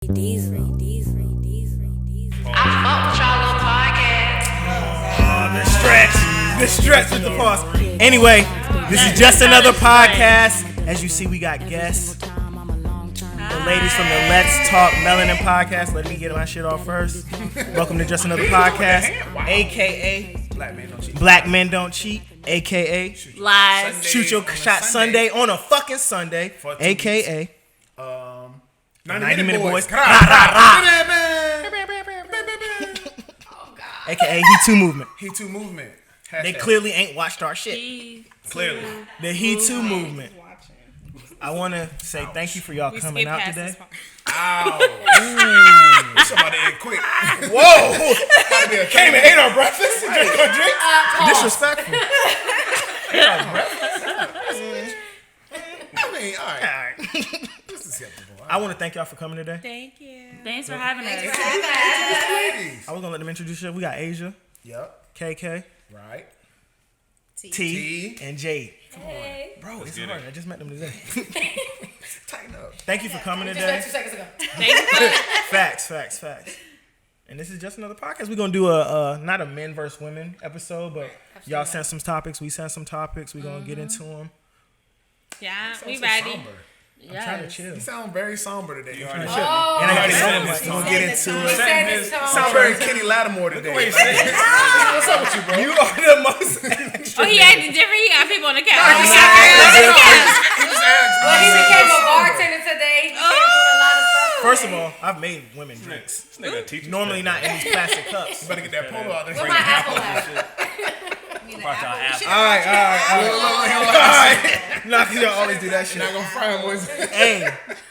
The stretch with the pause. Anyway, this is just another podcast. As you see, we got guests. The ladies from the Let's Talk Melanin Podcast. Let me get my shit off first. Welcome to just another podcast, aka Black Men Don't Cheat, aka Lies. Shoot Your Shot Sunday on a fucking Sunday, aka 90-minute boys. AKA He Too Movement. He Too Movement. They clearly ain't watched our shit. Clearly. The He Too Movement. I want to say thank you for y'all coming out today. Ow. Somebody ate quick. Whoa. Came and ate our breakfast. Just go drink. Disrespectful. Ate our breakfast. I mean, all right. This is acceptable. I want to thank y'all for coming today. Thank you. Thanks for having us. Ladies. I was going to let them introduce you. We got Asia, Yep. KK, Right. T, and Jade. Hey. Bro, it's hard. I just met them today. Tighten up. Thank you for coming today. Just 2 seconds ago. Facts. And this is just another podcast. We're going to do a not a men versus women episode, but y'all sent some topics. We sent some topics. We're going to get into them. Yeah, we So ready. somber. I'm trying to chill. You sound very somber today. You already And I got to get We're into gonna get into it. This Sound very Kenny Lattimore today. What's up with you, bro? You are the most. Oh, he acting different. He got people on the couch. He just asked. Well, he became a bartender today. He came doing a lot of stuff. First of all, I've made women drinks. This nigga teacher. Normally not in these plastic cups. You better get that polo out there. Where my apple at? All right. Nah, cause y'all always do that shit. Not gonna fry him, boys. Hey,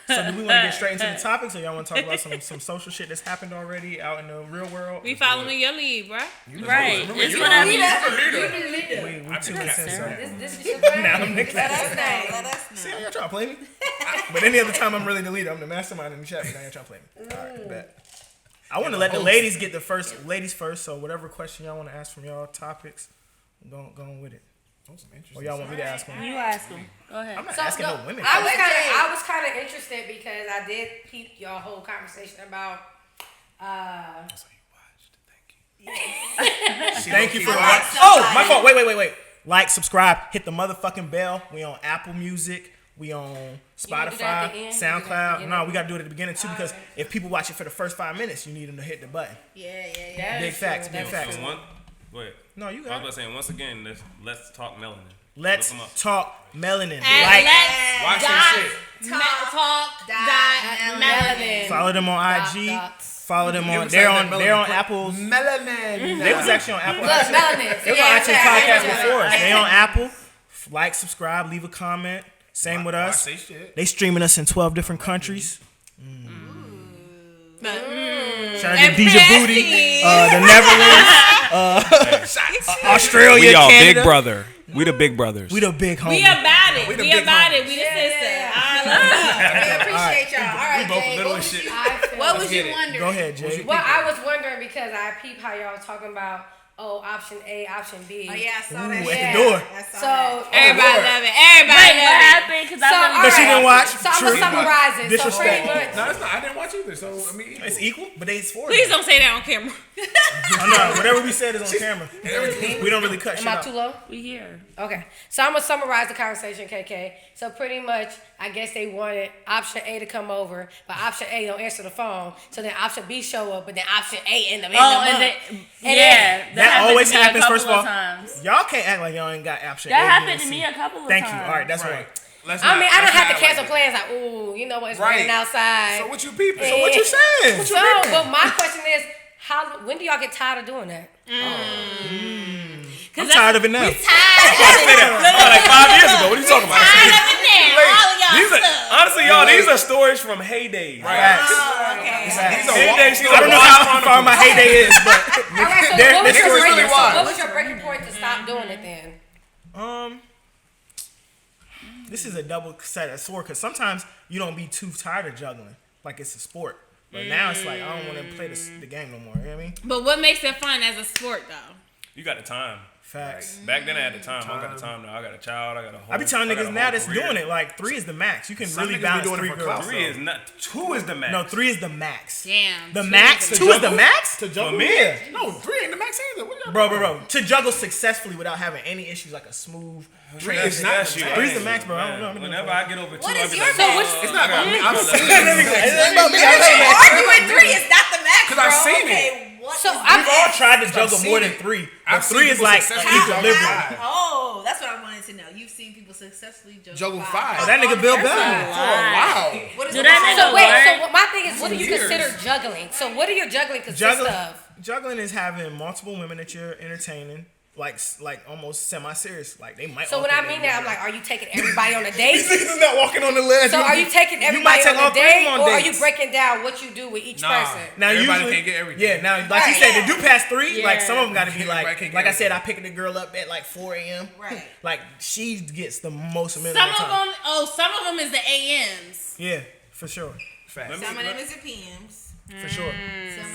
so do we want to get straight into the topics, or y'all want to talk about some social shit that's happened already out in the real world? We following your lead, bro. Right. It's whatever. You the leader. We 2 minutes in, so This is your friend. now I'm the Let us class. know. See how y'all trying to play me? But any other time I'm really the leader. I'm the mastermind in the chat, but now y'all trying to play me. All right, bet. I want to let the ladies get ladies first. So whatever question y'all want to ask from y'all topics, go on with it. Or y'all want me to ask them? You ask him. Go ahead. I'm not So, asking no, no women. I was kind of interested because I did peep y'all whole conversation about. That's what you watched. Thank you for watching. Oh, my fault. Wait. Like, subscribe, hit the motherfucking bell. We on Apple Music. We on Spotify, at the end? SoundCloud. No, we got to do it at the beginning too because if people watch it for the first 5 minutes, you need them to hit the button. Yeah. Big facts. So go ahead. No, you I was got about it. to say, once again, let's talk melanin. Let's Look 'em up. talk melanin. And Like, Watch that shit. Melanin. follow them on IG. Dots. Follow them on. was They're like on. that They're on melanin. Apple's. Melanin. They was actually on Apple. Look, melanin. They was on iTunes podcast before us. They on Apple. Like, subscribe, leave a comment. Same with us. Say shit. They streaming us in 12 different countries. Shout out to And DJ Booty, the Netherlands, Australia, We all Canada. big brother. We the big brothers. We the big homies. We about it. We the We big about it. homies. We the sister. Yeah. All right, let's go. We appreciate y'all. All right, both Jay. little as shit. What was you wondering? Go ahead, Jay. Well, I was wondering because I peeped how y'all was talking about option A, option B. Oh yeah, I saw Ooh, that. at Yeah. the door. I saw So that. Everybody love it. Everybody love it. happened? Because So, all But she right. didn't watch. So I'm True. gonna summarize it. So Disrespect. pretty much. No, it's not. I didn't watch either. So I mean, It's equal, but it's for Please them. don't say that on camera. I know, whatever we said is on camera. We don't really cut shit Am I out. too low? We here. Okay. So I'm gonna summarize the conversation, KK. So pretty much, I guess they wanted option A to come over, but option A don't answer the phone. So then option B show up, but then option A end up. That always happens, first of all. Times. Y'all can't act like y'all ain't got option A, That B, happened and to C. me a couple of Thank times. you. All right, that's right. let's I mean, I don't let's have to not cancel like plans. Like, ooh, you know what? It's Right. raining outside. So what you peeping? So what you saying? So, but my question is, when do y'all get tired of doing that? I'm tired of it now. Like 5 years ago. What are you talking about? Honestly, y'all, these are stories from heyday. Facts. Heyday. I don't know how far my heyday is, but All right, so They're- what was they're your really breaking wild. What was your breaking point to stop doing it then? this is a double set of sword because sometimes you don't be too tired of juggling, like it's a sport. But now it's like I don't want to play the game no more. You know what I mean? But what makes it fun as a sport, though? You got the time. Facts. Back then I had the time. I don't got the time now. I got a child. I got a whole. I be telling niggas now that's doing it. Like 3 is the max. You can Some really niggas be balance doing it 3 for girls. clout. 3 is not. 2 is the max. No, 3 is the max. Damn. The max? 2 is the max? To juggle? For me? Yeah. No, 3 ain't the max either. What y'all Bro. To juggle successfully without having any issues, like a smooth is not the max. 3 is the max, bro. I don't know. Whenever I get over 2, What I is be your like, max? It's not about me. I'm saying It's about me. Arguing 3 is not the max, 'Cause bro. I've seen okay, what So is I've We've all tried to juggle I've more seen than it. 3. I've But seen 3 is people like successfully equilibrium. juggle 5. Oh, that's what I wanted to know. You've seen people successfully Juggle 5. That nigga Bill Bellamy. Wow. What is Do it? that So nigga wait, work? so my thing is, what do you Years. consider juggling? So what do your juggling consist of? Juggling is having multiple women that you're entertaining, like almost semi-serious. Like they might. So all when I think mean they that, I'm like, are you taking everybody on a date? These niggas is not walking on the ledge. So are you taking You might everybody take on all a 3 of date, them on or are you dates. breaking down what you do with each person? Now Everybody usually, can't get everything. Yeah, now like you Right. said, to do past 3, like Yeah. some of them got to be Everybody like, can't get like I said, I everything. pick the girl up at like 4 a.m. Right. Like she gets the most amount Some of of time. them, some of them is the AMs. Yeah, for sure, Facts. Some of them is the PMs. for sure.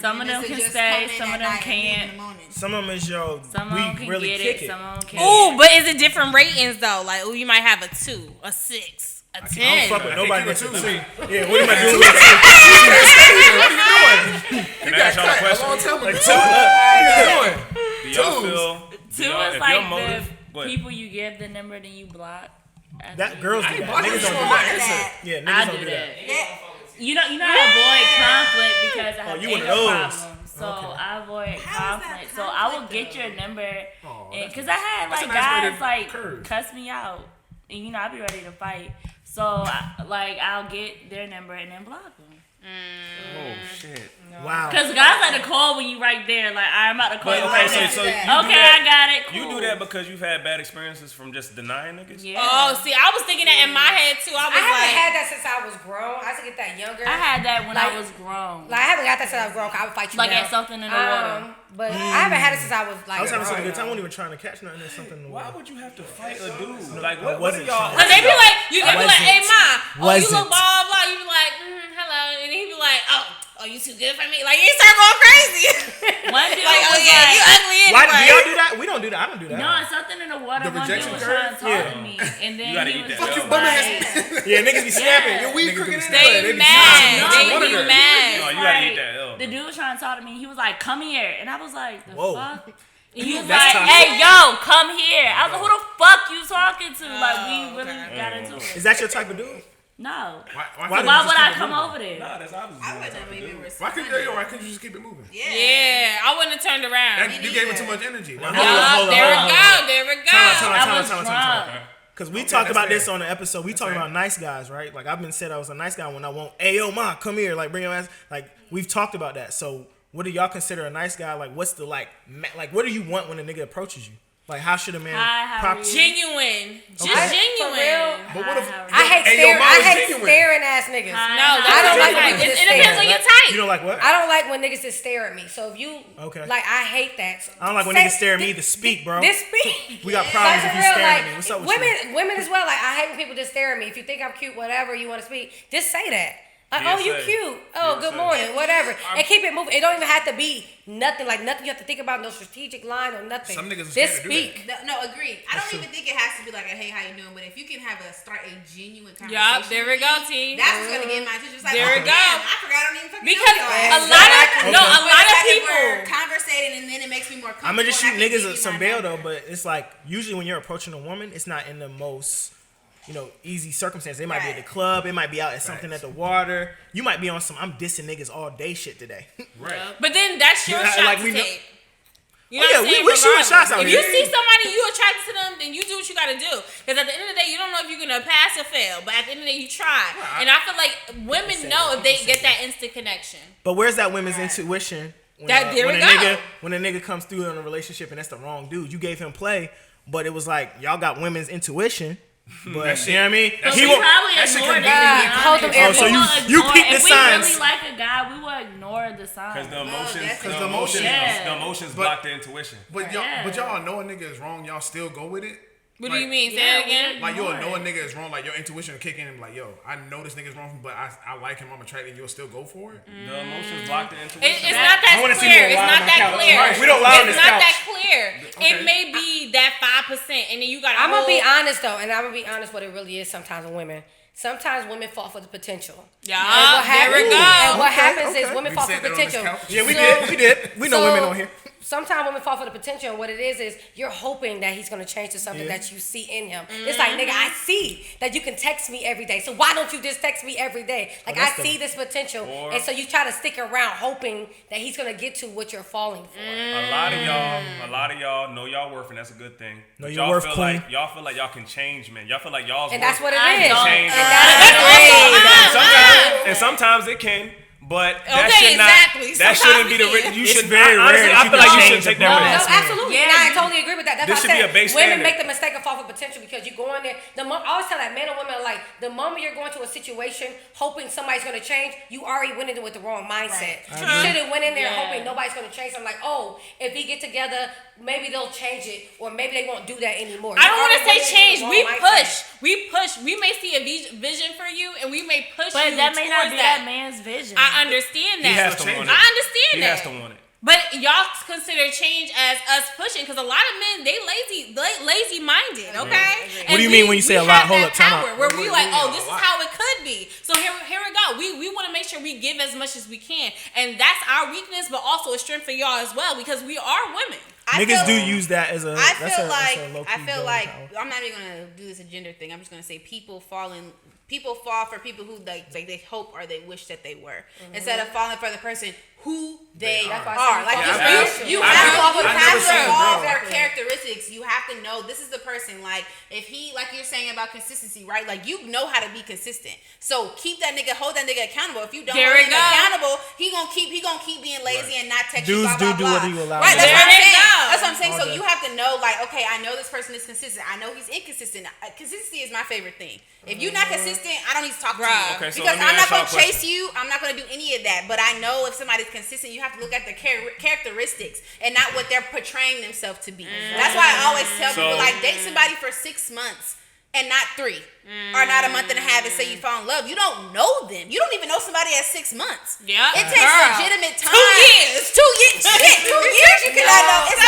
Some of them is can just stay, coming in some at of them night and leaving in can't. the morning. Some of them is Some of them we can really get kick it, some of them can't. Ooh, but is it different ratings though? Like, oh, you might have a 2, a 6, a I don't 10. fuck with I nobody can't that's keep a it 2. Yeah, what am I doing with a 2? Can I ask y'all a question? Like 2. Do y'all feel? 2 y'all- is if like your motive, the what? people you give the number, then you block. That girls do that. blocking Niggas don't do you. that. Yeah, niggas I don't do do that. that. You know I avoid conflict because I have you one of anger those. problems. So Okay. I avoid How is that conflict. So I will conflict, get your number, that's because I had that's like a nice way guys to like curve. cuss me out, and I be ready to fight. So I'll get their number and then block them. Oh shit. Wow. Because guys like to call when you right there, like I'm about to call But you okay, right so now. so you Okay, do that, I got it. Cool. You do that because you've had bad experiences from just denying niggas. Yeah. Oh, see, I was thinking that in my head too. I I was haven't like, had that since I was grown. I used to get that younger. I had that when Like- I was grown. Like I haven't got that since I was grown. 'Cause I would fight you Like now. at something in the water. But I haven't had it since I was like. I was having such a good time. I grown. wasn't even trying to catch nothing or something. Why would you have to fight a dude? Like I what are wasn't y'all? trying. cause they be like, they be like, hey ma, oh you Wasn't. look blah blah. You be like, hello, and then he be like, oh you too good for me. Like you start going crazy. One dude Like, oh was yeah, you like, ugly Why anyway. do y'all do that? We don't do that. I don't do that. no, it's something in the water. The One dude rejection was curve? trying to talk Yeah. to me, and then You gotta he eat was that. just Fuck you, bum like, ass. Yeah, niggas be snapping. Your weed Niggas crooked be anyway. They be mad. snapping. They One of be them. mad. No, you gotta eat that L. The dude was trying to talk to me. He was like, "Come here," and I was like, "The Whoa. fuck." And he was That's like, toxic. "Hey, yo, come here." I was like, "Who the fuck you talking to?" Like, we really got into it. Is that your type of dude? No. Why Why couldn't Why you would just I keep it come moving? over there? Nah, that's obviously I what wouldn't type of have even dude. Why responded. couldn't you just keep it moving? Yeah, I wouldn't have turned around. You gave it too much energy. Why Hold not? on, hold on, There we hold on, go. hold on. There we go. I was drunk. Because we talked that's about fair. this on the episode. We talked about nice guys, right? Like I've been said I was a nice guy when I won't. Hey yo, ma, come here. Like bring your ass. Like we've talked about that. So what do y'all consider a nice guy? Like what's the like what do you want when a nigga approaches you? Like how should a man? Hi, how are you? Genuine. Just Okay. genuine. For real? But what if I hate Hey, your staring. mom I is hate genuine. staring ass niggas. Hi. No, that's I don't what like you when like. people It just depends stare. on your type. You don't like what? I don't like when niggas just stare at me. So if you Okay. like, I hate that. I don't like when Say- niggas stare at me to speak, bro. This speak. We got Like problems for if you real, stare like at me. What's up with you? women as well. Like I hate when people just stare at me. If you think I'm cute, whatever you want to speak, just say that. Like, Yeah, oh, you say. cute. Oh, Yeah, good say. morning. Whatever. And keep it moving. It don't even have to be nothing. Like nothing you have to think about. No strategic line or nothing. Some niggas are just scared to do speak. No, agreed. I don't even think it has to be like a hey, how you doing? But if you can start a genuine conversation, Yup, there we go, T. that's what's gonna get my attention. It's like, There we oh, go. damn, I forgot I don't even fucking Because know a y'all. lot of Okay. no, a But lot the of fact that we're people. conversating, and then it makes me more comfortable. I'm gonna just shoot and I can niggas give you some my bail number. though, but it's like usually when you're approaching a woman, it's not in the most, easy circumstances. They might be at the Right. club, it might be out at something at the water. You might be on some I'm dissing niggas all day shit today. Right. But then that's your Yeah, shot like to we know- take. You Oh, know yeah, what I'm saying? we shooting Regardless. shots out if here. you see somebody you attracted to them, then you do what you gotta do. Because at the end of the day, you don't know if you're gonna pass or fail. But at the end of the day, you try. And I feel like women know if they get that instant connection. But where's that women's intuition when, There when we a go. nigga comes through in a relationship and that's the wrong dude? You gave him play, but it was like y'all got women's intuition. But you know what I mean? But He we won't- probably that shit ignore can be that. hold them air- so you peep the If we signs. really like a guy, we will ignore the signs. Because the emotions, that's the it. emotions, Yeah. the emotions But- block the intuition. But y'all know a nigga is wrong. Y'all still go with it. What do you mean? Say that again. Like you'll know a nigga is wrong. Like your intuition will kick in and be like, yo, I know this nigga's wrong, but I like him. I'm attracted. And you'll still go for it. The emotions block the intuition. It's not that clear. It's not that clear. We don't lie on this It's not couch. that clear. It may be that 5%, and then you got. I'm gonna be honest though, and I'm gonna be honest what it really is. Sometimes with women. Sometimes women fall for the potential. Yeah, there we go. And what happens is women We fall for said that on this potential. couch. Yeah, we did. We know women on here. Sometimes women fall for the potential, and what it is you're hoping that he's gonna change to something that you see in him. It's like, nigga, I see that you can text me every day, so why don't you just text me every day? Like, I see this potential, and so you try to stick around hoping that he's gonna get to what you're falling for. A lot of y'all know y'all worth, and that's a good thing. Know But your y'all worth, feel queen. like y'all feel like y'all can change, man. Y'all feel like y'all's And worth that's what it I is. don't. change. And And sometimes it can. But that Okay, should not. exactly. That Sometimes shouldn't be we the. can. You It's should very rare honestly, that I you feel can like you change should take a that woman. risk. No, absolutely. Yeah. And I totally agree with that. That's This why should be I a base said women standard. make the mistake of fall for potential because you go in there. I always tell that men and women, like, the moment you're going to a situation hoping somebody's going to change, you already went in there with the wrong mindset. You should have went in there hoping nobody's going to change. I'm like, oh, if we get together, maybe they'll change it, or maybe they won't do that anymore. I don't want to say change. We push. push. We may see a vision for you, and we may push But you that may not towards be that man's vision. I understand that. He has to want it. I understand He that. has to want it. But y'all consider change as us pushing, because a lot of men, they lazy minded, okay? What do you mean when you say a lot? Hold up, time power out. where we like, oh, this is how it could be. So here we go. We want to make sure we give as much as we can, and that's our weakness, but also a strength for y'all as well, because we are women. Niggas do use that as a. I that's feel a like power. I'm not even gonna do this a gender thing. I'm just gonna say people fall for people who like they hope or they wish that they were, instead of falling for the person who they are. Like you have to fall for characteristics. You have to know this is the person. Like if he, like you're saying about consistency, right? Like you know how to be consistent. So keep that nigga, hold that nigga accountable. If you don't hold him accountable, he gonna keep being lazy and not text you. Blah, blah, do blah. what he will allow. Right? That's There what I'm they saying. go. That's what I'm saying. So you have to know, like, okay, I know this person is consistent. I know he's inconsistent. Consistency is my favorite thing. If you're not consistent, I don't need to talk to you. Okay, so because let me I'm not ask y'all going a to chase question. you. I'm not going to do any of that. But I know if somebody's consistent, you have to look at the characteristics and not what they're portraying themselves to be. That's why I always tell people, like, date somebody for 6 months and not 3. Or not a month and a half and say you fall in love. You don't know them. You don't even know somebody at 6 months. Yeah. It takes legitimate time. 2 years. 2 years. Shit, 2 years you cannot know. It's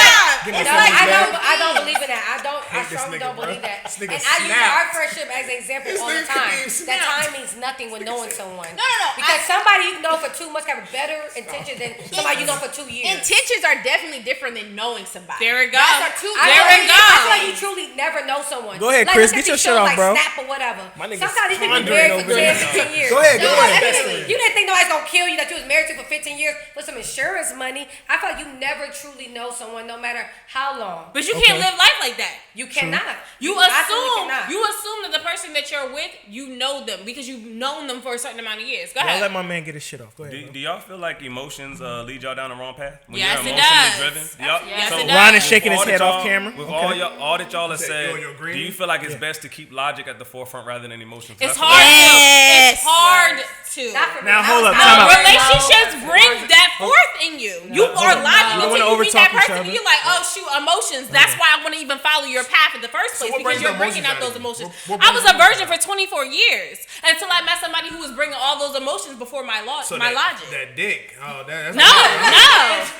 like I don't believe in that. I this strongly nigga, don't bro. believe that. This And nigga I use snapped. our friendship as an example This all the nigga time. being That snapped. time means nothing when knowing someone. No. Because somebody you know for 2 months have a better intention than somebody you know for 2 years. Intentions are definitely different than knowing somebody. There we go. Those are two There we go. I feel like you truly never know someone. Go ahead, Like, Chris, look get at your these shit shows off, like bro. Snap or whatever. My nigga's Sometimes you can be pondering married for over 10, there. 15 years. Go ahead, go ahead. You didn't think nobody's gonna kill you that you was married to for 15 years for some insurance money. I feel like you never truly know someone, no matter how long. But you can't live life like that. You cannot. You absolutely cannot. assume that the person that you're with, you know them because you've known them for a certain amount of years. Go I'll ahead. let my man get his shit off. Go ahead. Do y'all feel like emotions lead y'all down the wrong path? When Yes, you're it emotionally does. driven? Yes, so it does. Ron is shaking with his all head that off y'all- camera. With Okay. all that y'all have said, you're do agreeing? you feel like it's best to keep logic at the forefront rather than emotions? It's I feel like- hard. It's hard to. Not for me. Now, hold up, No, time out. Relationships bring that forth in you. You are We don't logical wanna until you meet that overtalk each person. other. And you're like, oh shoot, emotions. That's why I want to even follow your path in the first place what because brings you're the bringing emotions out out those of you? emotions. What I was a brings the virgin for 24 years until I met somebody who was bringing all those emotions before my So my that, logic. That dick. Oh, that's No,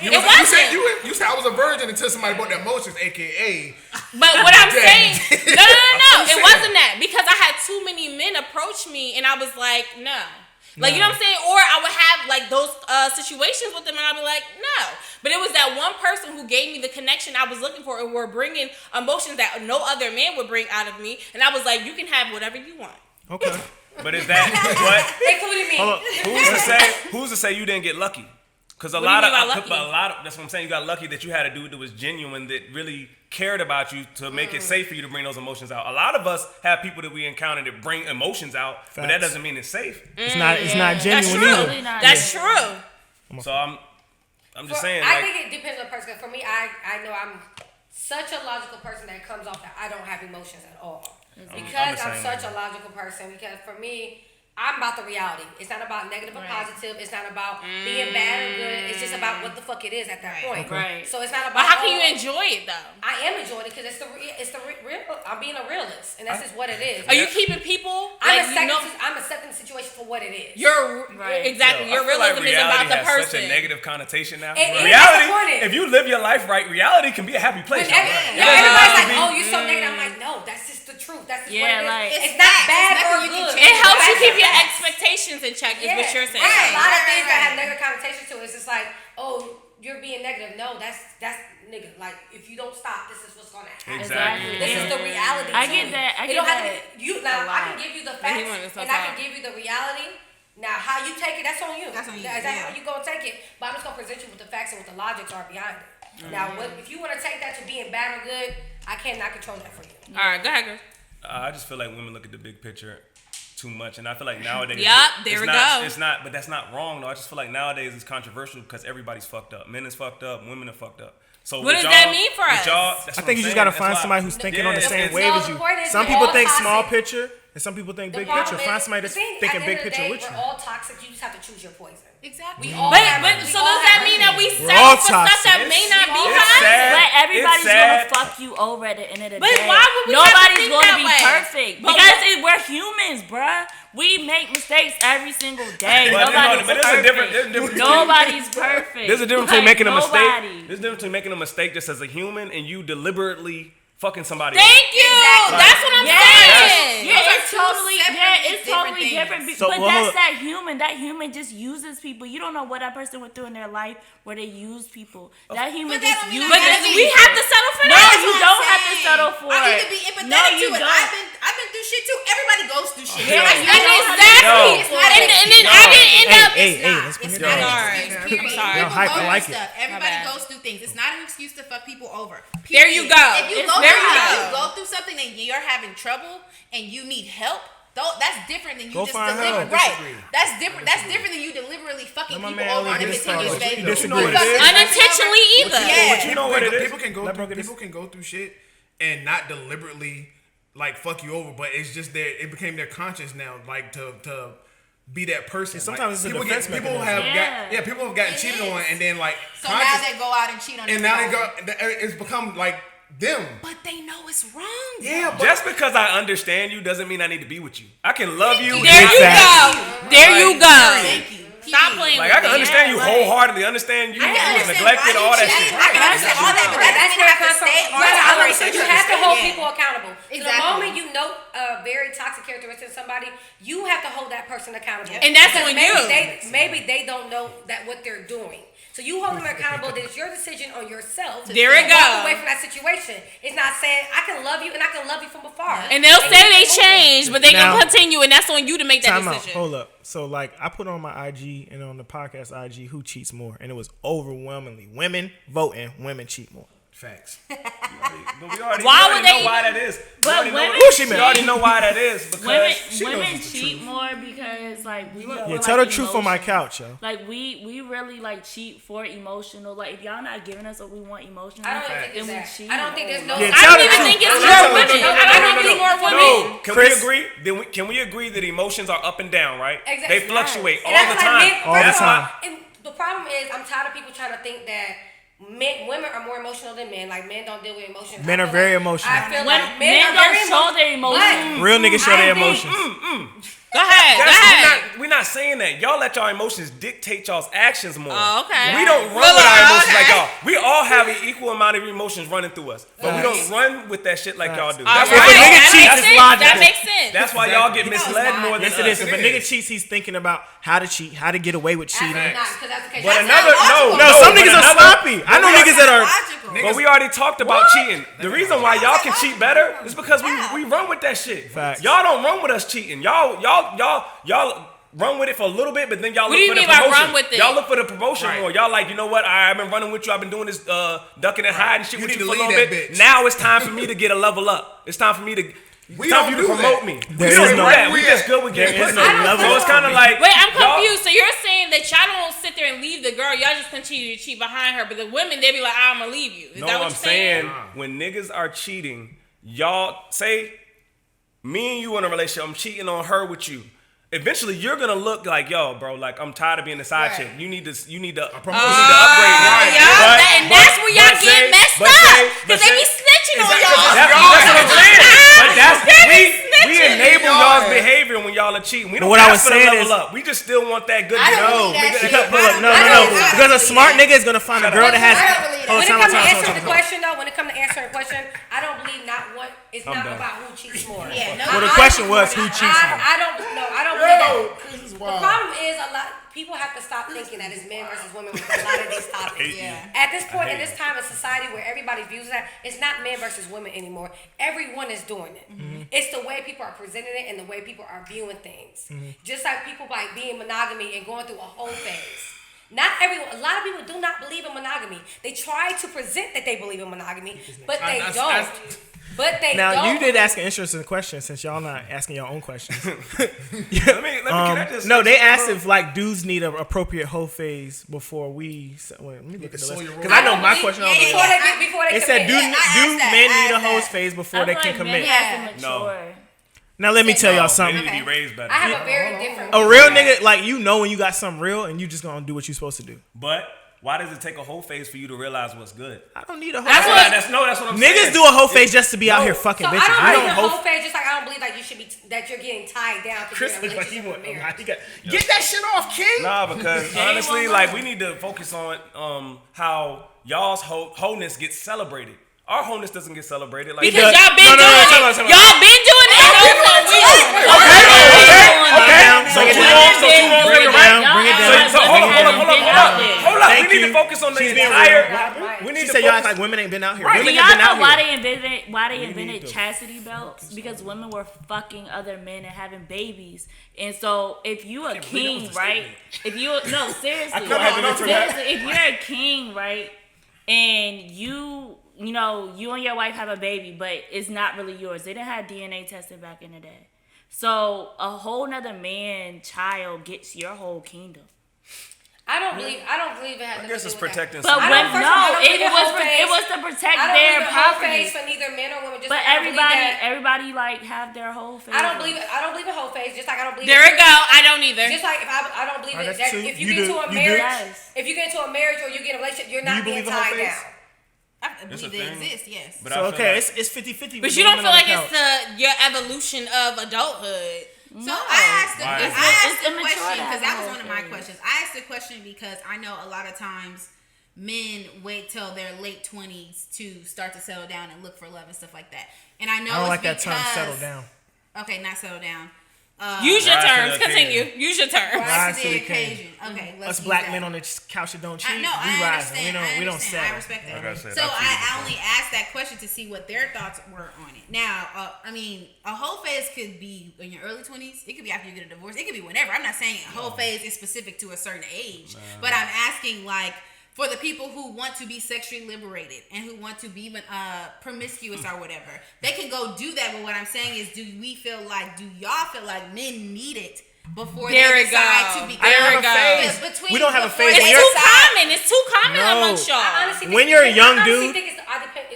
You it was- wasn't. You said I was a virgin until somebody brought the emotions, aka. But what I'm Damn. saying, no, I'm it saying. wasn't that because I had too many men approach me, and I was like, no. Like, you know what I'm saying? Or I would have, like, those situations with them, and I'd be like, no. But it was that one person who gave me the connection I was looking for and were bringing emotions that no other man would bring out of me. And I was like, you can have whatever you want. Okay. But is that what? Including me. Hold up. Who's to say you didn't get lucky? Because a What do you lot mean by of lucky? that's what I'm saying. You got lucky that you had a dude that was genuine, that really cared about you to make it safe for you to bring those emotions out. A lot of us have people that we encounter that bring emotions out, but that Facts. doesn't mean it's safe. It's not That's genuine true. either. Really not. That's true. So I'm just saying. I Like, think it depends on the person. For me, I know I'm such a logical person that comes off that I don't have emotions at all. Because the I'm same such way. a logical person. Because for me, I'm about the reality. It's not about negative or positive. It's not about being bad or good. It's just about what the fuck it is at that point. Right. So it's not about. But how can you enjoy it though? I am enjoying it because it's the real. I'm being a realist, and that's just what it is. Are you keeping people? I'm accepting the situation for what it is. Exactly. Your realism is about the person. Such a negative connotation now. Reality. If you live your life right, reality can be a happy place. Everybody's like, "Oh, you're so negative." I'm like, "No, that's just the truth. That's just what it is. like, it's not bad or good. It helps you keep your expectations in check. Is what you're saying. Right. A lot of things that have negative connotations to it. It's just like, oh, you're being negative. No, that's nigga. Like, if you don't stop, this is what's gonna happen. Exactly. This is the reality. I get that. I can give you the facts and I can give you the reality. Now, how you take it, that's on you. That's how you gonna take it. But I'm just gonna present you with the facts and what the logics are behind it. Now, if you want to take that to being bad or good, I cannot control that for you. All right, go ahead, girl. I just feel like women look at the big picture too much, and I feel like nowadays, it's not, but that's not wrong though. I just feel like nowadays it's controversial because everybody's fucked up. Men is fucked up, women are fucked up. So what does that mean for us? I think you just gotta find somebody who's thinking on the same wave as you. Some people think small picture, and some people think big picture. Find somebody that's thinking big picture with you. We're all toxic. You just have to choose your poison. Exactly. But so does that mean that we settle for stuff that may not be for us? But everybody's gonna fuck you over at the end of the day. But why would we Nobody's have to think gonna be that way? perfect because we're humans, bruh. We make mistakes every single day. Nobody's perfect. Nobody's perfect. There's a difference between making a mistake. There's a difference between making a mistake just as a human and you deliberately fucking somebody. Thank you. Exactly. That's what I'm saying. Yeah, it's totally different. So, but that's that human. That human just uses people. You don't know what that person went through in their life where they use people. That human just uses. But we have to settle for No, that. you don't have to settle for it. I need to be empathetic to it. I've been through shit too. Everybody goes through shit. Yeah, And then I didn't end up. It's not an excuse. People hype, go I like through it. stuff. Everybody goes through things. It's not an excuse to fuck people over. There you go. If you go through something and you're having trouble and you need help, that's different than you just deliberately. Right. That's different. That's different than you deliberately fucking people over on a continuous basis. Unintentionally either. Yeah. You know what it is? People can go through shit and not deliberately like fuck you over, but it's just it became their conscience now, like to be that person. Sometimes like, it's a defense mechanism. People have gotten cheated on, and then like so now they go out and cheat on. And now it's become like them. But they know it's wrong. Yeah, but just because I understand you doesn't mean I need to be with you. I can love you. There you go. Thank you. Stop playing like, I can understand you wholeheartedly, understand you was neglected, all that shit. I can understand all that, but that doesn't have to stay or tolerate. So you have to hold people accountable. Exactly. The moment you know a very toxic characteristic in somebody, you have to hold that person accountable. And that's on you. Maybe they don't know that what they're doing. So you hold them accountable. That it's your decision on yourself. There it walk goes. away from that situation. It's not saying I can love you and I can love you from afar. And they'll say they changed, but they gonna continue, and that's on you to make that decision. Hold up. So like I put on my IG and on the podcast IG who cheats more, and it was overwhelmingly women voting. Women cheat more. Facts. But we already know why that is. But We already know why that is because women cheat more because like we tell the truth on my couch, yo. Like we really like cheat for emotional. Like if y'all not giving us what we want emotionally, I don't even think it's that. I don't think there's no. Yeah, I don't even think it's more women. I don't even think more women. Can we agree? Can we agree that emotions are up and down, right? Exactly. They fluctuate And all the time. All the time. And the problem is, I'm tired of people trying to think that women are more emotional than men. Like men don't deal with emotions. Men are very emotional. I feel like men don't show their emotions. Real niggas show their emotions. Go ahead. We're not saying that. Y'all let y'all emotions dictate y'all's actions more. Oh, okay. We don't run with our emotions like y'all. We all have an equal amount of emotions running through us, but we don't run with that shit like y'all do. That's why if a nigga cheats, it's logical. That makes sense. That's why y'all get misled more than Yes, it is. If a nigga cheats, he's thinking about how to cheat, how to get away with cheating. But Some niggas are sloppy. I know niggas that are. But we already talked about cheating. The reason why y'all can cheat better is because we run with that shit. Facts. Y'all don't run with us cheating. Y'all run with it for a little bit, but then y'all look for the promotion. What do you mean by run with it? Y'all look for the promotion more. Y'all like, you know what? I've been running with you. I've been doing this ducking and hiding shit with you for a little bit. Now it's time for me to get a level up. It's time for me to. It's time for you to promote me. We don't do that. We just good with getting pussy. So it's kind of like. Wait, I'm confused. So you're saying that y'all don't sit there and leave the girl. Y'all just continue to cheat behind her. But the women, they be like, I'm gonna leave you. Is that what you're saying? When niggas are cheating, y'all say, me and you in a relationship. I'm cheating on her with you. eventually you're gonna look like, yo, bro, like I'm tired of being the side chick. You need to upgrade. And that's where y'all get messed up because they be snitching on y'all. That's what I'm saying. But we enable y'all's behavior when y'all are cheating. We don't ask for the level up. We just still want that good. No. Because a smart nigga is gonna find a girl that has. When it comes to answering the question, though, I don't believe it's not about who cheats more. Well, the question was who cheats more. I don't believe that. The problem is a lot. People have to stop thinking that it's men versus women with a lot of these topics. At this point in this time in society where everybody views that, it's not men versus women anymore. Everyone is doing it. It's the way people are presenting it and the way people are viewing things. Just like people like being monogamy and going through a whole phase. Not everyone. A lot of people do not believe in monogamy. They try to present that they believe in monogamy, but they don't. Now you did ask an interesting question since y'all not asking your own questions. No, they asked if like dudes need an appropriate whole phase before we. Let me look at the list because I know my question. Before they it said do men need a whole phase before they can commit? No. Now let me tell y'all something. They need to be raised better. I have a very different. A real nigga, like when you got something real and you just gonna do what you're supposed to do. But why does it take a whole phase for you to realize what's good? I don't need a whole phase. That's what I'm saying. Niggas do a whole phase just to be out here fucking bitches. I don't need a whole phase, just like I don't believe like you should be that you're getting tied down to Chris being in a relationship with marriage. Get that shit off, King. Nah, because honestly, like we need to focus on how y'all's wholeness gets celebrated. Our wholeness doesn't get celebrated. Like because y'all been doing it. Y'all been doing it. Bring it down. So hold up. We need to focus on the entire. We need to say y'all act like women ain't been out here. Do y'all know why they invented chastity belts? Because women were fucking other men and having babies. And so if you a king, right? If you're a king, right? And you and your wife have a baby, but it's not really yours. They didn't have DNA testing back in the day. So a whole nother child gets your whole kingdom. I don't believe it had. I guess it's protecting. But it was to protect their property. For neither men or women. Just but everybody like have their whole phase. I don't believe a whole phase. Just like I don't believe. There we go. I don't either. Just like I don't believe it. That if you get into a marriage, or you get in a relationship, you're not being tied down. I believe they exist, yes. But so it's 50-50. But you don't feel like it's your evolution of adulthood. So I asked the question because that was one of my questions. I asked the question because I know a lot of times men wait till their late 20s to start to settle down and look for love and stuff like that. And I know I don't like that term, settle down. Okay, not settle down. Use your terms. Continue. Use your terms. Rise to the occasion. Okay, let's us black men on the couch that don't cheat. I understand. We don't settle. I respect that. So I only asked that question to see what their thoughts were on it. Now, a whole phase could be in your early 20s. It could be after you get a divorce. It could be whenever. I'm not saying a whole phase is specific to a certain age, but I'm asking like. For the people who want to be sexually liberated and who want to be promiscuous or whatever, they can go do that. But what I'm saying is, do y'all feel like men need it before they decide to be? We don't have a phase. It's too common amongst y'all. When you're a young dude, it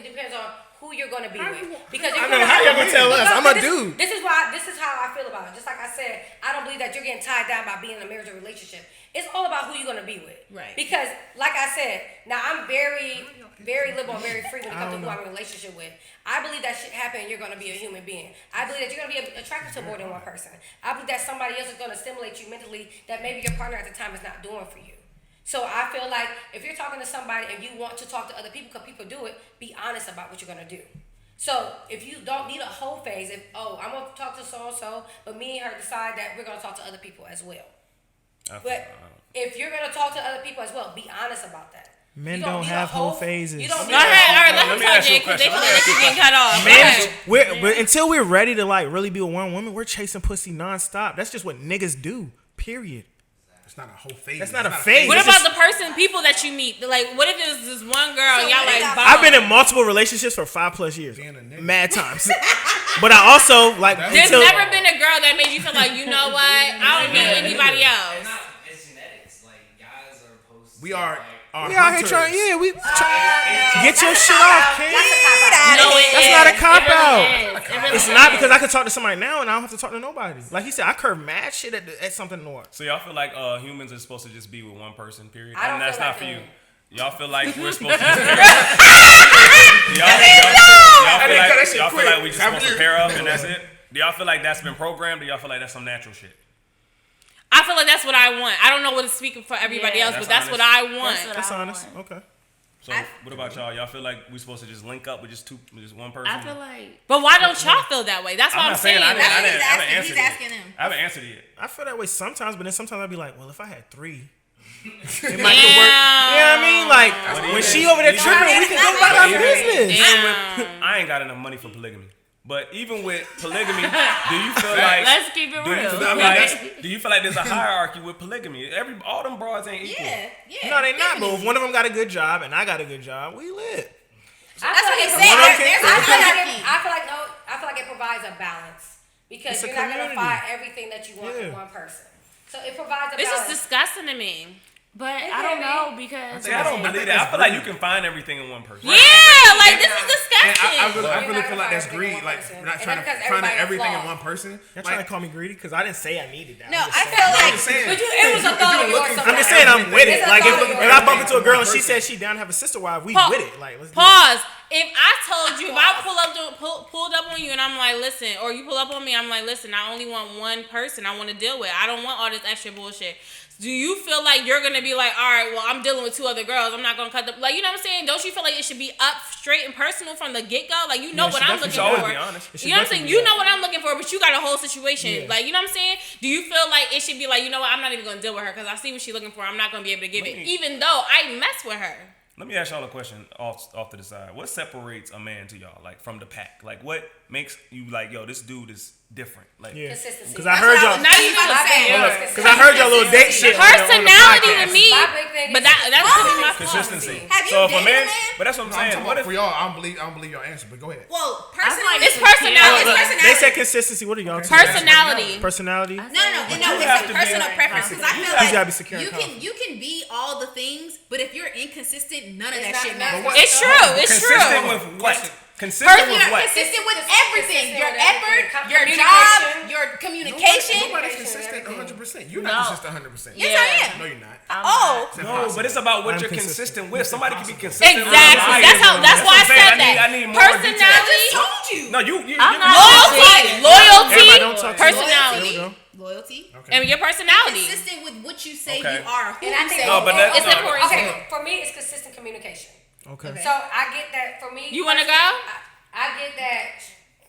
depends on who you're going to be with. Because how you gonna tell us? I'm a dude. This is how I feel about it. Just like I said, I don't believe that you're getting tied down by being in a marriage or relationship. It's all about who you're going to be with. Right. Because, like I said, now I'm very, very liberal and very free when it comes to who I'm in a relationship with. I believe that shit happen and you're going to be a human being. I believe that you're going to be attracted to more than one person. I believe that somebody else is going to stimulate you mentally that maybe your partner at the time is not doing for you. So I feel like if you're talking to somebody and you want to talk to other people because people do it, be honest about what you're going to do. So if you don't need a whole phase, I'm going to talk to so-and-so, but me and her decide that we're going to talk to other people as well. But if you're going to talk to other people as well, be honest about that. Men don't have whole phases. You don't all right, let me talk, Jay, because they feel like they're getting cut off. Men, until we're ready to like really be with one woman, we're chasing pussy nonstop. That's just what niggas do, period. It's not a whole phase. That's not a phase. What about the people that you meet? Like, what if there's this one girl and y'all like? I've been in multiple relationships for 5+ years, mad times. But I also like. There's never been a girl that made you feel like, you know what? I don't need anybody else. It's genetics. Like guys are opposed We are. We out here trying. Yeah, we get your shit off, King. That's not a cop out. It's not, because I could talk to somebody now and I don't have to talk to nobody. Like he said, I curve mad shit at something north. So y'all feel like humans are supposed to just be with one person, period? I don't and that's feel not like for you. that. Y'all feel like we're supposed to just y'all feel like we just supposed to pair up and that's it? Do y'all feel like that's been programmed? Or y'all feel like that's some natural shit? I feel like that's what I want. I don't know what is speaking for everybody else, but that's what I want. That's honest. Okay. So what about y'all? Y'all feel like we're supposed to just link up with just one person? I feel like. But why don't y'all feel that way? That's what I'm saying. I haven't answered it. I haven't answered it yet. I feel that way sometimes, but then sometimes I'd be like, well, if I had 3, it might could work. You know what I mean? Like when she over there tripping, we can go about our business. I ain't got enough money for polygamy. But even with polygamy, do you feel like let's keep it real? Do you feel like there's a hierarchy with polygamy? All them broads ain't equal. Yeah. No, they not. But if one of them got a good job and I got a good job, we lit. That's what they say. I feel like it provides a balance because you're not gonna find everything that you want in one person. So it provides a balance. This is disgusting to me. But I don't know because I don't believe that. I feel like you can find everything in one person. Yeah, like this is disgusting. I really feel like that's greed. Like not trying to find everything in one person. You're trying to call me greedy because I didn't say I needed that. No, I feel like it was a thought of yours. I'm just saying I'm with it. Like if I bump into a girl and she says she down to have a sister wife, we with it. Like let's pause. If I told you, if I pulled up on you and I'm like, listen, or you pull up on me, I'm like, listen, I only want one person I want to deal with. I don't want all this extra bullshit. Do you feel like you're going to be like, all right, well, I'm dealing with 2 other girls. I'm not going to cut the... Like, you know what I'm saying? Don't you feel like it should be up straight and personal from the get-go? Like, you know what I'm looking for. Be honest. You know what I'm saying? You know what I'm looking for, but you got a whole situation. Yeah. Like, you know what I'm saying? Do you feel like it should be like, you know what? I'm not even going to deal with her because I see what she's looking for. I'm not going to be able to give it. Even though I mess with her. Let me ask y'all a question off to the side. What separates a man to y'all, like, from the pack? Like, what makes you like, yo, this dude is different? Like, consistency. Because I heard y'all. Not even Because I heard y'all little date shit. Personality to me. But that's my consistency. So if a man, but that's what I'm saying. What if for y'all? I don't believe your answer, but go ahead. Well, personality. It's personality. They said consistency. What are y'all? Personality. Personality. No. It's a personal preference because I feel like you gotta be secure. You can be all the things, but if you're inconsistent, none of that shit matters. It's true. Consistent with what? Consistent with what? Consistent with everything. Your effort, your job, your communication. Nobody's consistent 100%. You're not consistent 100%. Yes, I am. No, you're not. No, but it's about what you're consistent with. Somebody can be consistent. Exactly. That's why I said that. I need more personality. I just told you. No, you. Loyalty. Personality. Loyalty. Okay. And your personality. Consistent with what you say you are. Who you say it's important. Okay, for me, it's consistent communication. Okay. So I get that. For me, you want to go? I get that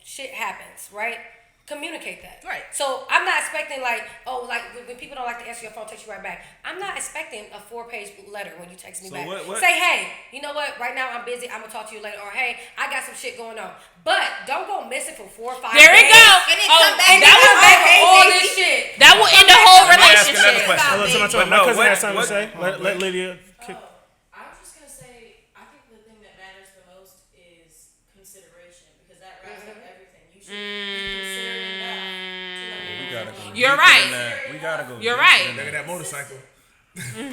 shit happens, right? Communicate that. Right. So I'm not expecting like when people don't like to answer your phone, text you right back. I'm not expecting a 4-page letter when you text me back. What? Say, hey, you know what? Right now I'm busy. I'm gonna talk to you later. Or hey, I got some shit going on. But don't go missing for 4 or 5 days. There we go. And then come back. That will make all this shit. That will end the whole relationship. My cousin has something to say. Let Lydia kick. I was just gonna say, I think the thing that matters the most is consideration because that wraps up everything. You should be considering that. You're right. We gotta go. You're right. Look at that motorcycle.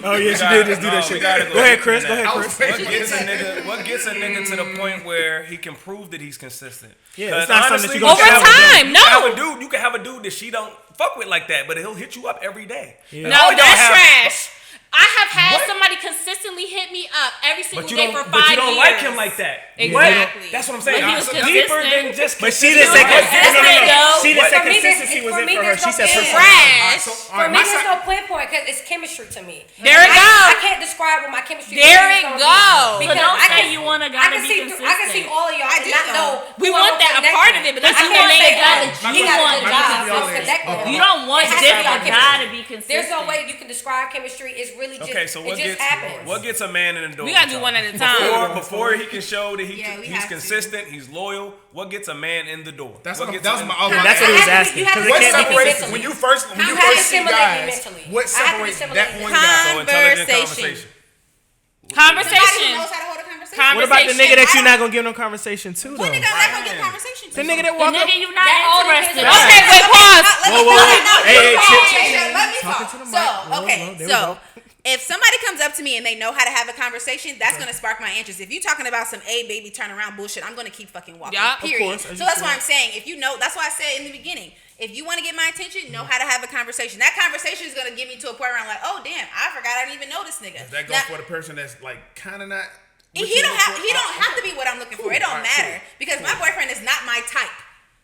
Oh yeah, she did just do that shit. Go ahead, Chris. What gets a nigga to the point where he can prove that he's consistent? Yeah, it's not something that you over time. No, you can have a dude that she don't fuck with like that, but he'll hit you up every day. Yeah. No, that's trash. I have had somebody consistently hit me up every single day for 5 years. But you don't like him like that. Exactly. That's what I'm saying. But he was Deeper than just. But she didn't say She didn't say consistency was it for her. She said trash. For me, there's no pinpoint because it's chemistry to me. There it go. I can't describe what my chemistry is. There it go. Because don't say you want a guy to be consistent. I can see all of y'all and not know. We want that a part of it, but that's not gonna make it go. You want you don't want different guy to be consistent. There's no way you can describe chemistry. It's really just okay. So what gets a man in the door? We gotta do one at a time. Before he can show that he's consistent, he's loyal. What gets a man in the door? That's what he was asking. What separates when you first see guys? What separates that one guy? So intelligent Conversation. What about the nigga that you're not gonna give no conversation to though? What nigga I'm not gonna give conversation to? The nigga that walk up. Nigga, you not interested. Okay, wait, pause. Whoa. Hey, let me talk. So If somebody comes up to me and they know how to have a conversation, that's going to spark my interest. If you're talking about some baby turn around bullshit, I'm going to keep fucking walking. Yeah, period. Of course, so that's why I'm saying, if you know, that's why I said in the beginning, if you want to get my attention, know how to have a conversation. That conversation is going to get me to a point where I'm like, oh damn, I forgot I didn't even know this nigga. Does that go for the person that's like kind of not? He don't have to be what I'm looking for. It don't matter because my boyfriend is not my type.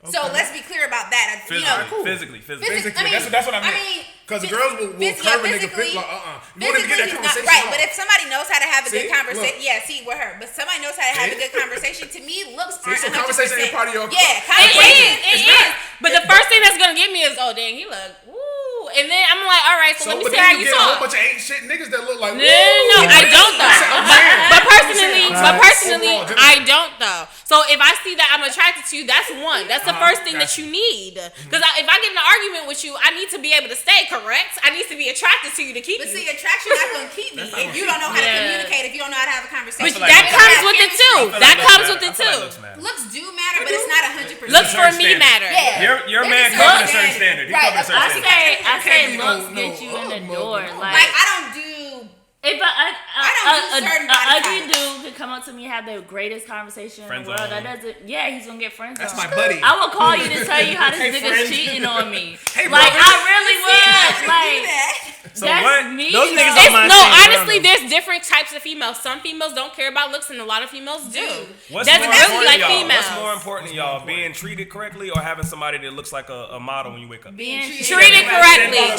So let's be clear about that. Physically. That's what I meant. Because girls will curve a nigga fit like, You want to get that conversation right, but if somebody knows how to have a good conversation, with her. But somebody knows how to have a good conversation. To me, looks aren't 100%. Conversation ain't part of your. Yeah, it is. But the first thing that's gonna get me is, oh dang, he look. And then I'm like, all right, so let me see how you talk. A whole bunch of ain't shit niggas that look like. No, I don't though. But personally, I don't though. So if I see that I'm attracted to you, that's one. That's the first thing that you need. Because if I get in an argument with you, I need to be able to stay correct. I need to be attracted to you to keep you. But see, attraction not gonna keep me if you don't know how to communicate. If you don't know how to have a conversation. But that comes with it too. That comes with it too. Looks do matter, but it's not 100%. Looks for me matter. Yeah. Your man comes with a certain standard. He comes with a certain standard. I say looks get you in the door. Like I don't do. If an ugly dude could come up to me and have the greatest conversation in the world, that doesn't. Yeah, he's gonna get friends. That's my buddy. I will call you to tell you how this nigga's cheating on me. Hey, like I really would. So that's what? me. Those niggas Honestly, there's different types of females. Some females don't care about looks, and a lot of females do. What's more important to y'all? Being treated correctly or having somebody that looks like a model when you wake up? Being treated correctly.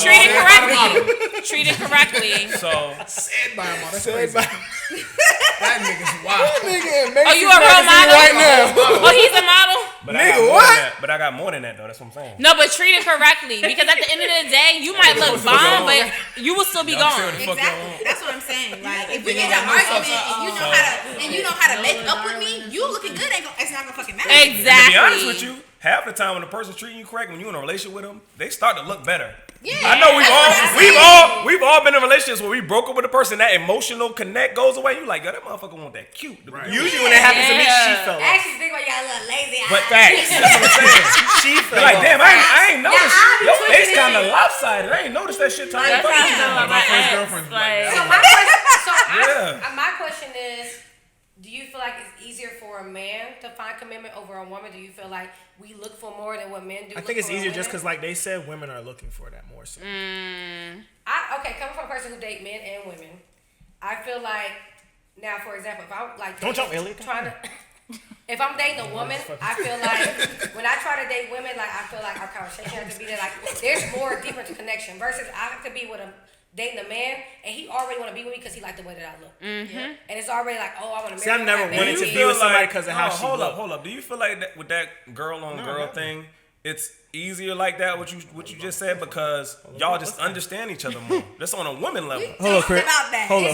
Treated correctly. So. Said by him. That nigga's wild. Oh, you a role model right now? Oh, he's a model. But nigga, what? But I got more than that though. That's what I'm saying. No, but treat it correctly because at the end of the day, you might look bomb, but you will still be gone. Exactly. That's what I'm saying. Like if we get an argument and you know how to make up with me, you looking good it's not gonna fucking matter. Exactly. To be honest with you, half the time when a person's treating you correct, when you're in a relationship with them, they start to look better. Yeah, I know we've all been in relationships where we broke up with a person, that emotional connect goes away. You like, yo, that motherfucker want that cute. Right. Usually when that happens to me, she fell off. Actually, think about y'all a little lazy. But thanks. That's what I'm saying. She fell Like, off. damn, I ain't noticed. Your face it. kind of lopsided. I ain't noticed that shit till I That's how I feel about My first ex. girlfriend was Like, like My question is, do you feel like it's easier for a man to find commitment over a woman? Do you feel like we look for more than what men do? I think it's easier just because, like they said, women are looking for that more so. Coming from a person who date men and women, I feel like, now for example, if I'm like Don't jump, Elliot. if I'm dating a woman, I feel like when I try to date women, like I feel like our conversation has to be there. Like there's more deeper to connection versus I have to be with dating a man and he already want to be with me because he like the way that I look. Mm-hmm. And it's already like, oh, I want to marry. See, I've never wanted to be with somebody because of how she Hold look. up. Do you feel like that with that girl on girl thing, it's easier like that? What you just said because y'all just understand each other more. That's on a woman level. Hold on, Chris. About that. Hold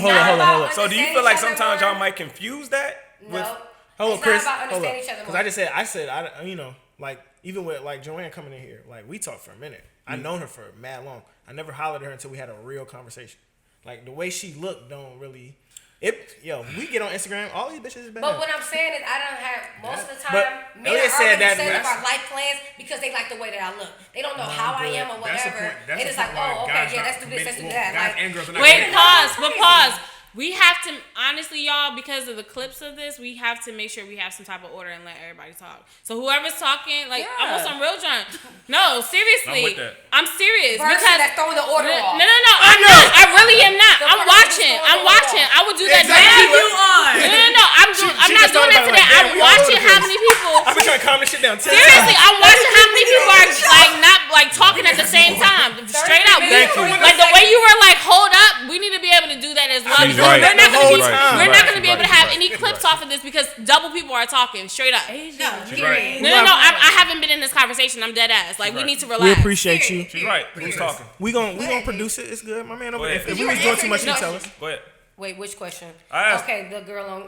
on. So do you feel like sometimes y'all might confuse that? No. Hold on, Chris. Hold Each other because I said, you know, like even with like Joanne coming in here, like we talked for a minute. I known her for mad long. I never hollered at her until we had a real conversation. Like the way she looked, don't really. We get on Instagram. All these bitches is bad. But what I'm saying is, I don't have most of the time. Men are said that setting up our life plans because they like the way that I look. They don't know how I am or whatever. They just like, oh, okay, yeah, let's do this, let's do that. Like, wait, pause. We have to, honestly, y'all, because of the clips of this, we have to make sure we have some type of order and let everybody talk. So whoever's talking, like, I'm on some real junk. No, seriously. I'm serious. Because that's throwing the order off. No, I'm not. I really am not. I'm watching. I would do that. you are. No. I'm not doing that today. I'm watching how many people. I've been trying to calm this shit down. Seriously, I'm watching how many people are, like, not, like, talking at the same time. Straight up. Like, the way you were, like, hold up, we need to be able to do that as well. We're not going to be able to have any clips off of this because double people are talking straight up. No, I haven't been in this conversation. I'm dead ass. Like, we need to relax. We appreciate you. She's right. Who's talking? We gonna produce it. It's good, my man. Over there. If we was doing too much, you tell us. Go ahead. Wait, which question? I asked. Okay, the girl on.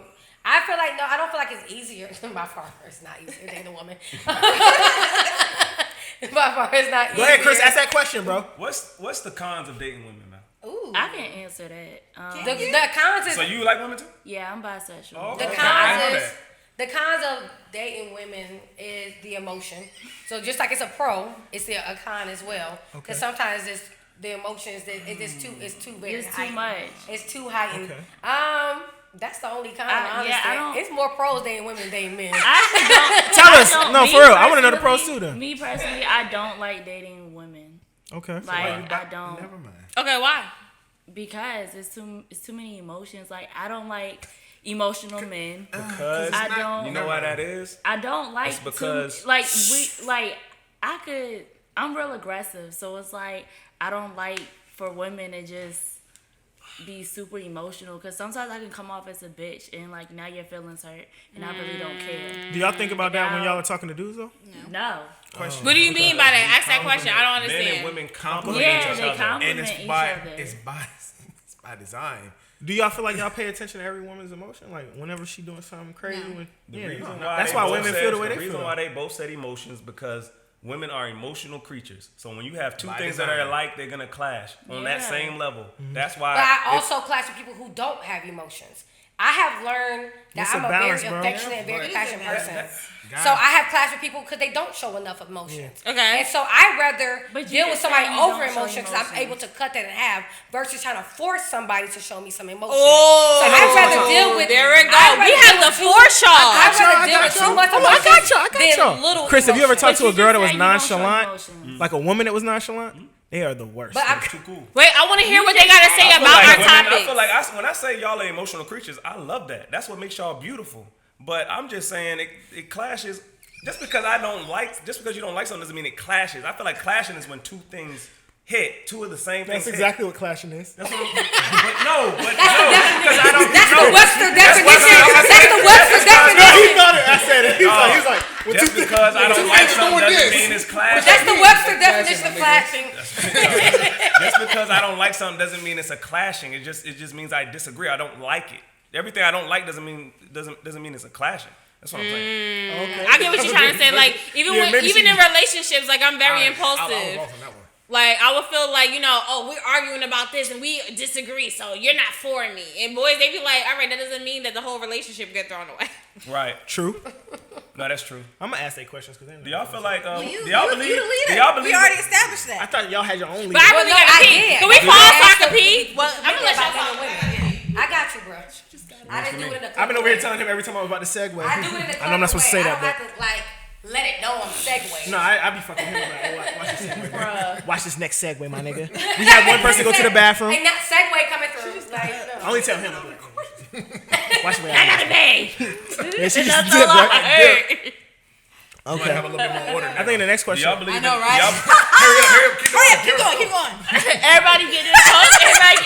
I feel like I don't feel like it's easier. By far, it's not easier than a woman. By far, it's not easier. Go ahead, Chris. Ask that question, bro. What's the cons of dating women, man? Ooh. I can answer that. The cons is. So you like women too? Yeah, I'm bisexual. Oh, okay. The cons of dating women is the emotion. So just like it's a pro, it's a con as well. Because sometimes the emotions. That it's too very It's too heightened. much. It's too heightened. Okay. That's the only kind. Honestly, it's more pros dating women dating men. Tell us. No, for real. I want to know the pros too. Then. Me personally, I don't like dating women. Okay. Like I don't. Never mind. Okay, why? Because it's too many emotions. Like I don't like emotional men. Because I don't. You know why that is? I don't like it's because I'm real aggressive, so it's like I don't like for women to just be super emotional, because sometimes I can come off as a bitch and like now your feelings hurt and I really don't care. Do y'all think about that when y'all are talking to dudes though? No. What do you mean by that? Ask that question. I don't understand. Men and women compliment Yeah, each they other. compliment And each other. it's by design. Do y'all feel like y'all pay attention to every woman's emotion? Like whenever she doing something crazy? That's why why women feel the way they feel. The reason feel. why they both said emotions because women are emotional creatures. So when you have two By things design. that are alike, they're gonna clash on that same level. That's why. But I also clash with people who don't have emotions. I have learned that It's a I'm a balance, very bro. affectionate and very It is passionate a balance. person. So I have clash with people because they don't show enough emotions. Okay. And so I'd rather But you deal with just somebody said you over don't show emotion because I'm emotions. able to cut that in half versus trying to force somebody to show me some emotion. Oh, so I'd rather deal with. there we go. I'd rather We have deal the with foreshaw. I'd rather deal with too much emotion than little. Chris, have you ever emotion. talked to a girl that was But you just said you don't show nonchalant? emotions. Like a woman that was nonchalant? They are the worst. But I'm too cool. Wait, I want to hear what they got to say I feel about like our women- topic. I feel like when I say y'all are emotional creatures, I love that. That's what makes y'all beautiful. But I'm just saying it clashes. Just because you don't like something doesn't mean it clashes. I feel like clashing is when two things hit, two of the same things. That's exactly what clashing is. Because I don't. That's the Webster definition. That's the Webster definition. He thought it. I said it. He's like, well, Just because I don't like something doesn't mean it's clashing. That's the Webster definition of clashing. Just because I don't like something doesn't mean it's a clashing. It just means I disagree. I don't like it. Everything I don't like doesn't mean it's a clashing. That's what I'm saying. okay. I get what you're trying to say. Like even in relationships, like I'm very impulsive. I'll go from that one. Like I would feel like, we're arguing about this and we disagree, so you're not for me. And boys, they be like, all right, that doesn't mean that the whole relationship get thrown away. Right. True. No, that's true. I'm gonna ask that questions because Do y'all feel like You do the y'all believe? leader. Do y'all believe? We already established I that. thought y'all had your own leader. But I really no, gotta I pee. did. Can we I pause so I did. can pee? Well, I'm gonna let y'all About men and talk. women. I got you, bro. I didn't do it in a I've been over here telling him every time I was about to segue. I do it in a I know I'm not supposed to say that, I but don't have to let it know I'm segueing. no, I be fucking him. Like, watch this segue. Watch this next segue, my nigga. We have one person go to the bathroom. Ain't that segue coming through? Like, I only tell him. Watch the way I gotta pay. Yeah, she just That's did, all bro. I heard. Okay. Have a little bit more order. I think the next Do question. y'all believe? I know, right? Hurry up, keep going. Keep going. Everybody get in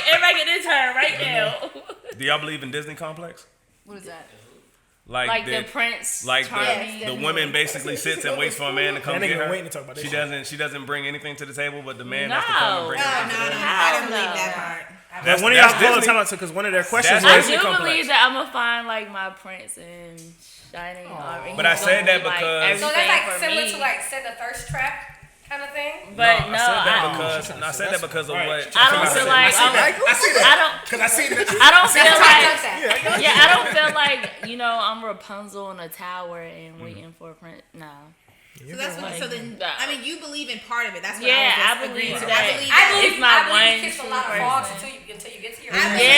everybody get in turn right now. Do y'all believe in Disney complex? What is that? Like the prince. Like charming. the woman basically sits and waits for a man to come That nigga get her. waiting to talk about this She doesn't bring anything to the table, but the man No. has to come and bring No, everything to the table. I don't believe that part. That's, One of y'all that's called Disney. time out because one of their questions That's I was. Disney do complex. believe that I'm gonna find like my prince in shining armor. But I said that because- so that's like similar to like setting a thirst trap kind of thing. But no, I said that because of what I don't feel like I see that. I Because I see that. don't feel That's like that. yeah, I don't feel like I'm Rapunzel in a tower and waiting for a prince. No. So that's what. So then, No. I mean, you believe in part of it. That's what Yeah, I I was believe agreeing to. that. I believe I that. believe It's my I believe one you kiss a lot of true frogs person. until you get to your I believe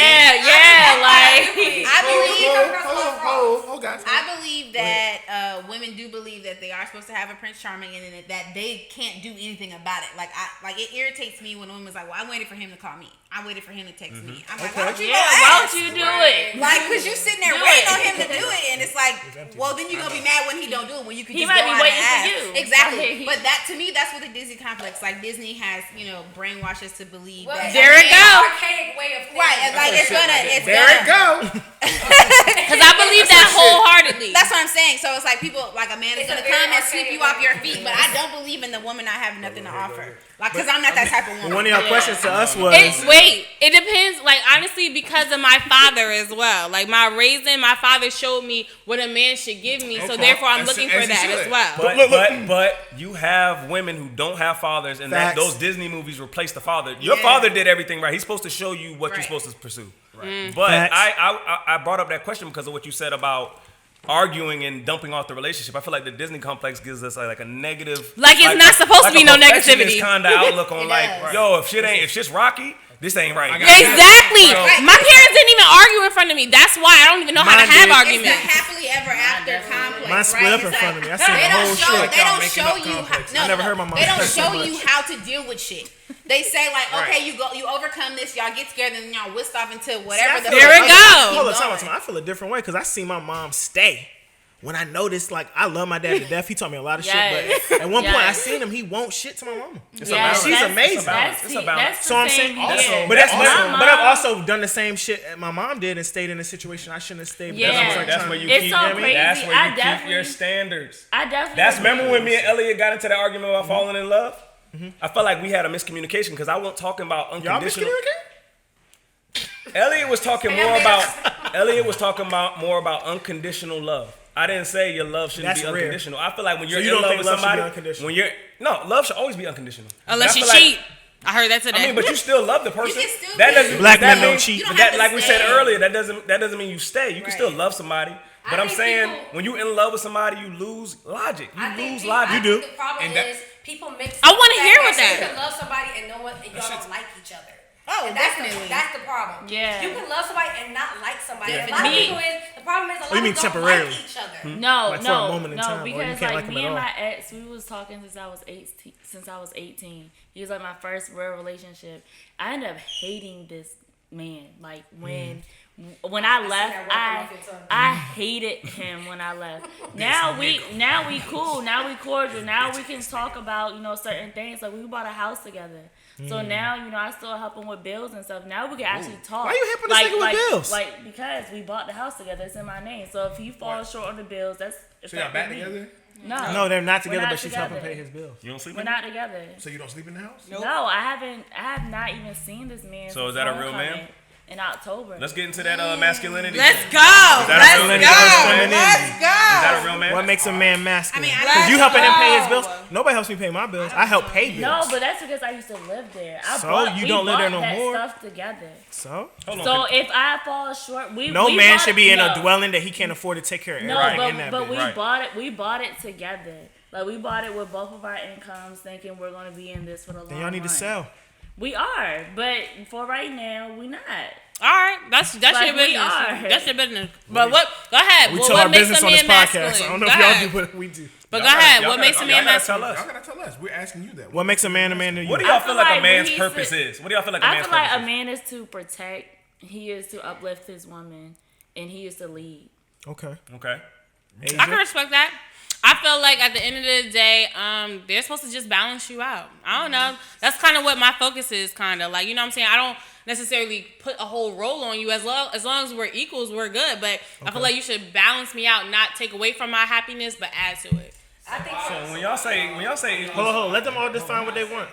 Oh, guys. I believe that women do believe that they are supposed to have a Prince Charming and that they can't do anything about it. Like it irritates me when a woman's like, "Well, I waited for him to call me. I waited for him to text me." I'm like, "Why don't you Yeah, go why ask?" don't you do it? Like, cause you sitting there Do waiting it. on him to do it, and it's like, well, then you're gonna be mad when he don't do it. When you could He just might go be out waiting and for ask. you. Exactly. Like, But that to me, that's what the Disney complex. Like Disney has, brainwashed us to believe that. There it go. Archaic way of thinking. Right, and like it's There it go. Because I believe that wholeheartedly. That's what I'm saying. So it's like people, like a man is It's gonna a very come and sweep you off your archaic feet, but I don't believe in the woman not having nothing to offer. Like, cause I'm not that type of woman. One of y'all questions to us was. It depends. Like honestly, because of my father as well. Like my raising, my father showed me what a man should give me. So therefore, I'm looking for that as well. But you have women who don't have fathers, and that Facts. those Disney movies replace the father. Your father did everything right. He's supposed to show you what you're supposed to pursue. Right. But Facts. I brought up that question because of what you said about arguing and dumping off the relationship. I feel like the Disney complex gives us like a negative, like it's not supposed to be no negativity kind of outlook on like, yo, if shit's rocky, this ain't right. Exactly. My parents didn't even argue in front of me. That's why I don't even know how to have arguments. It's the happily ever after complex. Mine split up in front of me. I seen the whole shit. They don't show you. I never heard my mom. They don't show you how to deal with shit. They say like, okay, you overcome this, y'all get scared, and then y'all whisk off into whatever. There we go. Hold on, time. I feel a different way because I see my mom stay. When I noticed, like, I love my dad to death. He taught me a lot of shit, but at one point I seen him. He won't shit to my mama. She's amazing. It's a balance. So I'm saying, but I've also done the same shit my mom did and stayed in a situation I shouldn't have stayed. That's where you keep. That's where you keep your standards. Remember when me and Elliot got into that argument about falling in love? Mm-hmm. I felt like we had a miscommunication because I wasn't talking about unconditional. Y'all miscommunicating? Elliot was talking more about unconditional love. I didn't say your love shouldn't be unconditional. I feel like when you're in love with somebody, love should always be unconditional. Unless you cheat. I heard that today. I mean, but you still love the person. That doesn't black men don't cheat. But that, like we said earlier, that doesn't mean you stay. You can still love somebody. But I'm saying when you're in love with somebody, you lose logic. You do. The problem is people mix. I want to hear what that. You can love somebody and y'all don't like each other. Oh, and definitely. That's the problem. Yeah. You can love somebody and not like somebody. A lot of people the problem is a lot of people don't temporarily? like each other. No, Like for a moment in time, or you because can't like like me him and at my ex, we was talking since I was 18. He was like my first real relationship. I ended up hating this man. Like when I left, I hated him when I left. Now we cool. Now we cordial. Now we can talk about certain things. Like we bought a house together. So now, I still help him with bills and stuff. Now we can actually talk. Why you helping this nigga with bills? Like, because we bought the house together. It's in my name. So if he falls short on the bills, that's So y'all back together? No, they're not together, not but she's together. helping pay his bills. You don't sleep We're in not together. So you don't sleep in the house? Nope. No, I have not even seen this man. So is that a real man? In October. Let's get into that masculinity. Let's go. Is that a real man? What makes a man masculine? Because you helping him pay his bills. Nobody helps me pay my bills. I help pay bills. No, but that's because I used to live there. You don't live there no more. Stuff together. So if I fall short, we man should be in a dwelling that he can't afford to take care of everything in that. But we bought it together. Like we bought it with both of our incomes, thinking we're gonna be in this for the long run. Then y'all need to sell. We are, but for right now, we not. All right, that's your business. That's your business. But what? Go ahead. We tell our business on this podcast. I don't know if y'all do what we do. But go ahead. What makes a man masculine? Y'all gotta tell us. We're asking you that. What makes a man to you? What do y'all feel like a man's purpose is? What do y'all feel like a man's purpose is? I feel like a man is to protect. He is to uplift his woman, and he is to lead. Okay. I can respect that. I feel like at the end of the day, they're supposed to just balance you out. I don't know. That's kind of what my focus is, kind of. Like, you know what I'm saying? I don't necessarily put a whole role on you. As long as we're equals, we're good. But I feel like you should balance me out, not take away from my happiness, but add to it. I think so. When y'all say, hold on. Let them all define what they want.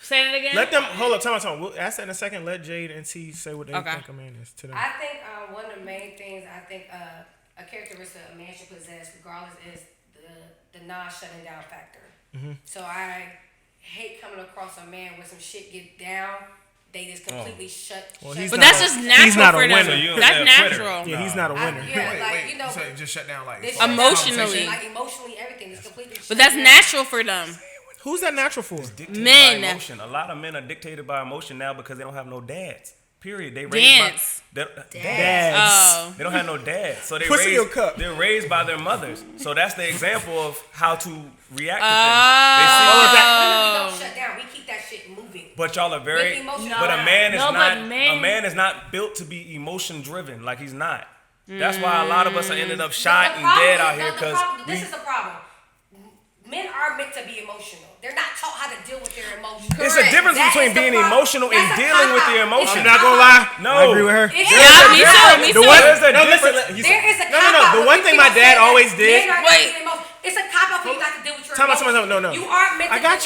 Say it again. Let them hold up. Time. We'll ask that in a second. Let Jade and T say what they think a man is to them. I think one of the main things a characteristic a man should possess, regardless, is the non-shutting down factor. Mm-hmm. So I hate coming across a man where some shit get down, they just completely shut. But that's just natural. He's not a winner. So that's natural. Yeah, he's not a winner. So just shut down like emotionally, everything is completely. But that's natural for them. Who's that natural for? Men. A lot of men are dictated by emotion now because they don't have no dads. Period. They raised dads. Oh. They don't have no dads, so they're raised by their mothers. So that's the example of how to react to things. We don't shut down. We keep that shit moving. But y'all are very. But a man is not built to be emotion driven. Like he's not. That's why a lot of us are ended up shot and dead out here because this is the problem. Men are meant to be emotional. They're not taught how to deal with their emotions. It's a difference between being emotional and dealing with your emotions. I'm not gonna lie. No, I agree with her. Me too. The one thing my dad always did. It's a cop out for you not to deal with your emotions. No. You are meant to. I got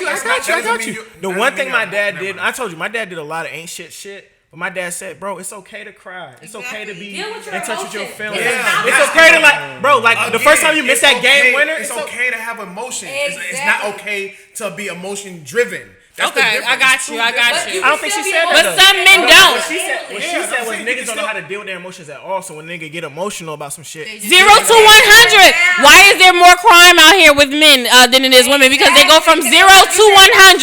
you. The one thing my dad did. I told you, my dad did a lot of ain't shit. But my dad said, bro, it's okay to cry. It's okay to be in touch with your feelings. Yeah. It's okay to the first time you miss that game winner. It's okay to have emotion. Exactly. It's not okay to be emotion driven. Okay, I got you. I don't think she said that. But some men don't. What she said was niggas don't know how to deal with their emotions at all. So when nigga get emotional about some shit, 0 to 100. Why is there more crime out here with men than it is women? Because they go from 0 to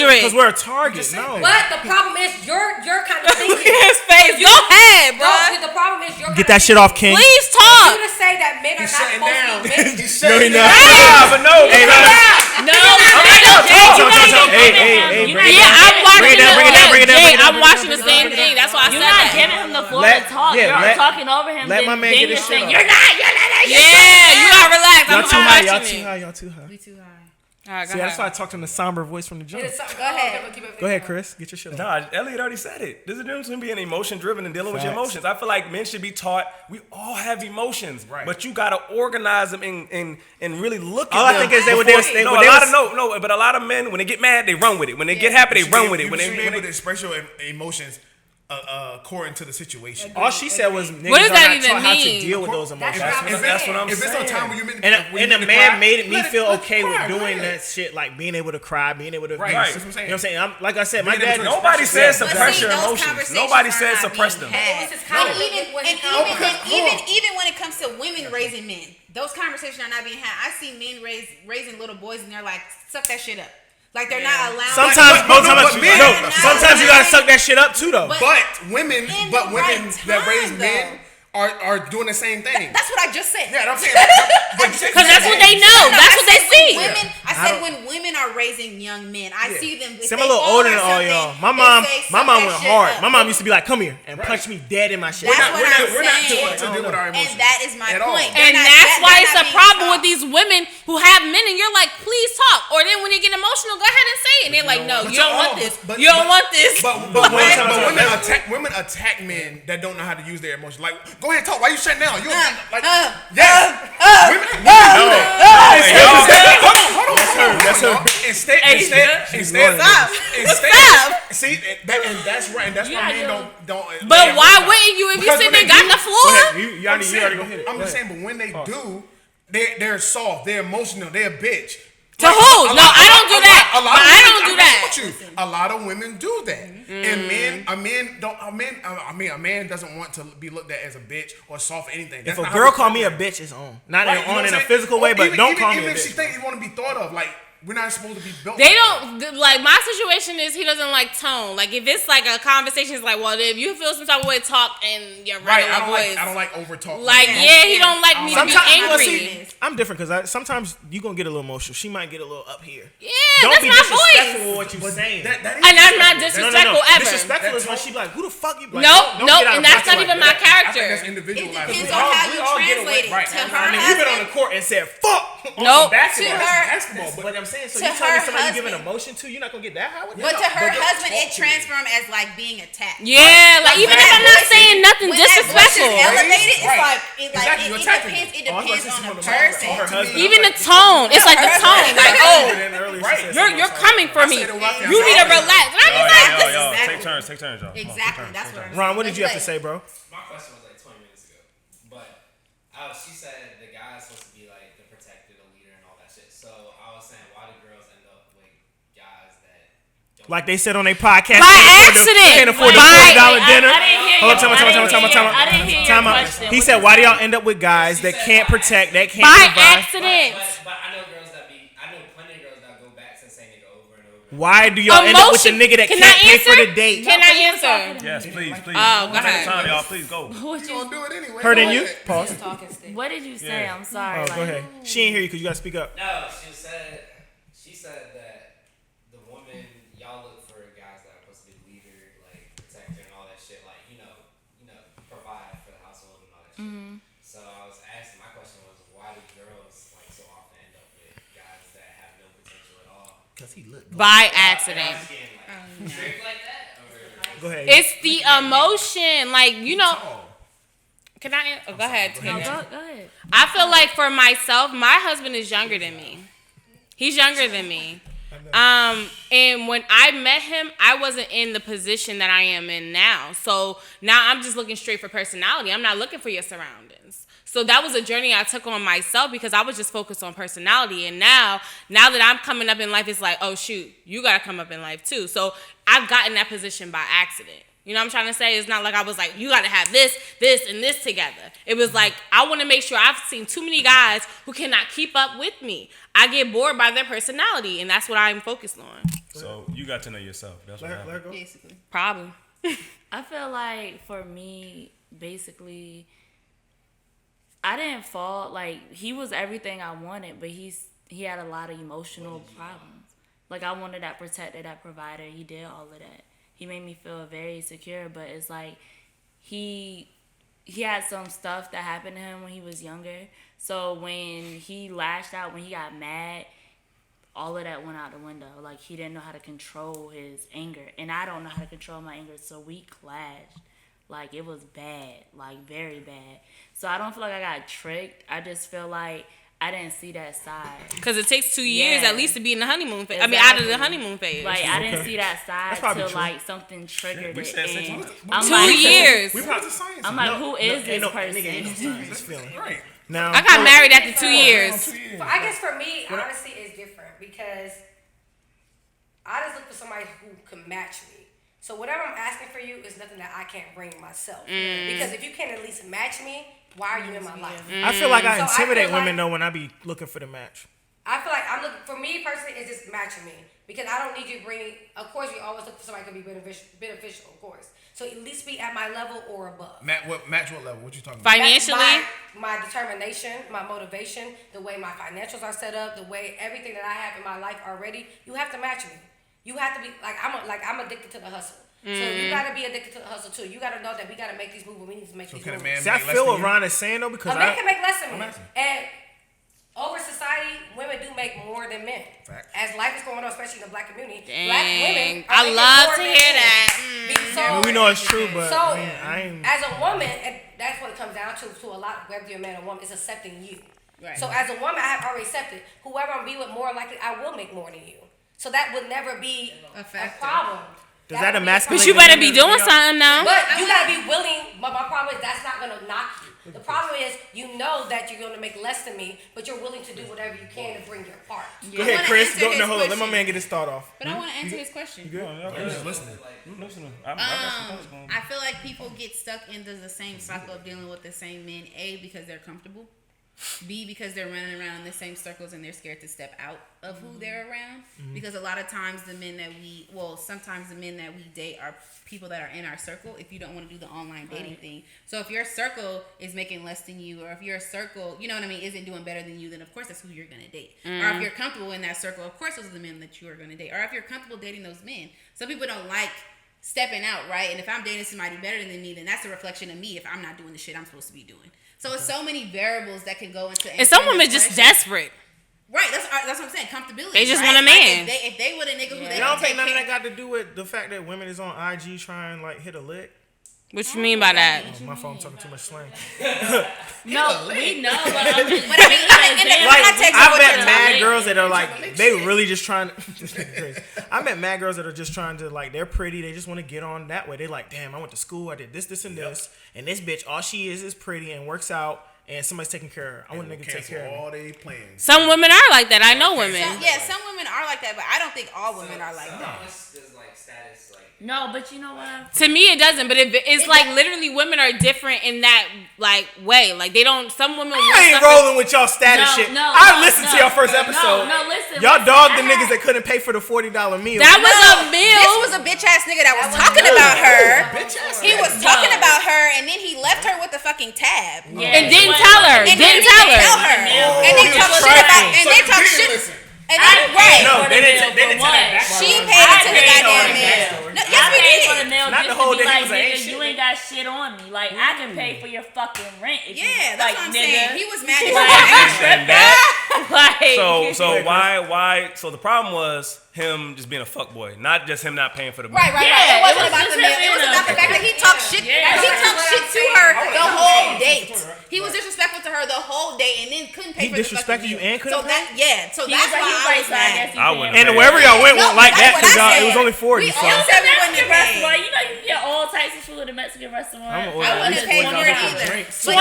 100. Because we're a target. No. But the problem is you're kind of thinking. His face. Go ahead, bro. The problem is you're get that shit off, King. Please talk. You to say that men are not supposed to be men. No, he not. But no. Yeah, I'm watching I'm watching the same thing. That's why I said that. You're not giving him the floor to talk. You're talking over him. Let my man get his shit off. You're not. Yeah, you gotta relax. Y'all too high. Y'all too high. We too high. All right, See, that's why I talked in the somber voice from the jump. Go ahead. Go ahead, Chris. Get your shit off. Nah, Elliot already said it. There's a difference between being emotion driven and dealing with your emotions. I feel like men should be taught we all have emotions, right? But you gotta organize them and really look at them. All I think is but a lot of men when they get mad they run with it. When they get happy they run with it. When they able to express your emotions according to the situation. All she said was niggas what does that are not even taught how to mean? deal with those emotions. That's what I'm saying. If it's a time when you and the man made me feel okay with doing that shit, like being able to cry, being able to right. You know what I'm saying? Like I said, my dad. Nobody said suppress your emotions. Nobody said suppress them. And even when it comes to women raising men, those conversations are not being had. I see men raising little boys and they're like, suck that shit up. Like they're not allowed. Sometimes you gotta suck that shit up too, though. But women that raise men are doing the same thing. That's what I just said. Yeah, I'm saying. Because that's what they know. That's what they see. I said when women are raising young men, I see them. See, I'm a little older than all y'all. My mom went hard. My mom used to be like, "Come here," and punch me dead in my shit. That's what I'm saying. We're not to deal with our emotions. And that is my point. And that's why it's a problem with these women who have men, and you're like, "Please talk." Or then when they get emotional, go ahead and say it. And they're like, "No, you don't want this. You don't want this." But women attack men that don't know how to use their emotions. Like, go ahead, talk. Why you shutting down? You like, yes. Women do that. Hold on. That's her. Instead. See, and that's right. And that's why men don't. But why wouldn't you if you sit there got the floor? You already go hit it. I'm just saying, but when they do, they're soft, they're emotional, they're a bitch. To who? No, I don't do that. I don't do that. A lot of women do that, and a man doesn't want to be looked at as a bitch or soft or anything. If a girl call me a bitch, it's on. Not on in a physical way, but don't call me a bitch. Even if she thinks you want to be thought of, like. We're not supposed to be built. They don't like my situation is he doesn't like tone. Like if it's like a conversation, it's like, well, if you feel some type of way, talk in your regular voice. I don't like over talk. Like he don't like me to be angry. I'm different because sometimes you gonna get a little emotional. She might get a little up here. Yeah, don't that's be my disrespectful voice. with what you saying. And I'm not disrespectful ever. Disrespectful is when she be like, who the fuck you? Like, nope, and that's not even my character. That's individual. It depends on how you translate it. To her husband, you've been on the court and said fuck. Nope. Basketball. But I'm saying, so you tell me somebody you giving emotion to, you're not gonna get that high with But to her husband, it transforms as like being attacked. Yeah, like even if I'm not saying nothing disrespectful. Elevated, it's like it depends on the person. Even the tone, it's like the tone. Like, oh, you're coming for me. You need to relax. And I be like, take turns, y'all. Exactly. That's what I'm saying. Ron, what did you have to say, bro? My question was like 20 minutes ago, but she said the guy's supposed to be like the protector, the leader, and all that shit. So I was saying, why do girls end up with guys that don't like they said on their podcast, by accident, can't afford the $40 dinner? I didn't hear Hold on, I didn't hear your question. He said, why do y'all end up with guys that can't protect, that can't by provide? accident? But I know girls I know plenty of girls that go back to saying nigga over and over. Why do y'all end up with the nigga that can't pay for the date? Can I answer? Yes, please. Oh, go ahead. Time, y'all. Please go. You gonna do it anyway. Her than you? Pause. What did you say? I'm sorry. Oh, go ahead. She ain't hear you because you gotta speak up. No, she said that the woman y'all look for guys that are supposed to be leader, like protector and all that shit, like you know, provide for the household and all that shit. Mm-hmm. So I was asking, my question was, why do girls like so often end up with guys that have no potential at all? Because he looked By accident. Like that? Go ahead. It's the emotion, like Can I? Oh, go ahead. No, go ahead. I feel like for myself, my husband is younger than me. He's younger than me. And when I met him, I wasn't in the position that I am in now. So now I'm just looking straight for personality. I'm not looking for your surroundings. So that was a journey I took on myself because I was just focused on personality. And now that I'm coming up in life, it's like, oh shoot, you gotta come up in life too. So I've gotten that position by accident. You know what I'm trying to say? It's not like I was like, you got to have this, and this together. It was like, I want to make sure. I've seen too many guys who cannot keep up with me. I get bored by their personality, and that's what I'm focused on. So you got to know yourself. That's what happened. Basically. Probably. I feel like for me, basically, I didn't fall. Like, he was everything I wanted, but he had a lot of emotional problems. Like, I wanted that protector, that provider. He did all of that. He made me feel very secure, but it's like he had some stuff that happened to him when he was younger. So when he lashed out, when he got mad, all of that went out the window. Like, he didn't know how to control his anger. And I don't know how to control my anger, so we clashed. Like, it was bad, like, very bad. So I don't feel like I got tricked. I just feel like I didn't see that side. Because it takes 2 years at least to be in the honeymoon phase. Exactly. I mean, out of the honeymoon phase. Like, I didn't see that side till, like, something triggered it. And I'm 2 like, years. I'm like, who is this person? Right. Now, I got married after 2 years. I guess for me, honestly, it's different because I just look for somebody who can match me. So whatever I'm asking for you is nothing that I can't bring myself. Because if you can't at least match me, why are you in my life? I feel like I intimidate women though when I be looking for the match. I feel like I'm looking for me personally. It's just matching me because I don't need you to bring. Of course, we always look for somebody who can be beneficial, of course. So at least be at my level or above. Match what level? What you talking about? Financially, my determination, my motivation, the way my financials are set up, the way everything that I have in my life already. You have to match me. You have to be I'm addicted to the hustle. So you gotta be addicted to the hustle too. You gotta know that we gotta make these moves. We need to make these moves. See, I feel what Ron is saying though because a man can make less than me, and over society, women do make more than men. Fact. As life is going on, especially in the black community, dang. Black women are I making love more to than hear men. that. So, we know it's true, but so I ain't. as a woman, and that's what it comes down to a lot, whether you're a man or woman, is accepting you. Right. So as a woman, I have already accepted whoever I'm be with, more likely I will make more than you. So that would never be a problem. Does that emasculate? But you better be doing something now. But you gotta be willing. But my problem is that's not gonna knock you. The problem is you know that you're gonna make less than me, but you're willing to do whatever you can to bring your part. Go ahead, Chris. Hold on. Let my man get his thought off. But I want to answer his question. You good? I'm just listening. I feel like people get stuck into the same cycle of dealing with the same men. A, because they're comfortable. B, because they're running around in the same circles and they're scared to step out of who they're around. Because a lot of times sometimes the men that we date are people that are in our circle if you don't want to do the online dating thing. So if your circle is making less than you, or if your circle, you know what I mean, isn't doing better than you, then of course that's who you're going to date. Or if you're comfortable in that circle, of course those are the men that you are going to date. Or if you're comfortable dating those men. Some people don't like stepping out, right? And if I'm dating somebody better than me, then that's a reflection of me if I'm not doing the shit I'm supposed to be doing. So it's so many variables that can go into. And some women just desperate. Right, that's what I'm saying. Comfortability. They just right? want a man. Like if they would a nigga who they don't think none of that got to do with the fact that women is on IG trying like hit a lick. What you mean by that? Oh, my phone talking too much slang. No, we know. But I've met mad girls that are like they really just trying to. I met mad girls that are just trying to like they're pretty. They just want to get on that way. They like, damn, I went to school. I did this, and this, and this bitch. All she is pretty and works out. And somebody's taking care of her. I want a nigga to take care of me. All they plans. Some women are like that. I know women. Some women are like that, but I don't think all women are like that. There's like status, like no, but you know what? To me, it doesn't. But it's like literally women are different in that like way. Like they don't. Some women. I ain't rolling with y'all status shit. I listened to y'all first episode. No, listen. Y'all dogged the niggas that couldn't pay for the $40 meal. That was a meal. This was a bitch ass nigga that was talking about her. He was talking about her, and then he left her with the fucking tab. And didn't tell her. Didn't tell her. And then talk shit about. And then talk shit. And then No, they didn't tell her. She paid it to the goddamn man. Yes, we did. For the nail Not the just whole to be day. like, nigga, you ain't got shit on me. Like, I can pay for your fucking rent. If Yeah, you, that's like, what I'm nigga. saying. He was mad. Like, so why? So the problem was him just being a fuckboy, not just him not paying for the meal. Right. Yeah, It wasn't about the meal. It was about the fact that he talked shit. Yeah. He talked shit to her the whole date. He was disrespectful to her the whole date, and then couldn't pay He for the fucking disrespected you meal. and couldn't pay? So he that's was why I was mad. I wouldn't. And wherever y'all went won't like that That's what because I it was said. only 40. We So all said we wouldn't Mexican pay. restaurant, you know you can get all types of food at a Mexican restaurant. I'm gonna I order wouldn't at pay least for it $20 either. drinks. $20.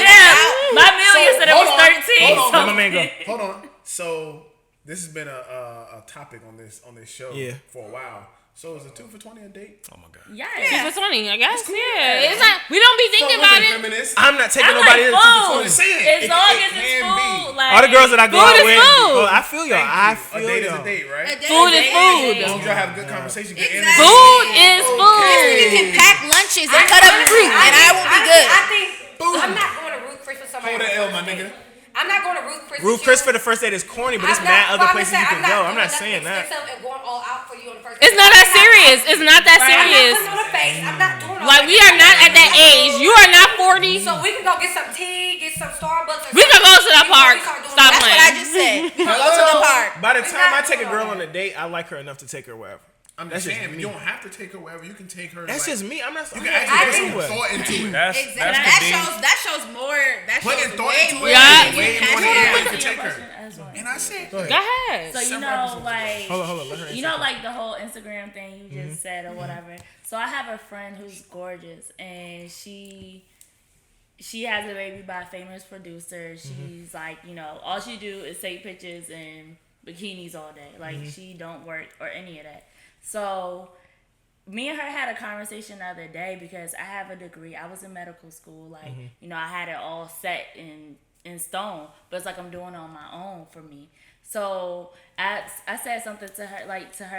Yeah, my meal yesterday was 13. hold on, Mama Mango. Hold on. So this has been a topic on this show for a while. So is a 2 for $20 a date? Oh my god. Yeah. 2 for $20, I guess. Yeah. It's not. We don't be thinking about it. Feminists. I'm not taking I nobody like else to food. I'm saying, As long it as it's can food. be. Like, all the girls that I go Food out is with. food. Oh, I feel y'all. I A feel date is y'all. a date, right? Food is food. As long as y'all have good conversation, good energy. Food is We food. can pack lunches and cut up fruit, and I will be good. I think I'm not going to root Chris for somebody. Hold that L, my nigga. I'm not going to root Chris. Ruth Chris for the first date is corny, but there's mad other places you can go. I'm not saying that. And going all out for you on the first It's date. not that serious. It's not that serious. I'm not putting on a face. I'm not doing all Like, that. we are not at that age. You are not 40. So we can go get some tea, get some Starbucks. We can go to the park. Stop That's what I playing. just said. We can go to the park. By the time I take a girl on a date, I like her enough to take her wherever. I'm That's just just saying, me. you don't have to take her wherever. You can take her. That's like, just me. I'm not. You I'm can not actually taking put some anywhere. thought into it. That's the That shows more. That Put shows in thought way into more. it. Yeah. Way more than anybody can take her. And I said, Go ahead. So you know, like, Hold on. Let her you know, like the whole Instagram thing you just said or whatever. So I have a friend who's gorgeous, and she has a baby by a famous producer. She's like, you know, all she do is take pictures in bikinis all day. Like she don't work or any of that. So me and her had a conversation the other day because I have a degree. I was in medical school. Like, you know, I had it all set in stone, but it's like I'm doing it on my own for me. So I said something to her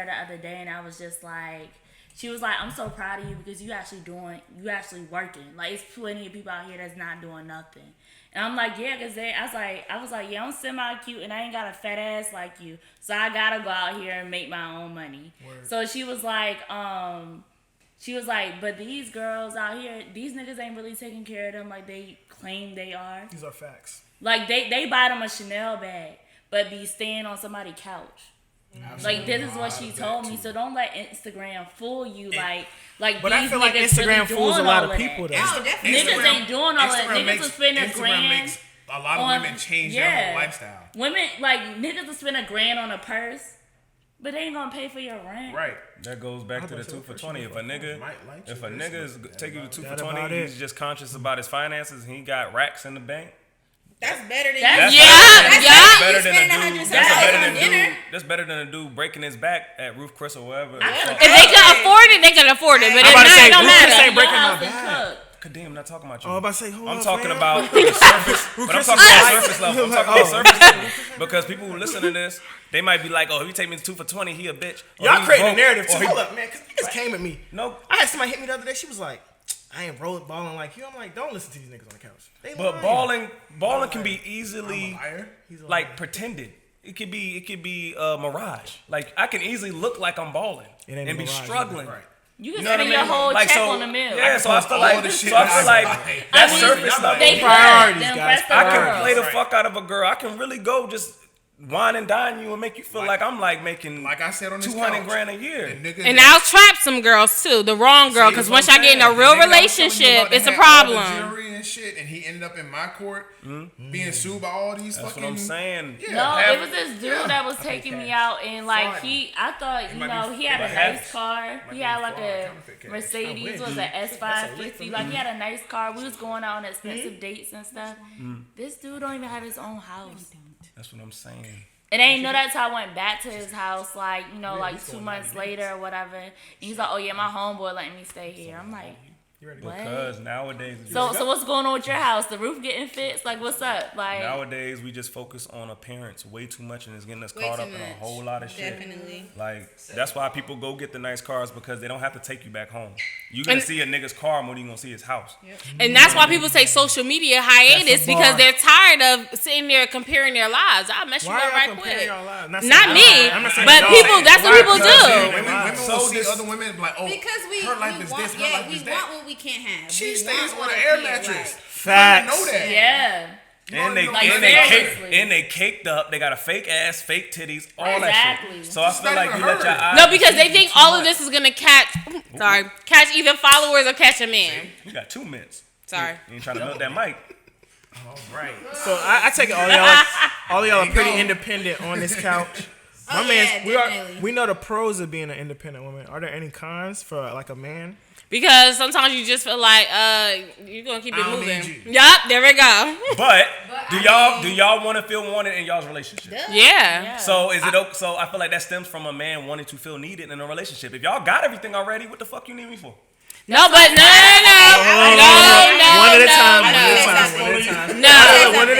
the other day, and I was just like, she was like, I'm so proud of you because you actually working. Like, it's plenty of people out here that's not doing nothing. And I'm like, yeah, because I was like, yeah, I'm semi-cute and I ain't got a fat ass like you. So I got to go out here and make my own money. Word. So she was like, but these girls out here, these niggas ain't really taking care of them like they claim they are. These are facts. Like, they buy them a Chanel bag, but be staying on somebody's couch. Absolutely. Like, this is what she told me. So don't let Instagram fool you. Like But these I feel like niggas Instagram really fools a doing lot all of people, though. Oh, definitely. Niggas ain't doing all that. Niggas will spend $1,000 makes a lot of women change their whole lifestyle. Women, like, niggas will spend $1,000 on a purse, but they ain't gonna pay for your rent. Right. That goes back to the 2 for 20. If a nigga is taking you to 2 for 20, he's just conscious about his finances. He got racks in the bank. That's better than That's better than a dude breaking his back at Ruth Chris or wherever. If they can afford it, they can afford it. But if not, it don't matter. Ain't breaking my back. Kadeem, I'm not talking about you. Oh, I'm about to say, hold on, I'm talking fam. about the surface. But I'm talking about surface level. I'm talking about surface level. Because people who listen to this, they might be like, oh, if you take me to 2 for 20, he a bitch. Y'all creating a narrative too. Hold up, man. Because niggas came at me. No. I had somebody hit me the other day. She was like, I ain't balling like you. I'm like, don't listen to these niggas on the couch. But balling can be easily like pretended. It could be mirage. Like I can easily look like I'm balling and be struggling. You can spend your whole check on the meal. Yeah, so I feel like that surface level. They priorities, guys. I can play the fuck out of a girl. I can really go just wine and dine you and make you feel like I'm like making like I said on this $200,000 a year. And I'll trap some girls too, the wrong girl, because once y'all get in a real relationship, it's a problem. And shit, and he ended up in my court being sued by all these That's fucking. what I'm saying. Yeah, no, it was this dude that was taking me out, and like I thought, you know, he had a nice car. He had like a Mercedes, was an S550. Like he had a nice car. We was going out on expensive dates and stuff. This dude don't even have his own house. That's what I'm saying. It ain't no that's how I went back to his house, like, you know, like 2 months later or whatever. And he's like, oh yeah, my homeboy letting me stay here. I'm like, what? Because nowadays, so what's going on with your house? The roof getting fixed? Like, what's up? Like nowadays, we just focus on appearance way too much, and it's getting us caught up in a whole lot of shit. Definitely. Like that's why people go get the nice cars because they don't have to take you back home. You're gonna see a nigga's car more than you gonna see his house. And that's why people take social media hiatus because they're tired of sitting there comparing their lives. I'll mess you up right quick. Not me, but people. That's what people do. Women will see other women like, oh, because her life is this, her life is that. We want what we can't have. She stays on an air mattress. Facts. Know that. yeah. And they caked up. They got a fake ass, fake titties, all that shit. So I feel like you let your eyes. No, because they think all of this is gonna catch either followers or catch a man. You got 2 minutes. Sorry. You ain't trying to milk that mic. All right. So I take it all y'all are pretty independent on this couch. My man, we know the pros of being an independent woman. Are there any cons for like a man? Because sometimes you just feel like you're gonna keep it moving. You. Yup, there we go. But do y'all want to feel wanted in y'all's relationship? Yeah. So is it so I feel like that stems from a man wanting to feel needed in a relationship. If y'all got everything already, what the fuck you need me for? No, but no. One at a time. One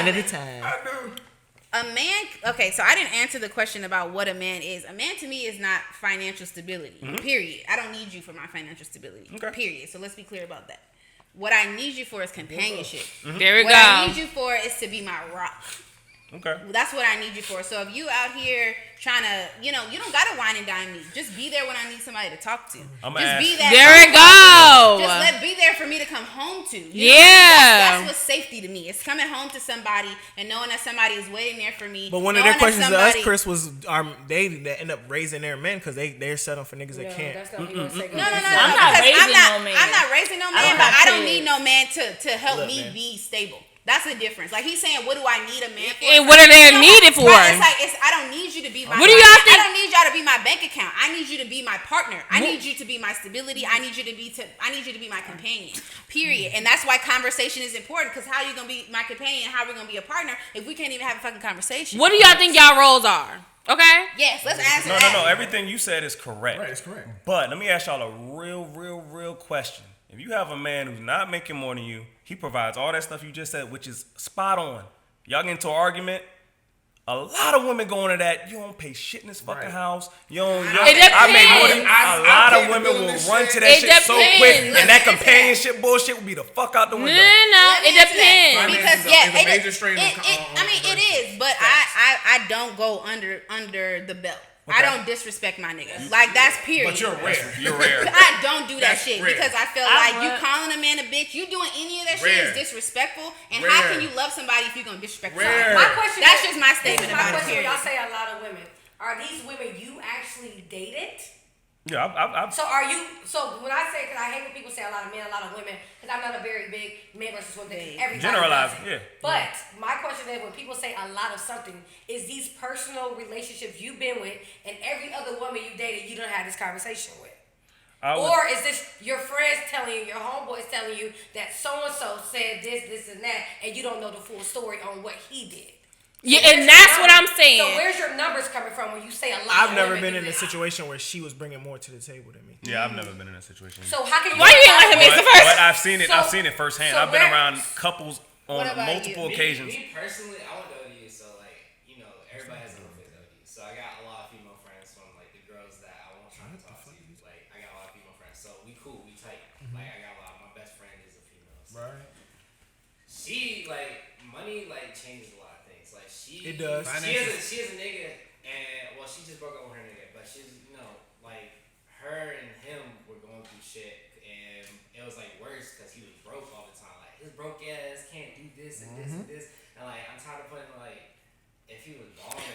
at a time. A man, okay, so I didn't answer the question about what a man is. A man to me is not financial stability, period. I don't need you for my financial stability, period. So let's be clear about that. What I need you for is companionship. There we go. What I need you for is to be my rock. Okay. That's what I need you for. So if you out here trying to, you don't got to wine and dine me. Just be there when I need somebody to talk to. Be there. There we go. Just be there for me to come home to. That's what's safety to me. It's coming home to somebody and knowing that somebody is waiting there for me. But one of their questions to us, Chris, was they that end up raising their men because they're settling for niggas that can't. No. I'm not raising no man, but I don't need no man to help me be stable. That's the difference. Like he's saying, what do I need a man for? And what are they needed for? Right, I don't need you to be my. What do y'all think? I don't need y'all to be my bank account. I need you to be my partner. I need you to be my stability. I need you to be my companion. Period. And that's why conversation is important. Because how you gonna be my companion? How we gonna be a partner if we can't even have a fucking conversation? What do y'all think y'all roles are? Okay. Yes. Let's answer that. No. Everything you said is correct. Right, it's correct. But let me ask y'all a real question. If you have a man who's not making more than you, he provides all that stuff you just said, which is spot on. Y'all get into an argument. A lot of women go into that. You don't pay shit in this fucking house. You don't. I make more than a lot of women will run to that shit so quick, and that companionship bullshit will be the fuck out the window. No, it depends. Because a major strain. It is, but I don't go under the belt. Okay. I don't disrespect my niggas. Like, that's period. But you're rare. I don't do that shit because I feel like you calling a man a bitch, you doing any of that shit is disrespectful. And how can you love somebody if you're going to disrespect somebody? My question that's just my statement about it. Y'all say a lot of women. Are these women you actually dated? Yeah, So are you? So when I say, because I hate when people say a lot of men, a lot of women, because I'm not a very big men versus women. Everybody generalizing, yeah. But my question is, when people say a lot of something, is these personal relationships you've been with, and every other woman you dated, you don't have this conversation with? Or is this your friends telling you, your homeboys telling you that so and so said this, and that, and you don't know the full story on what he did? Yeah, and that's what I'm saying. So where's your numbers coming from when you say a lot? I've never been in a situation where she was bringing more to the table than me. Yeah, I've never been in a situation. So how can you? Why you ain't like him the first? But I've seen it. I've seen it firsthand. I've been around couples on multiple occasions. Me personally, I went to ODU, so everybody has their own face ODU. So I got a lot of female friends from the girls that I won't try to talk to. Like I got a lot of female friends, so we cool, we tight. Like I got a lot. My best friend is a female. So. Right. She money changes a lot of things. Like it does. She is a nigga, and she just broke up with her nigga, but she's her and him were going through shit, and it was worse because he was broke all the time. Like his broke ass can't do this and this and this, and I'm tired of putting if he was balling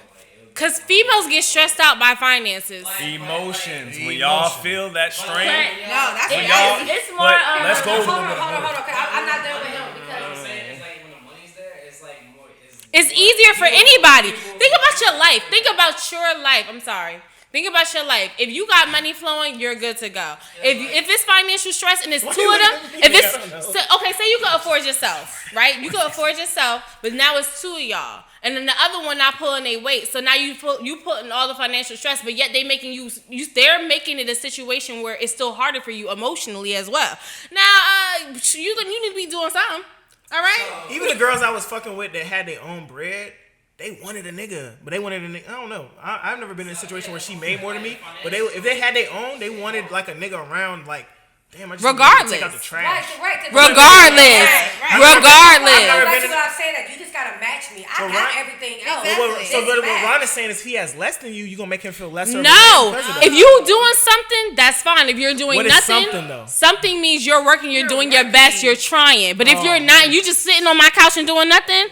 because females get stressed out by finances. Emotions. When y'all feel that strain. No, that's it's more. Let's go. Hold on. I'm not done with him because. When the money's there, it's more. It's easier for anybody. Think about your life. Think about your life. I'm sorry. Think about your life. If you got money flowing, you're good to go. If it's financial stress and it's two of them, say you can afford yourself, right? You can afford yourself, but now it's two of y'all, and then the other one not pulling their weight. So now you putting all the financial stress, but yet they're making it a situation where it's still harder for you emotionally as well. Now you need to be doing something. All right. Even the girls I was fucking with that had their own bread. They wanted a nigga, but they wanted a nigga. I don't know. I've never been in a situation where she made more than me. But if they had their own, they wanted a nigga around. Damn, I just regardless, take out the trash. Right. Regardless. That's what I'm saying. That you just gotta match me. I got everything else. So what Ron is saying is he has less than you. You gonna make him feel lesser. No, if you doing something, that's fine. If you're doing nothing, something means you're working. You're doing your best. You're trying. But if you're not, you just sitting on my couch and doing nothing.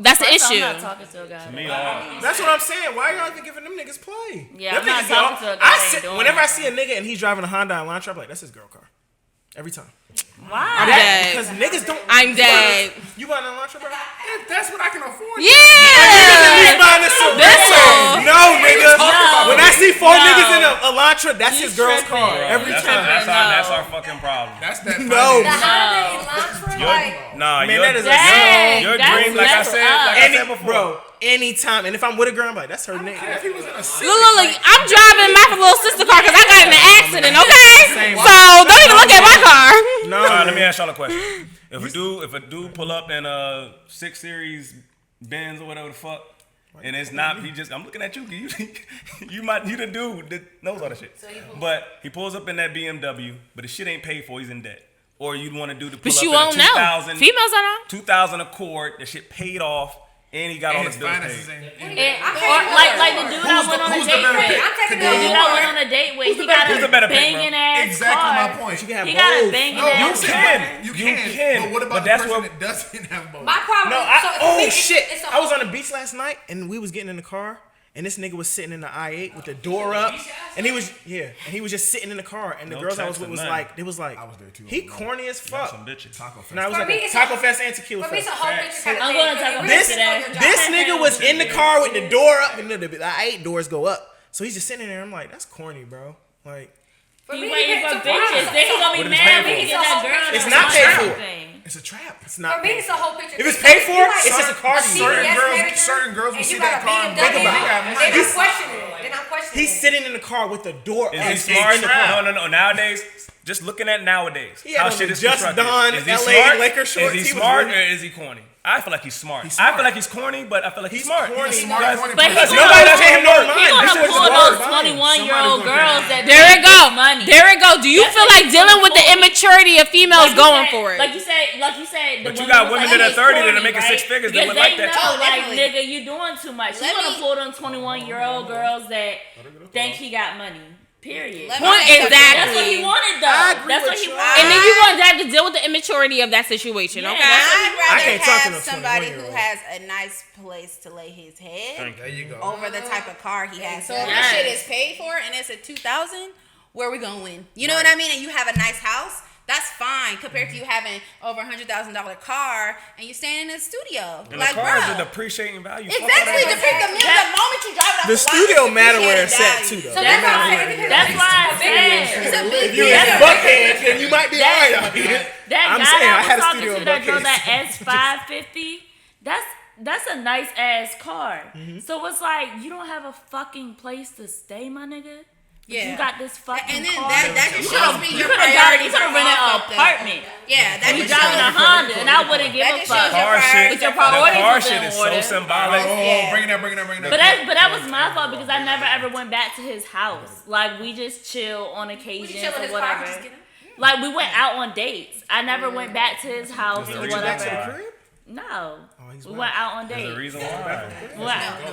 That's the issue. I'm not talking to a guy. That's what I'm saying. Why y'all even giving them niggas play? Yeah, I'm not talking to a guy. Whenever I see a nigga and he's driving a Honda Elantra, I'm like, that's his girl car. Every time. Why? I'm dead. Because niggas don't. I'm dead. You buying an Elantra, bro? If that's what I can afford. Yeah. No, nigga. When I see 4 niggas in an Elantra, that's his girl's car. Every time. That's our fucking problem. That's that. No. The Honda Elantra, Nah, man, that is your dream, like I said before. Bro, anytime. And if I'm with a girl, I'm like, that's her nigga. If he was in a Look, I'm driving my little sister car because I got in an accident, okay? So don't even look at my car. No. Let me ask y'all a question. If a dude pull up in a 6 Series Benz or whatever the fuck, and it's not, I'm looking at you. You the dude that knows all that shit. But he pulls up in that BMW, but the shit ain't paid for. He's in debt. Or you'd want to do the pull but you up won't in a 2000, know. Females don't know. 2000 Accord. The shit paid off, and he got all his bills paid. Like the dude I went on a date with. The dude I went on a date with, he got a banging ass Exactly car. my point. You can have He both. got a banging ass car. You can. But what about the person that doesn't have both? My problem. Shit. I was on the beach last night, and we was getting in the car. And this nigga was sitting in the I-8 with the door up, and he was just sitting in the car. And the girls I was with was like, I was there too. He corny as fuck. Taco Fest. No, it was like Taco Fest and Tequila For me, it's a Fest. whole picture kind of I'm thing. going to Taco Fest today. This nigga was in the car with the door up, and the I-8 doors go up. So he's just sitting there. I'm like, that's corny, bro. Like, He waiting for bitches. Then he gonna be mad when he get that girl. It's not paid for. It's a trap. It's not. For me, it's a whole picture. If it's paid for, it's just a car to you. Certain girls will see that car and think about it. Then I'm questioning it. He's sitting in the car with the door. Is he smart? No. Nowadays, just looking at nowadays, how shit is just constructed. done. Is he LA smart? Laker shorts. Is he smart or is he corny? I feel like he's smart. I feel like he's corny, but I feel like he's smart. Corny. But Because nobody pay him no mind. He gonna pull those 21-year-old girls that There it go. money. There it go. Do you feel like dealing with the immaturity of females going for it? Like you said. But you got women that are 30 that are making 6 figures that would like that too. Like, nigga, you doing too much. You gonna pull them 21-year-old girls that think he got money. Period. Exactly. That's what he wanted, though. That's what he wanted. And then you want to have to deal with the immaturity of that situation, okay? I'd can't rather talk to have no somebody 21-year-old. who has a nice place to lay his head There you go. over the type of car he has. So if Yes. this shit is paid for and it's a 2000, where we gonna win? You know what I mean? And you have a nice house. That's fine compared to you having over $100,000 car and you staying in a studio. And like, the car is bro. a depreciating value. Exactly. The moment you drive it off The studio matter where it's at too, though. So that's why I said. It's a big If you in Buckhead, then you might be alright out here. That I'm guy saying, I I had was a talking studio to in that drove Buckhead. that S550, that's a nice ass car. So it's like, you don't have a fucking place to stay, my nigga. Yeah. You got this fucking And then car. that just shows me You your could have rented priorities an are apartment. Yeah, that You just driving a shows. Honda, and I wouldn't give That a just fuck. shows your Car shit, With your the priorities car was shit in is so order. symbolic. Bring it up. But that was my fault because I never ever went back to his house. Like, we just chill on occasions or whatever. Like, we went out on dates. I never went back to his house or whatever. No. We went out on There's a dates. reason why.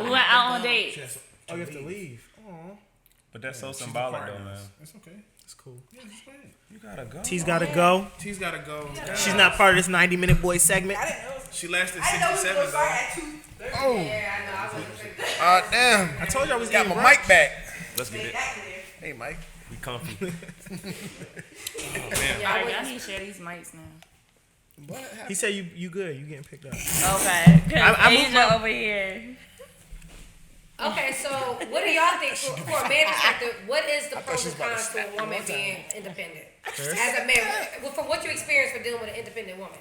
We went out on dates. Oh, you have to leave. But that's so symbolic though, man. It's okay. It's cool. You gotta go. T's gotta go. T's gotta go. She's not part of this 90-minute boy segment. She lasted 67 though. Oh. Damn. I told you I was Got getting my mic back. Let's get it. Hey, Mike. We comfy. I need to share these mics now. He said you good. You getting picked up. Okay. I moved Asia over here. Okay, so what do y'all think for a man's perspective? What is the pros and cons to a woman being independent? As a man, from what you experienced for dealing with an independent woman.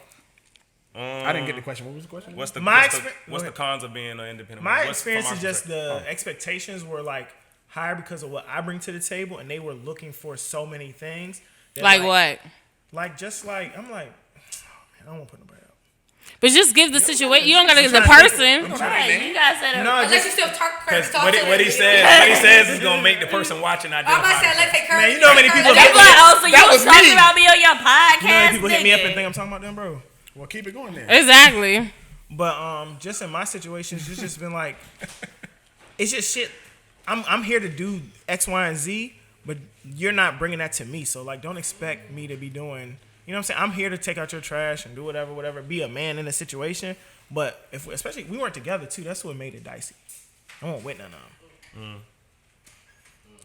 I didn't get the question. What was the question? What's the cons of being an independent? My What's experience from is our just the expectations were like higher because of what I bring to the table, and they were looking for so many things. Like what? Like just like I'm like, oh, man, I don't want to put nobody out. But just give the situation. You don't gotta give the person. Right, you guys said Unless you still talk what he says is gonna make the person watching identify. Man, you know how many people That's like, oh, so you was talking about me on your podcast? You know how many people hit me up and nigga. think I'm talking about them, bro? Well, keep it going then. Exactly. But just in my situations, it's just been like, it's just shit. I'm here to do X, Y, and Z, but you're not bringing that to me. So like, don't expect me to be doing. You know what I'm saying? I'm here to take out your trash and do whatever. Be a man in a situation. But especially we weren't together too. That's what made it dicey. I won't wait none of them.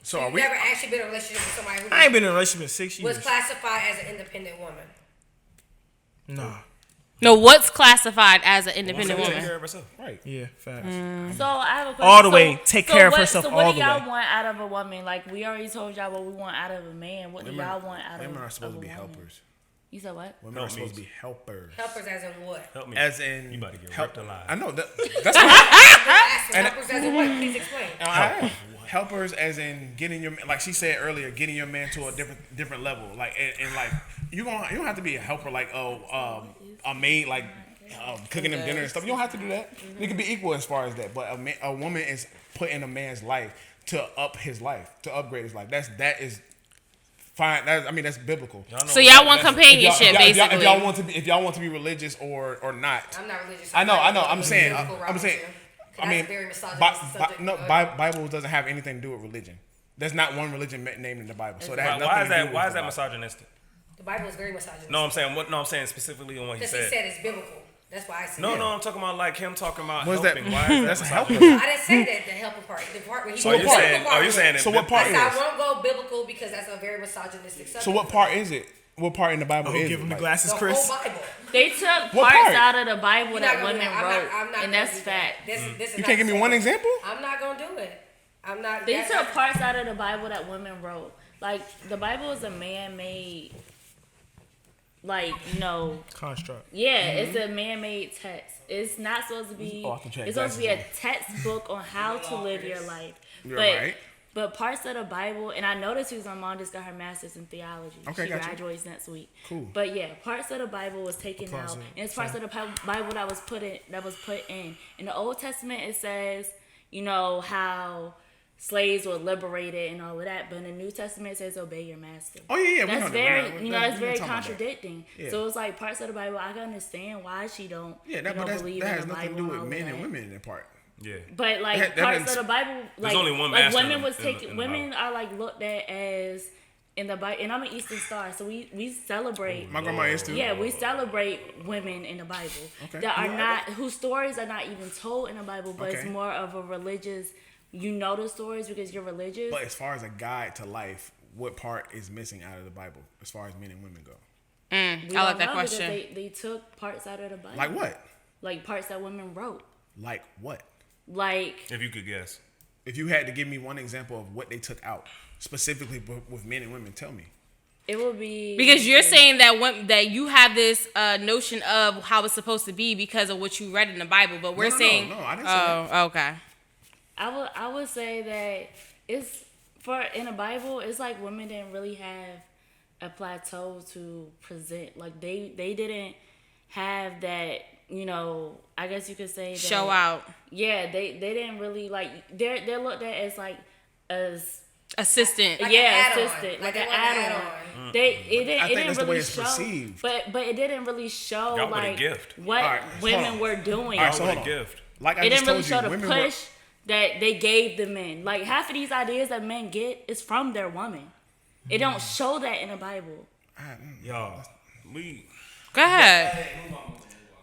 So you've never actually been in a relationship with somebody who I ain't been in a relationship in 6 years. was classified as an independent woman. No. No, what's classified as an independent woman? Take care of herself. Right. Yeah, facts. So I have a question. All the way. Take care of herself all the way. So what do y'all want out of a woman? Like, we already told y'all what we want out of a man. What do y'all want out of a woman? Women are supposed to be helpers. You said what? Women are supposed to be helpers. Helpers as in what? Help me. As in you about to get help ripped alive. I know that's Helpers as in what? Please explain. helpers as in getting your, like she said earlier, getting your man to a different level. Like and like you don't have to be a helper like a maid like cooking them dinner and stuff. You don't have to do that. You can be equal as far as that. But a woman is put in a man's life to up his life, to upgrade his life. That is fine. That's biblical. So y'all want companionship, basically. If y'all want to be religious or not. I'm not religious. I know. I'm saying. Bible doesn't have anything to do with religion. There's not one religion named in the Bible. So that has nothing to do with why is that misogynistic? The Bible is very misogynistic. No, I'm saying specifically on what he said. Because he said it's biblical. That's why I said No, I'm talking about like him talking about What's helping. that? Why is That's that helping. I didn't say that the helping part. The part where he So what part? you saying? So what part is? I won't go biblical because that's a very misogynistic subject. So what part is it? What part in the Bible is? Give him the like, glasses, The Chris. whole Bible. They took What parts part? out of the Bible You're that not gonna women do that. wrote, I'm not and gonna that's do that. fact. This is You not can't give me one acceptable. example? I'm not gonna do it. I'm not. They took parts out of the Bible that women wrote. Like, the Bible is a man-made, like, Construct. yeah, it's a man-made text. It's not supposed to be. It's supposed to be a textbook on how to live your life. You're but right. but parts of the Bible, and I noticed because my mom just got her master's in theology. Okay, she gotcha. graduates next week. Cool. But yeah, parts of the Bible was taken out, and it's parts of the Bible that was put in. In the Old Testament, it says, how slaves were liberated and all of that, but in the New Testament it says obey your master. Oh yeah, That's that's very contradicting. Yeah. So it's like parts of the Bible I can understand why she don't. Yeah, that believe has in the nothing Bible to do with men and that. women in that part. Yeah. But like parts of the Bible, like, only one like master women was in taken. the Women are like looked at as in the Bible, and I'm an Eastern Star, so we celebrate. My grandma is too. Yeah, we celebrate women in the Bible that are not, whose stories are not even told in the Bible, but it's more of a religious. You know the stories because you're religious. But as far as a guide to life, what part is missing out of the Bible as far as men and women go? I like that question. They took parts out of the Bible. Like what? Like parts that women wrote. Like what? Like, if you could guess. If you had to give me one example of what they took out, specifically with men and women, tell me. It would be because you're saying that you have this notion of how it's supposed to be because of what you read in the Bible, but we're saying no, I didn't say that. Oh, okay. I would say that it's in the Bible, it's like women didn't really have a plateau to present. Like they didn't have that, I guess you could say that, show out. Yeah, they didn't really like they're looked at as like as assistant. Like assistant. Like an add-on. It didn't really show. Perceived. But it didn't really show Y'all like a gift. what women were doing. All right, so What a gift. Like I It just didn't really told show you, the women push that they gave the men. Like half of these ideas that men get is from their woman. It don't show that in the Bible. Y'all, we. Go ahead.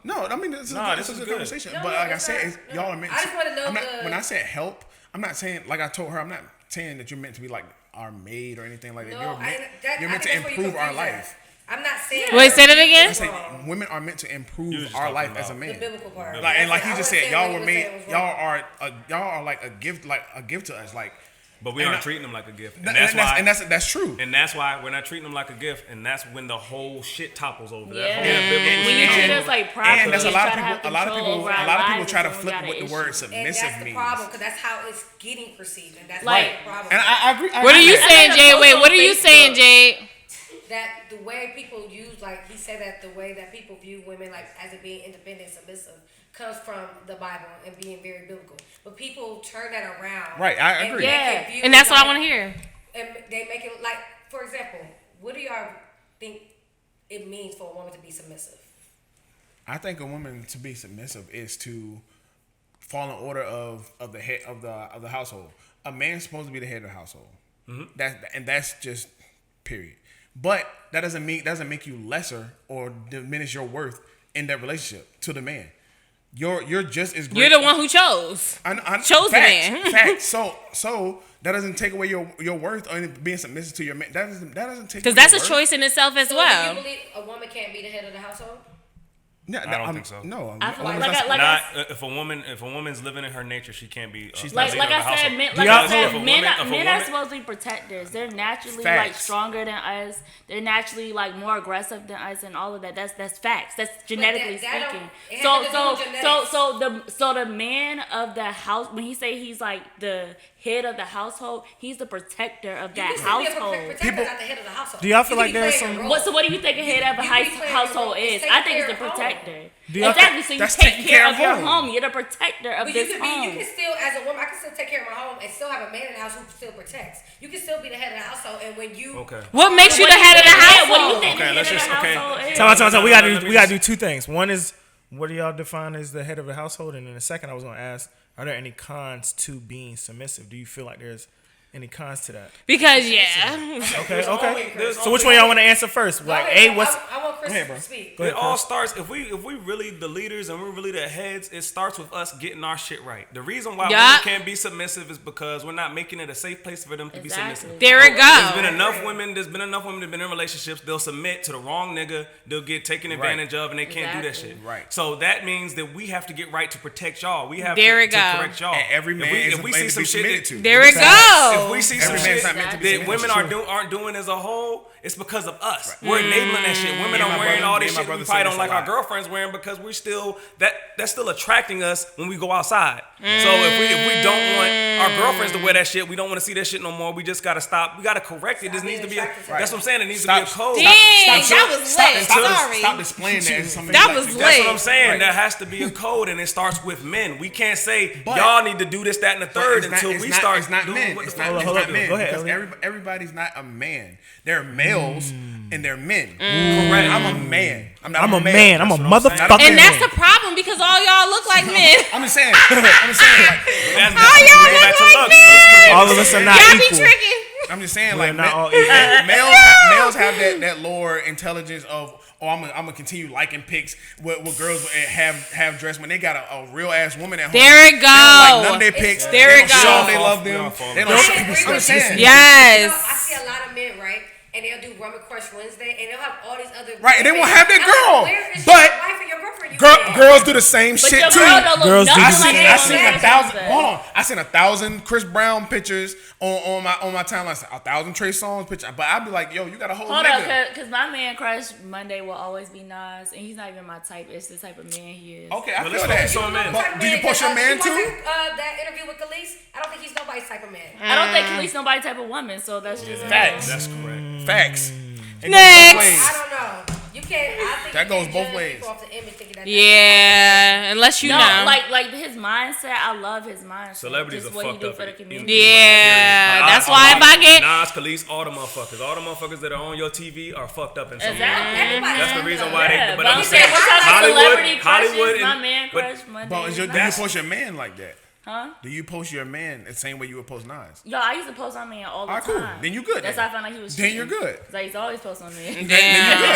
No, I mean this is a good conversation. But like I said, y'all are meant. I just want to know when I said help, I'm not saying like I told her. I'm not saying that you're meant to be like our maid or anything like that. You're meant to improve our life. I'm not saying. Wait, say that again. I said women are meant to improve our life as a man. The biblical part. Like he just said, y'all were made. Y'all are like a gift to us. Like. But we aren't treating them like a gift, and that's true. And that's why we're not treating them like a gift, and that's when the whole shit topples over. Yeah. When you treat us like property, and that's a lot of people. A lot of people try to flip what the word submissive means. And that's the problem because that's how it's getting perceived, and that's like, the problem. And I agree. What are you saying, Jade? Wait, what are you saying, Jade? That the way people use, like he said, that the way that people view women, like as it being independent, submissive, comes from the Bible and being very biblical. But people turn that around. Right, I agree. And that's what I want to hear. And they make it like, for example, what do y'all think it means for a woman to be submissive? I think a woman to be submissive is to fall in order of the head of the household. A man's supposed to be the head of the household. Mm-hmm. That's just period. But that doesn't make you lesser or diminish your worth in that relationship to the man. You're just as great. You're the one who chose. Chose the man. Facts. So that doesn't take away your worth or being submissive to your man. That doesn't take. Because that's a choice in itself as well. Do you believe a woman can't be the head of the household? Yeah, I don't think so. No, if a woman's living in her nature, she can't be. Men are supposed to be protectors. They're naturally like stronger than us. They're naturally like more aggressive than us, and all of that. That's facts. That's genetically speaking. So the man of the house, when he say he's like the head of the household, he's the protector of that household. People, not the head of the household. Do y'all feel like there's some? So what do you think a head of a household is? I think it's the protector. Exactly. So you take care of your home. You're the protector of this home. You can still, as a woman, I can still take care of my home and still have a man in the house who still protects. You can still be the head of the household, and when you what makes you the head of the household? What do you think the head of the household is? Time. We gotta do two things. One is, what do y'all define as the head of the household? And then the second, I was gonna ask, are there any cons to being submissive? Do you feel like there's any cons to that? Because Okay. So which one y'all want to answer first? Like, I want Chris to speak. It all starts if we really the leaders and we're really the heads. It starts with us getting our shit right. The reason why women can't be submissive is because we're not making it a safe place for them to be submissive. There it goes. There's been enough women that've been in relationships. They'll submit to the wrong nigga. They'll get taken advantage of, and they can't do that shit. Right. So that means that we have to get right to protect y'all. We have to correct y'all. And every man if we see some shit to. There it goes. If we see some shit that women aren't doing as a whole, it's because of us. Right. We're enabling that shit. Women are wearing all this shit we probably don't like our girlfriends wearing because we're still that's still attracting us when we go outside. So if we don't want our girlfriends to wear that shit, we don't want to see that shit no more. We just gotta stop. We gotta correct it. This needs to be that's what I'm saying. It needs to be a code. That was lit. Sorry. Stop displaying that as something. That was lit. That's what I'm saying. Right. There has to be a code, and it starts with men. We can't say y'all need to do this, that, and the third until we start. It's not doing men. What It's the not fuck. men. Go ahead, Because everybody's not a man. They're males and they're men. Correct. I'm a man. I'm a man. I'm a motherfucker. And that's the problem because all y'all look like men. I'm just saying. Like, All y'all look like men. All of us are not Y'all equal. be tricking. I'm just saying, We're like not all equal. males have that lower intelligence of, I'm gonna continue liking pics what girls have dressed when they got a real ass woman at home. There it They don't like none go. of their pics. There They it don't show go. they love them. They don't. I'm just saying. Yes. I see a lot of men, right? And they'll do Rummer Crush Wednesday, and they'll have all these other Right, and they won't have their girl. Where is But your wife and your girlfriend? girls do the same shit your too. girl don't look Girls do nothing the like same. they I look seen 1,000. like Hold on, I seen 1,000 Chris Brown pictures on my timeline. 1,000 Trey Songz pictures, but I'd be like, yo, you got a whole Hold nigga. up, because my man crush Monday will always be Nas, and he's not even my type. It's the type of man he is. Okay, I But feel let's that. focus on men. But do you post your man too? That interview with Khalees, I don't think he's nobody's type of man. I don't think Khalees nobody type of woman, so that's just Facts. That's correct. Facts. It Next. goes both ways. I don't know. You can't. I think That you goes can't both judge ways. people off the image thinking that Yeah, unless you no, know. like his mindset. I love his mindset. Celebrities just are what he fucked do up. for the community. Yeah, that's why if I get Nas, Khalees, all the motherfuckers that are on your TV are fucked up in some way. Exactly. That's the reason why they. But I'm I'm saying saying, what type of celebrity crushes Hollywood, my man crush Monday? But do you post your man like that? Huh? Do you post your man the same way you would post Nas? Yo, I used to post on man all the Alright, cool. time. Then you good, That's then. how I found out he was Then cheating. you're good. 'Cause I used to always post on man. Then you're good.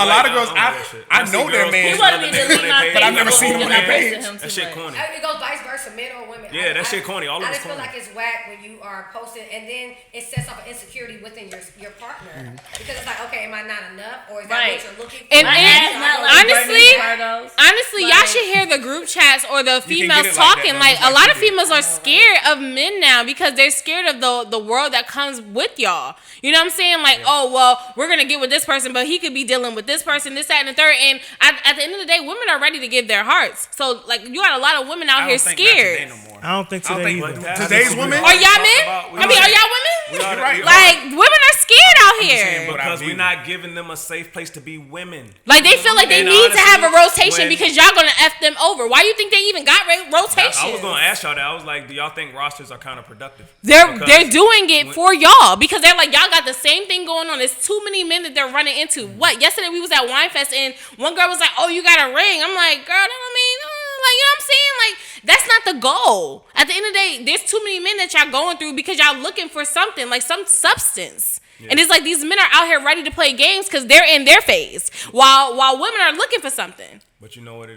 A lot of girls, I know their man. He wanted me to delete my But I've never Facebook seen him on because that I page. posted him That too shit much. corny. It goes vice versa, men or women. Yeah, that shit corny. All of I it's just feel corny. like it's whack when you are posting, and then it sets off an insecurity within your partner because it's like, okay, am I not enough, or is that Right. what you're looking for? And My ass not like honestly- Virgos. Honestly, y'all Like- should hear the group chats or the females get it like that, talking. though, Like just a like lot she of did. females are scared of men now because they're scared of the world that comes with y'all. You know what I'm saying? Like, oh well, we're gonna get with this person, but he could be dealing with this person, this, that, and the third. And at the end of the day, women are ready to give their hearts. So like, you got a lot of women out here scared. I don't think today either. Today's women. Are y'all men? I mean, are y'all women? You're right. Like, women are scared out here. Because we're not giving them a safe place to be women. Like, they feel like they And need to have a honestly, rotation because y'all gonna F them over. Why you think they even got rotation? I was gonna ask y'all that. I was like, do y'all think rosters are counterproductive? They're doing it for y'all because they're like, y'all got the same thing going on. There's too many men that they're running into. What? Yesterday we was at Wine Fest and one girl was like, "Oh, you got a ring." I'm like, "Girl, that don't mean like, you know what I'm saying? Like, that's not the goal. At the end of the day, there's too many men that y'all going through because y'all looking for something, like some substance." Yeah. And it's like these men are out here ready to play games because they're in their phase, while women are looking for something. But you know what?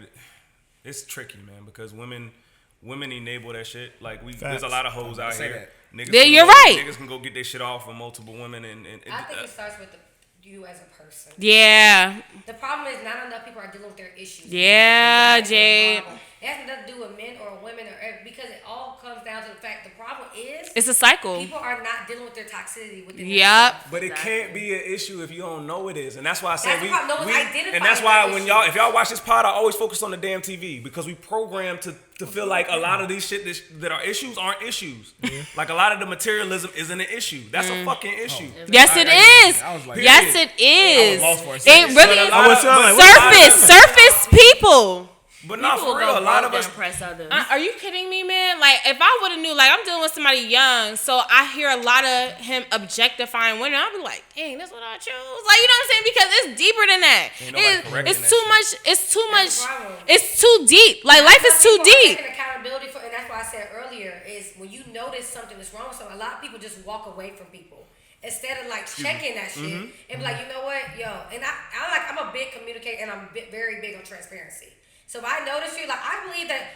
It's tricky, man, because women enable that shit. Like there's a lot of hoes out here. You're right. Niggas can go get their shit off with multiple women, and I think it starts with you as a person. Yeah. The problem is not enough people are dealing with their issues. Yeah, Jade. It has nothing to do with men or women because it all comes down to the fact the problem is it's a cycle. People are not dealing with their toxicity within themselves. But it can't be an issue if you don't know it is, and that's why I said and that's why when if y'all watch this pod, I always focus on the damn TV because we programmed to feel like a lot of these shit that are issues aren't issues. Like a lot of the materialism isn't an issue. That's a fucking issue. Yes, it is. Yes, it is. It really surface people. But not for real. A lot of us impress others. Are you kidding me, man? Like, if I would have knew, like, I'm dealing with somebody young, so I hear a lot of him objectifying women. I'll be like, dang, that's what I chose. Like, you know what I'm saying? Because it's deeper than that. It's too much. It's too much. It's too deep. Like, life is too deep. Taking accountability for, and that's why I said earlier is when you notice something is wrong with someone, a lot of people just walk away from people. Instead of like checking that shit and be like, you know what, yo, and I'm a big communicator and I'm very big on transparency. So if I notice you, like I believe that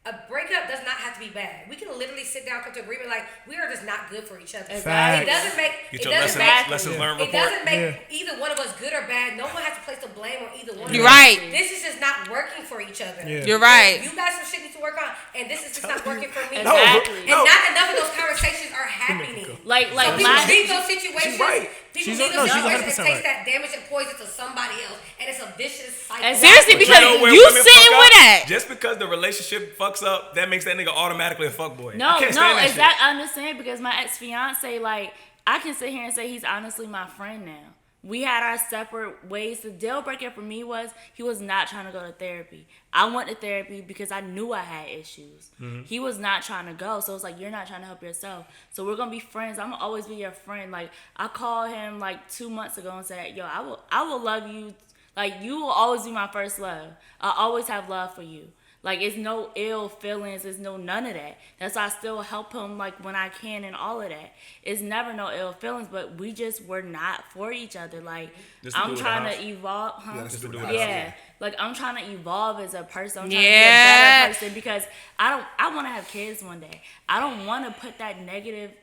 a breakup does not have to be bad. We can literally sit down, come to agreement, like we are just not good for each other. Facts. It doesn't make lessons learned report. It doesn't make either one of us good or bad. No one has to place the blame on either one. You're of us. right. This is just not working for each other. Yeah. You're right. You got some shit you need to work on, and this is just not working for me. Exactly. And not enough of those conversations are happening. Like people leave those situations. People She's leave those 100% situations and take that damage and poison to somebody else, and it's a vicious cycle. Seriously, because you sitting with that. Just because the relationship fucks up, that makes that nigga automatically a fuckboy. No, exactly. I understand because my ex-fiance, like, I can sit here and say he's honestly my friend now. We had our separate ways. The deal breaker for me was he was not trying to go to therapy. I went to therapy because I knew I had issues. Mm-hmm. He was not trying to go. So it's like, you're not trying to help yourself. So we're going to be friends. I'm going to always be your friend. Like, I called him like 2 months ago and said, yo, I will love you. Like, you will always be my first love. I always have love for you. Like, it's no ill feelings. It's no none of that. That's why I still help him, like, when I can and all of that. It's never no ill feelings, but we just were not for each other. Like, I'm trying to evolve. Yeah. Like, I'm trying to evolve as a person. I'm trying to be a better person because I want to have kids one day. I don't want to put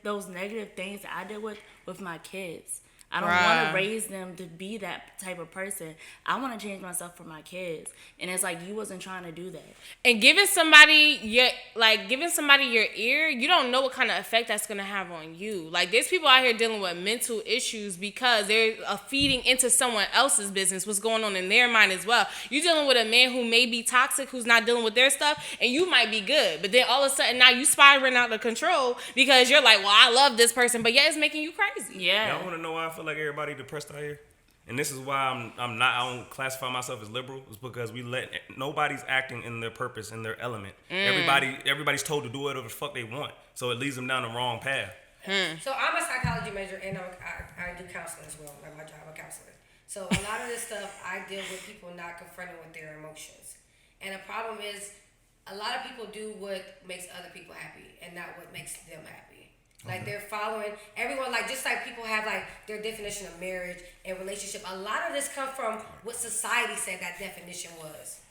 those negative things that I did with my kids. I don't want to raise them to be that type of person. I want to change myself for my kids. And it's like, you wasn't trying to do that. And giving somebody your ear, you don't know what kind of effect that's going to have on you. Like, there's people out here dealing with mental issues because they're feeding into someone else's business, what's going on in their mind as well. You're dealing with a man who may be toxic, who's not dealing with their stuff, and you might be good. But then all of a sudden, now you spiraling out of control because you're like, well, I love this person, but yeah, it's making you crazy. Yeah. Y'all want to know why I feel like everybody depressed out here? And this is why I don't classify myself as liberal. It's because nobody's acting in their purpose, in their element. Everybody's told to do whatever the fuck they want, so it leads them down the wrong path. So I'm a psychology major and I do counseling as well. Like my job, I'm a counselor. So a lot of this stuff I deal with people not confronting with their emotions, and the problem is a lot of people do what makes other people happy and not what makes them happy. Like they're following everyone, like just like people have like their definition of marriage and relationship. A lot of this comes from what society said that definition was.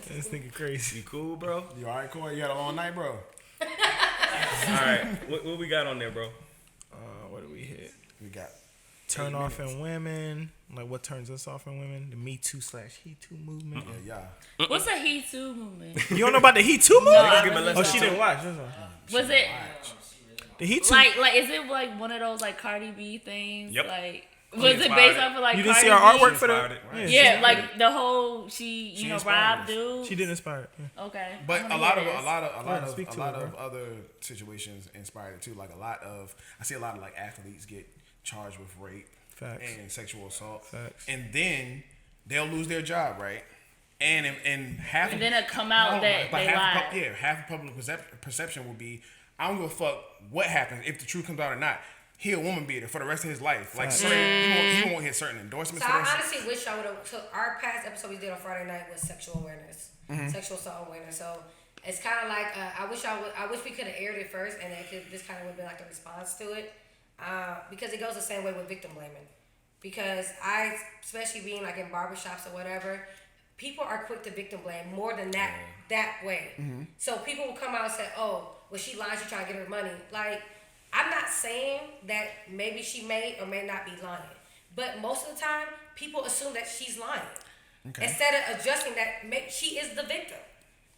This nigga crazy. You cool, bro? You alright, Corey? You had a long night, bro? Alright, what we got on there, bro? What do we hit? We got turn off in women. Like, what turns us off in women? The Me Too / He Too movement. Yeah. What's a He Too movement? You don't know about the He Too movement? No, she didn't watch. Was it the He Too? Like is it like one of those like Cardi B things? Yep. Like was it based off of like you didn't Cardi see our B? artwork for that? Yeah, like the whole she robbed dude. She did inspire it. Yeah. Okay. But a lot of other situations inspired it too. Like I see a lot of like athletes get charged with rape. Facts. And sexual assault. Facts. And then they'll lose their job, right? And half and then it come out that they lied. Half of public perception will be, I don't give a fuck what happens if the truth comes out or not. He a woman beater for the rest of his life. Like he won't hit certain endorsements. So I honestly wish I would have took our past episode we did on Friday night was sexual awareness, sexual assault awareness. So it's kind of like I wish we could have aired it first, and this kind of would have been like the response to it, because it goes the same way with victim blaming. Because especially being like in barbershops or whatever, people are quick to victim blame more than that way. Mm-hmm. So people will come out and say, "Oh, well, she lied. She trying to get her money." Like, I'm not saying that maybe she may or may not be lying, but most of the time, people assume that she's lying instead of adjusting that she is the victim.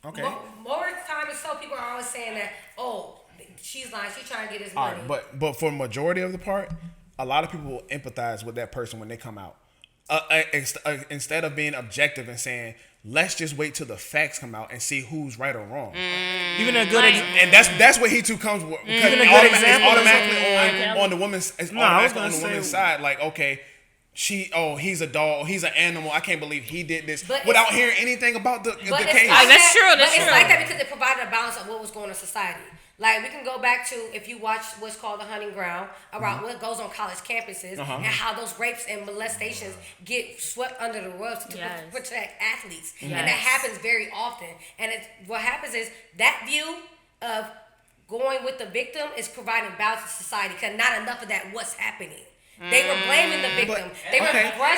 Okay. More time than so, people are always saying that, "Oh, she's lying. She's trying to get his money." Right, but for the majority of the part, a lot of people will empathize with that person when they come out. Instead of being objective and saying, let's just wait till the facts come out and see who's right or wrong. Even a good and that's where he too comes with, because even a good example automatically on the woman's side. Like, okay, he's a dog, he's an animal. I can't believe he did this without hearing anything about the case. That's true. It's like that because it provided a balance of what was going on in society. Like, we can go back to, if you watch what's called The Hunting Ground, about what goes on college campuses and how those rapes and molestations get swept under the rug to protect athletes. And that happens very often. And what happens is that view of going with the victim is providing balance to society, because not enough of that what's happening. They were blaming the victim.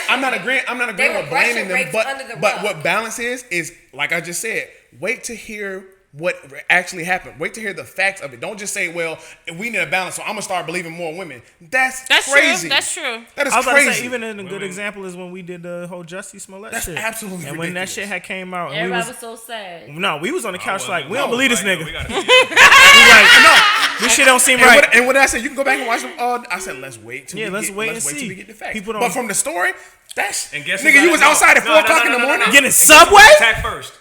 I'm not agreeing with blaming them, but what balance is like I just said, wait to hear what actually happened. Wait to hear the facts of it. Don't just say, well, we need a balance, so I'm going to start believing more women. That's crazy. True. That's true. That is I was crazy. About to say, even a good example is when we did the whole Jussie Smollett shit. That's absolutely ridiculous. And when that shit had came out, and everybody was so sad. No, we was on the couch like, we don't believe this nigga. We like, no, this shit don't seem right. And what I said, you can go back and watch them. I said, let's wait till let's wait and till see. we get the facts. People don't. But from the story, that's and guess nigga, you was outside at 4 o'clock in the morning getting Subway. Attack first.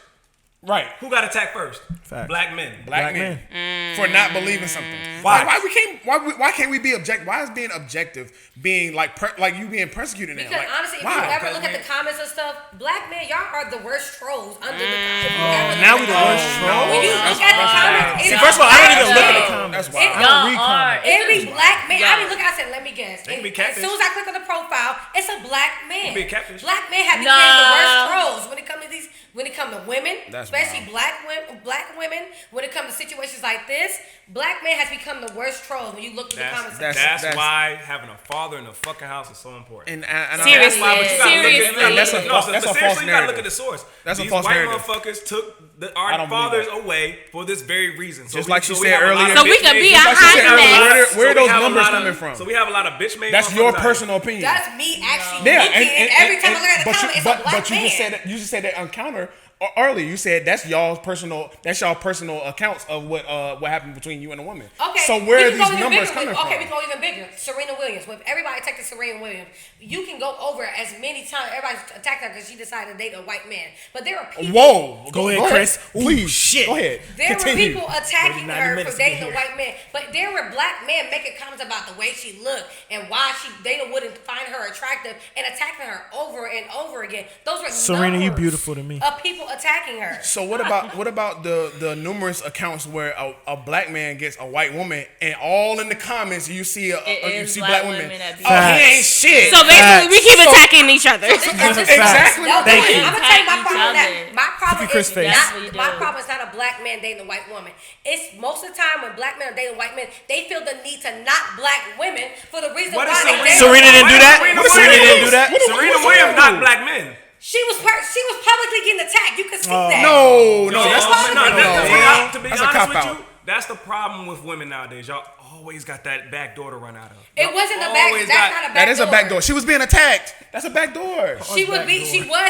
Right. Who got attacked first? Facts. Black men. Black men. For not believing something. Why can't we be objective? Why is being objective being like you being persecuted now? Because honestly, if you ever look at the comments and stuff, black men, y'all are the worst trolls under the comments. Now we the worst trolls. When you look at the comments, see, first of all, I don't even look at the comments. That's why. Every black man, I didn't look. I said, let me guess. They can be As soon as I click on the profile, it's a black man. Be a catfish. Black men have become the worst trolls when it comes to these. When it comes to women, especially black women, when it comes to situations like this, black men has become the worst trolls when you look at the comments. That's why having a father in the fucking house is so important. And seriously, that's a false narrative. You gotta look at the source. That's These a false white narrative. motherfuckers took our fathers away for this very reason. Just like she said earlier. So we could be a high Where are those numbers coming from? So we have a lot of bitch made. That's your personal opinion. That's me actually looking, and every time I look at the comment, it's a black man. But you just said that on counter. Earlier, you said that's y'all's personal accounts of what happened between you and a woman. Okay. So where are these numbers coming from? Okay, we go even bigger. Serena Williams. With everybody attacking Serena Williams, you can go over as many times. Everybody's attacking her because she decided to date a white man. But there are people. Whoa! Go ahead, Chris. Please, shit. Go ahead. There Continue. were people attacking her for dating a white man, but there were black men making comments about the way she looked and why they wouldn't find her attractive and attacking her over and over again. Those were Serena, you beautiful to me. Of people attacking her. So what about the numerous accounts where a black man gets a white woman and all in the comments you see black women? Oh, he ain't shit. So basically, we keep attacking each other. Exactly. Thank you. I'm gonna tell you my problem. My problem is not a black man dating a white woman. It's most of the time when black men are dating white men, they feel the need to knock black women for the reason why they date. Serena didn't do that. Serena didn't do that. Serena Williams knocked black men. She was publicly getting attacked. You could see that. No, To be that's a honest cop with out. you, that's the problem with women nowadays. Y'all always got that back door to run out of. It wasn't a back door. That's not a back door. That is a back door. She was being attacked. That's a back door. She was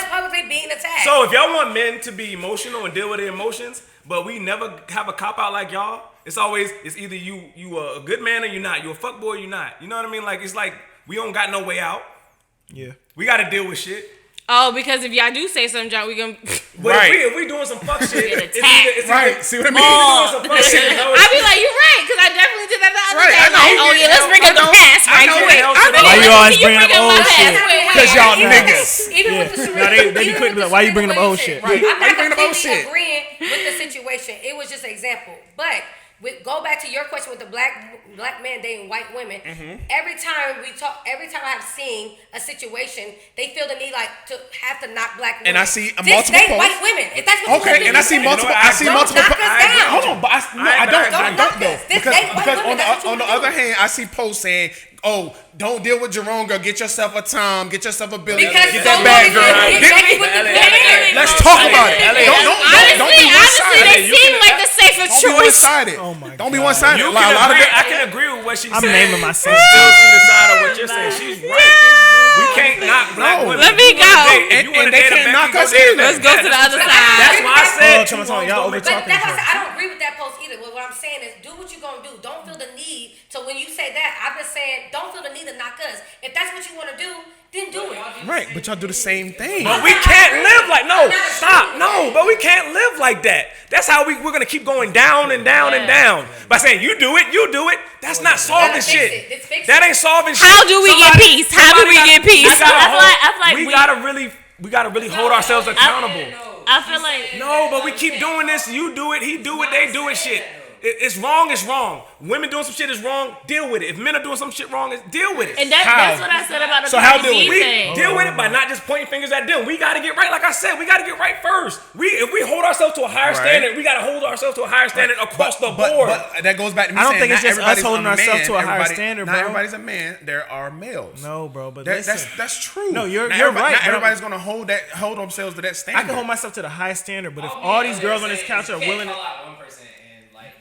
publicly being attacked. So if y'all want men to be emotional and deal with their emotions, but we never have a cop out like y'all, it's either you a good man or you're not. You a fuck boy or you're not. You know what I mean? Like, it's like we don't got no way out. Yeah. We got to deal with shit. Oh, because if y'all do say something, John, we gonna. But if we doing some fuck shit, it's right? See what I mean? Some fuck shit, I be like, you're right, because I definitely did that the other day. I know. Like, oh yeah, let's bring up the past right quick. Why you always bringing up old shit? Because y'all niggas. Even with the situation, they be quick to be like, why you bringing up old shit? Right. I'm Why you not bringing up old completely shit? agreeing with the situation. It was just an example. But go back to your question with the black men dating white women. Every time I have seen a situation, they feel the need like to have to knock black women. And I see multiple posts. white women. If that's what Okay, and I see multiple. Knock us down. Hold on, but I don't though. Because on the other hand, I see posts saying, "Oh, don't deal with Jerome, girl. Get yourself a Tom. Get yourself a Billy. Because get that bag, girl. Let's talk about it. Don't be Honestly, they one-sided. seem like the safer Don't be choice. one-sided. Oh my Don't be one-sided. I can agree with what she's saying. I'm naming myself. Still see the side of what you're saying. She's right. We can't knock black women. Let me go. And they can't knock us either. Let's go to the other side. That's why I said. Y'all over But talking. that's why I said I don't agree with that post either. What I'm saying is, do what you're gonna do. Don't feel the need. So when you say that, I've been saying, don't feel the need to knock us. If that's what you want to do, then do it. Right, but y'all do the same thing. But we can't live like but we can't live like that. That's how we're gonna keep going down and down and down. By saying you do it. That's not solving shit. That ain't solving shit. How do we get peace? How do we get peace? We gotta really hold ourselves accountable. I feel like No, but we keep doing this. You do it, he do it, they do it shit. It's wrong, it's wrong. Women doing some shit is wrong, deal with it. If men are doing some shit wrong, deal with it. and that's what I said about the So how Cardi do B we thing. Deal with it by not just pointing fingers at them. We gotta get right. Like I said, we gotta get right first. If we hold ourselves to a higher standard, we gotta hold ourselves to a higher standard across the board. But that goes back to me I don't saying think it's not just us everybody's holding a ourselves man. to a higher Everybody- standard, Not bro. everybody's a man. There are males. No, bro, but That's true. No, you're Not right. Not but everybody's gonna hold themselves to that standard. I can hold myself to the highest standard, but if all these girls on this couch are willing to.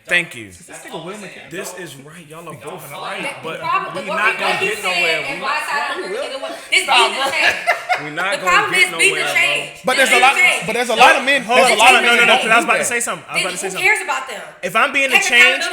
Thank you. This is right. Y'all are both right, but We're not gonna get nowhere. We're not gonna get nowhere, change. But there's a lot of men. There's a lot of men. No, because I was about to say something. Who cares about them? If I'm being the change,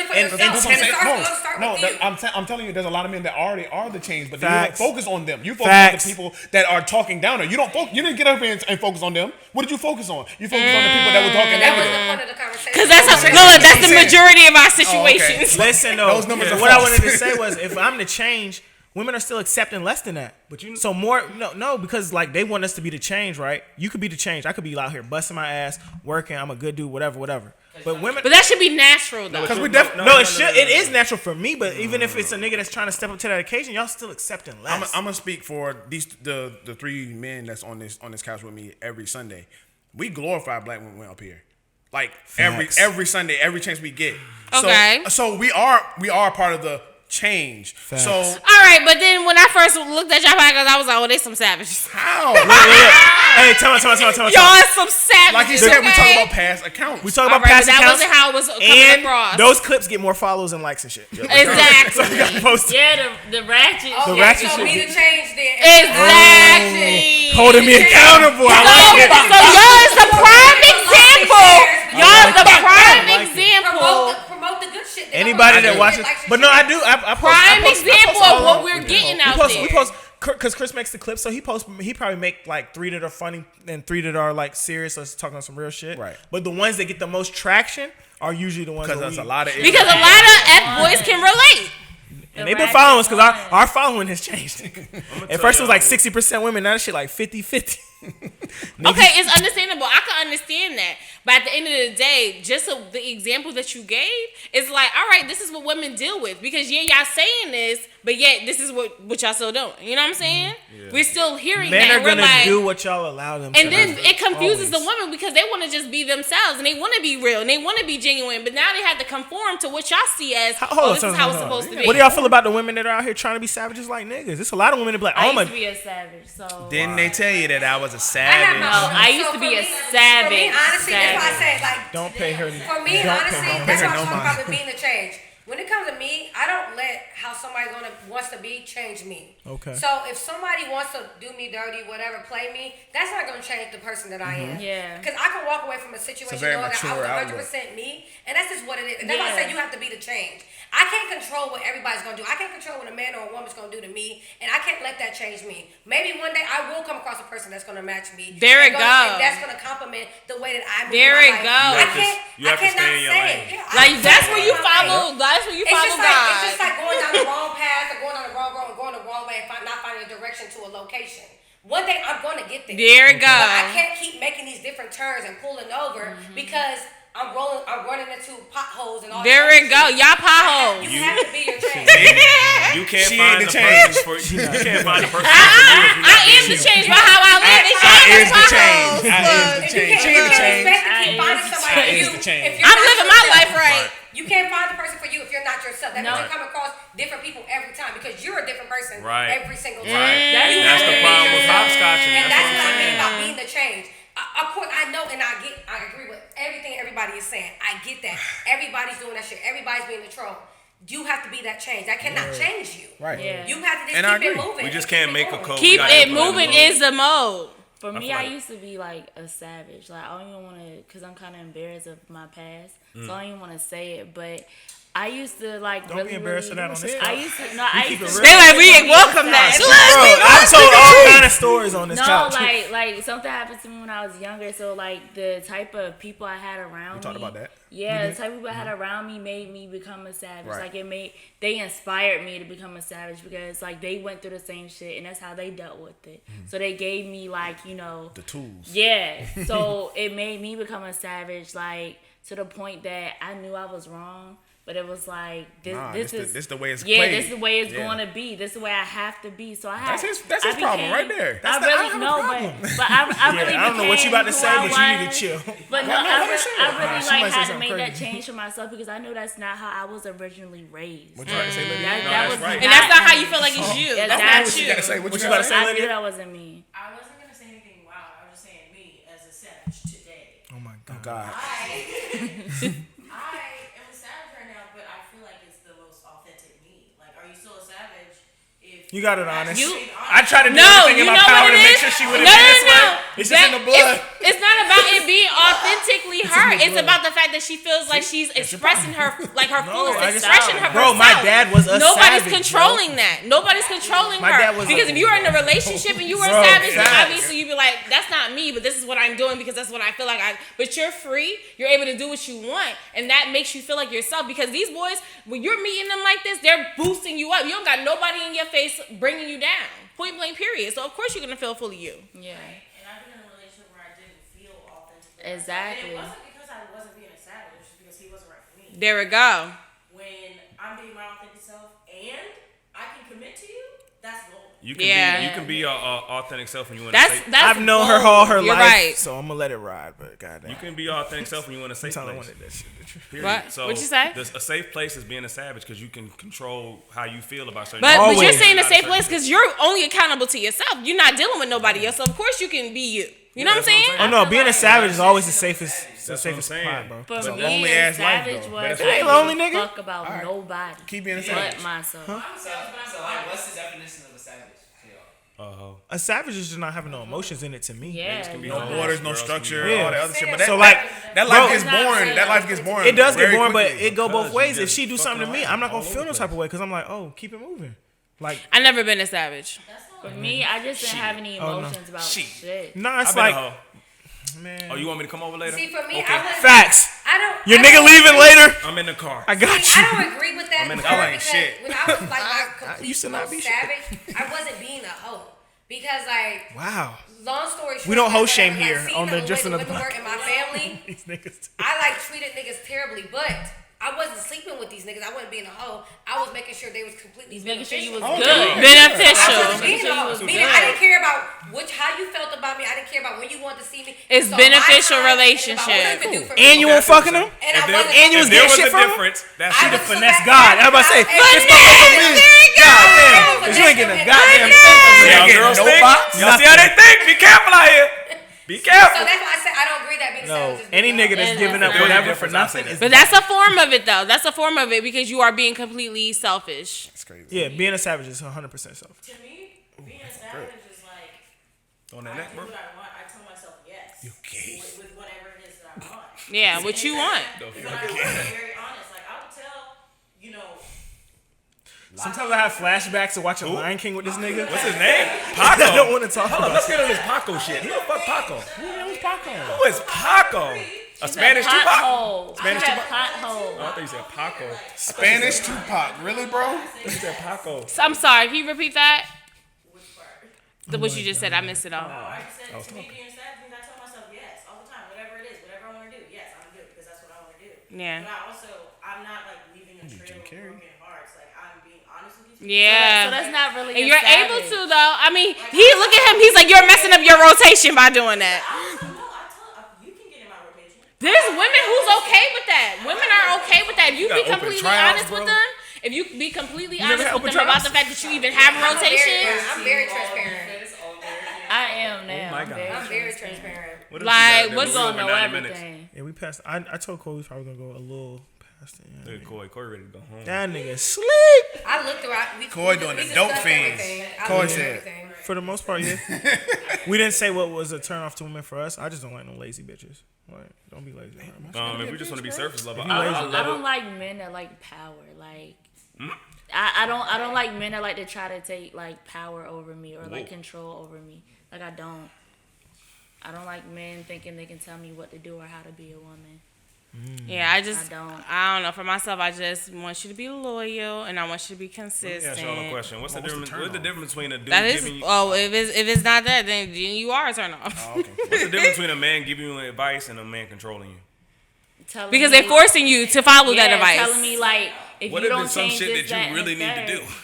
I'm telling you, there's a lot of men that already are the change, but you Facts. don't focus on them. You focus Facts. on the people that are talking down there. You didn't get up here and focus on them. What did you focus on? You focused on the people that were talking That was negative. the point of the conversation. Because that's the majority of our situations. listen though, Those numbers are what I false. wanted to say was, if I'm the change, women are still accepting less than that. But so more, no, because like they want us to be the change, right? You could be the change. I could be out here busting my ass, working. I'm a good dude, whatever. But women, But that should be natural though. Because we it is natural for me. But even if it's a nigga that's trying to step up to that occasion, y'all still accepting less. I'm gonna speak for the three men that's on this couch with me every Sunday. We glorify black women up here, like Facts. every Sunday, every chance we get. Okay. So we are part of the change. Facts. So All right, but then when I first looked at y'all podcast, I was like, oh, they some savages. how? Hey, tell me. Y'all is some savages. Like you said, we okay? talk about past accounts. We talk All about right, past but that accounts, wasn't how it was coming and across. those clips get more follows and likes and shit. Exactly. So we gotta post it. Yeah, the ratchet. The ratchet so shit be get- the change then. Exactly. Holding me accountable. I like it. So y'all is the prime example. Y'all is the prime example. Promote the good shit. Anybody that watches, but no, I do. I post, Prime I post example all of what of them. we're getting out We there. post because Chris makes the clips, so he probably make like 3 that are funny and 3 that are like serious, us talking on some real shit. Right. But the ones that get the most traction are usually the ones Because that there's we, a lot of Because a lot of F boys can relate. and they've been following us because our following has changed. At first it was like 60% women, now that shit like 50-50. Okay, it's understandable. I can understand that. But at the end of the day, just the example that you gave is like, all right, this is what women deal with. Because y'all saying this, but yet this is what y'all still doing. You know what I'm saying? Yeah. We're still hearing Men that. are And we're gonna like, do what y'all allow them to and then do. it confuses Always. the women because they want to just be themselves and they want to be real and they want to be genuine. But now they have to conform to what y'all see as, this is how it's supposed to be. What do y'all feel about the women that are out here trying to be savages like niggas? There's a lot of women that be like, I oh my. used to be a savage, so. Didn't they tell you that I was a No, savage? I used to be a savage. For me, honestly, that's why I said, like, Don't pay her. for me, don't honestly, pay her. that's her why no I'm mind. probably being the change. When it comes to me, I don't let how somebody wants to be change me. Okay. So if somebody wants to do me dirty, whatever, play me, that's not gonna change the person that I am. Yeah. Because I can walk away from a situation knowing that I was 100% me, and that's just what it is. And that's why I say you have to be the change. I can't control what everybody's gonna do. I can't control what a man or a woman's gonna do to me, and I can't let that change me. Maybe one day I will come across a person that's gonna match me. There it go. That's gonna compliment the way that I move. There my it life. go. I cannot say it. Yeah, like that's where you follow. That's where you follow God. It's just like going down the wrong path or going down the wrong road and going the wrong way and not finding a direction to a location. One day I'm going to get there. There it go. But I can't keep making these different turns and pulling over because I'm running into potholes and all that. There it go. Y'all potholes. You have to be your change. You can't find the person for you. You can't find the person for you. I am the change by how I live. It's y'all is the potholes. change. I is the change. She the change. I'm living my life right. You can't find the person for you if you're not yourself. That means you come across different people every time because you're a different person every single time. Right. That's the problem with hopscotching. And that's what I mean about being the change. Of course, I know and I agree with everything everybody is saying. I get that. Everybody's doing that shit. Everybody's being a troll. You have to be that change. That cannot change you. Right. Yeah. You have to just keep it moving. We just can't make a code. Keep it moving is the mode. For me, I used to be like a savage. Like I don't even want to, cause I'm kind of embarrassed of my past, so I don't even want to say it. But I used to like. Don't be embarrassed of that on this. I used to. No, I used to. They like we welcome that. Bro, I've told all kind of stories on this couch. No, like something happened to me when I was younger. So like the type of people I had around me. We talked about that. Yeah, the type of people I had around me made me become a savage. Right. Like they inspired me to become a savage because like they went through the same shit and that's how they dealt with it. So they gave me like, the tools. Yeah. So it made me become a savage, like to the point that I knew I was wrong. But it was like this is the way it's played. played. This is the way it's going to be. This is the way I have to be. So That's his problem right there. I really know, but I really I don't know what you about to say, but you need to chill. But no, I really like had to make that change for myself because I knew that's not how I was originally raised. What you about to say, Lydia? That was right. And that's not how you feel like it's you. That's not what you gotta say. What you about to say, I Lydia? knew that wasn't me. I wasn't gonna say anything wild. I was just saying me as a savage today. Oh my God. I am a savage right now, but I feel like it's the most authentic me. Like, are you still a savage? If You got it honest. I tried to do everything in my power to make sure she would have been this way. It's just in the blood. It's not about it being authentically her. It's about the fact that she feels like she's expressing her fullest expression of herself. Bro, my dad was a Nobody's savage, controlling that. Nobody's controlling My her. dad was Because a- if you were in a relationship and you were a savage, then obviously you'd be like, that's not me, but this is what I'm doing because that's what I feel like. But you're free. You're able to do what you want. And that makes you feel like yourself. Because these boys, when you're meeting them like this, they're boosting you up. You don't got nobody in your face bringing you down. Point blank period. So of course you're going to feel fully you. Yeah. And I've been in a relationship where I didn't feel authentic. Exactly. And it wasn't because I wasn't being a savage, it's just because he wasn't right for me. There we go. When I'm being my authentic self and I can commit to you, that's gold. You can be your authentic self when you want to say. That's I've known her all her You're life, right. so I'm gonna let it ride. But goddamn, You can be your authentic self when you want to say I place. wanted that shit. Period. What? So What'd you say? A safe place is being a savage because you can control how you feel about certain But things. you're Always. saying the same place because you're only accountable to yourself. You're not dealing with nobody else. So of course you can be you. You know what I'm saying? Oh no, being a savage is always the safest what I'm spot, saying. bro. For It's a me, lonely a ass life, savage though. was You ain't I lonely, didn't nigga. fuck about nobody Keep being a but savage. myself. So like, what's the definition of a savage to y'all? A savage is just not having no emotions in it to me. Yeah. can be yeah. homeless. Borders, no structure, Yeah. all that other shit. But So, like, that life bro, gets boring. That life gets boring. It does get very boring, but quickly. it go both Because ways. you If she do just something to fucking me, I'm not gonna all feel over no the type of way because I'm like, oh, keep it moving. Like, I never been a savage. For me, I just didn't have any Oh, no. emotions about shit. nah, it's I've been a like, hoe. man. Oh, you want me to come over later? See, for me, Okay. I wouldn't. Facts. I don't. Your I nigga don't- leaving later. I'm in the car. I got See, you. I don't agree with that. I'm in the because car. Ain't shit. When I was like my complete used to not be most shit. savage, I wasn't being a hoe. Because like, Wow. long story short, We don't hoe like, shame like, here seeing on the way Just Another women work in my family. These niggas. I like treated niggas terribly, but I wasn't sleeping with these niggas. I wasn't being a hoe. I was making sure they was completely He's making sure you was beneficial. good. I Beneficial. wasn't being a hoe. Meaning I didn't care about how you felt about me. I didn't care about when you wanted to see me. It's So beneficial my time relationship. and about what you could do for And me. you weren't fucking him? And I wasn't. And you was If there getting was shit a from him? difference, that's I the was difference. Finesse God. I was about to say, this motherfucker for me. Goddamn. Because you ain't getting a goddamn thing from me. Y'all Ain't getting girls no think? box. Y'all see how they think? Be careful out here. Be careful. So that's why I said I don't agree that being selfish. Any nigga that's giving up whatever for nothing is. But that's a form of it, though. That's a form of it because you are being completely selfish. That's crazy. Yeah, being a savage is 100% selfish. To me, being a savage is like, On that I neck, do bro. what I want. I tell myself yes. You gay. With whatever it is that I want. Yeah, what you want. But I want to be very honest. Like, I would tell, Sometimes I have flashbacks of watching Lion King with this nigga. What's his name? I Paco. don't want to talk Hold on, about let's get on this Paco shit. Who the fuck Paco? Who's Paco? Who is Paco? A Spanish Tupac? Pothole. Spanish Tupac. Tupac? Pothole. Oh, I thought you said Paco. Spanish Tupac. Really, bro? You said Paco. So, I'm sorry. Can you repeat that? which part? What you just said. I missed it all. I said to me being savage means I tell myself yes all the time. Whatever it is, whatever I want to do, yes, I'm gonna do it because that's what I want to do. Yeah. But I'm not like leaving a trail of broken hearts. Like I'm being honest with you. Yeah. So that's not really. And a you're able savage. to, though. I mean, look at him. He's like, you're messing up your rotation by doing that. You can get in my rotation. There's women who's okay with that. Women are okay with that. If you You be got open completely tryouts, honest bro. with them, if you be completely never honest had with open them about tryouts? the fact that you even have a rotation, I'm very transparent. I am now. my God. I'm very transparent. What if Like, you got what's there? You We gonna over know 90 minutes. everything. Yeah, we passed. I told Corey we was probably gonna go a little past it. Look at Corey ready to go home. That nigga sleep. I looked through. Corey doing the dope fiends. Corey said. For the most part, yeah. We didn't say what was a turn off to women for us. I just don't like no lazy bitches. Like, don't be lazy. If we just want to be surface level, I don't like men that like power. Like, I don't like men that like to try to take like power over me or like control over me. Like I don't like men thinking they can tell me what to do or how to be a woman. yeah, I don't know. For myself, I just want you to be loyal and I want you to be consistent. Let me ask y'all a question. What's the difference between a dude That is, giving you? if it's not that, then you are a turn off. Oh, okay. What's the difference between a man giving you advice and a man controlling you? Because they're forcing you to follow that advice. Telling me like if What you if don't it's some change shit this, that you really and need to third. do?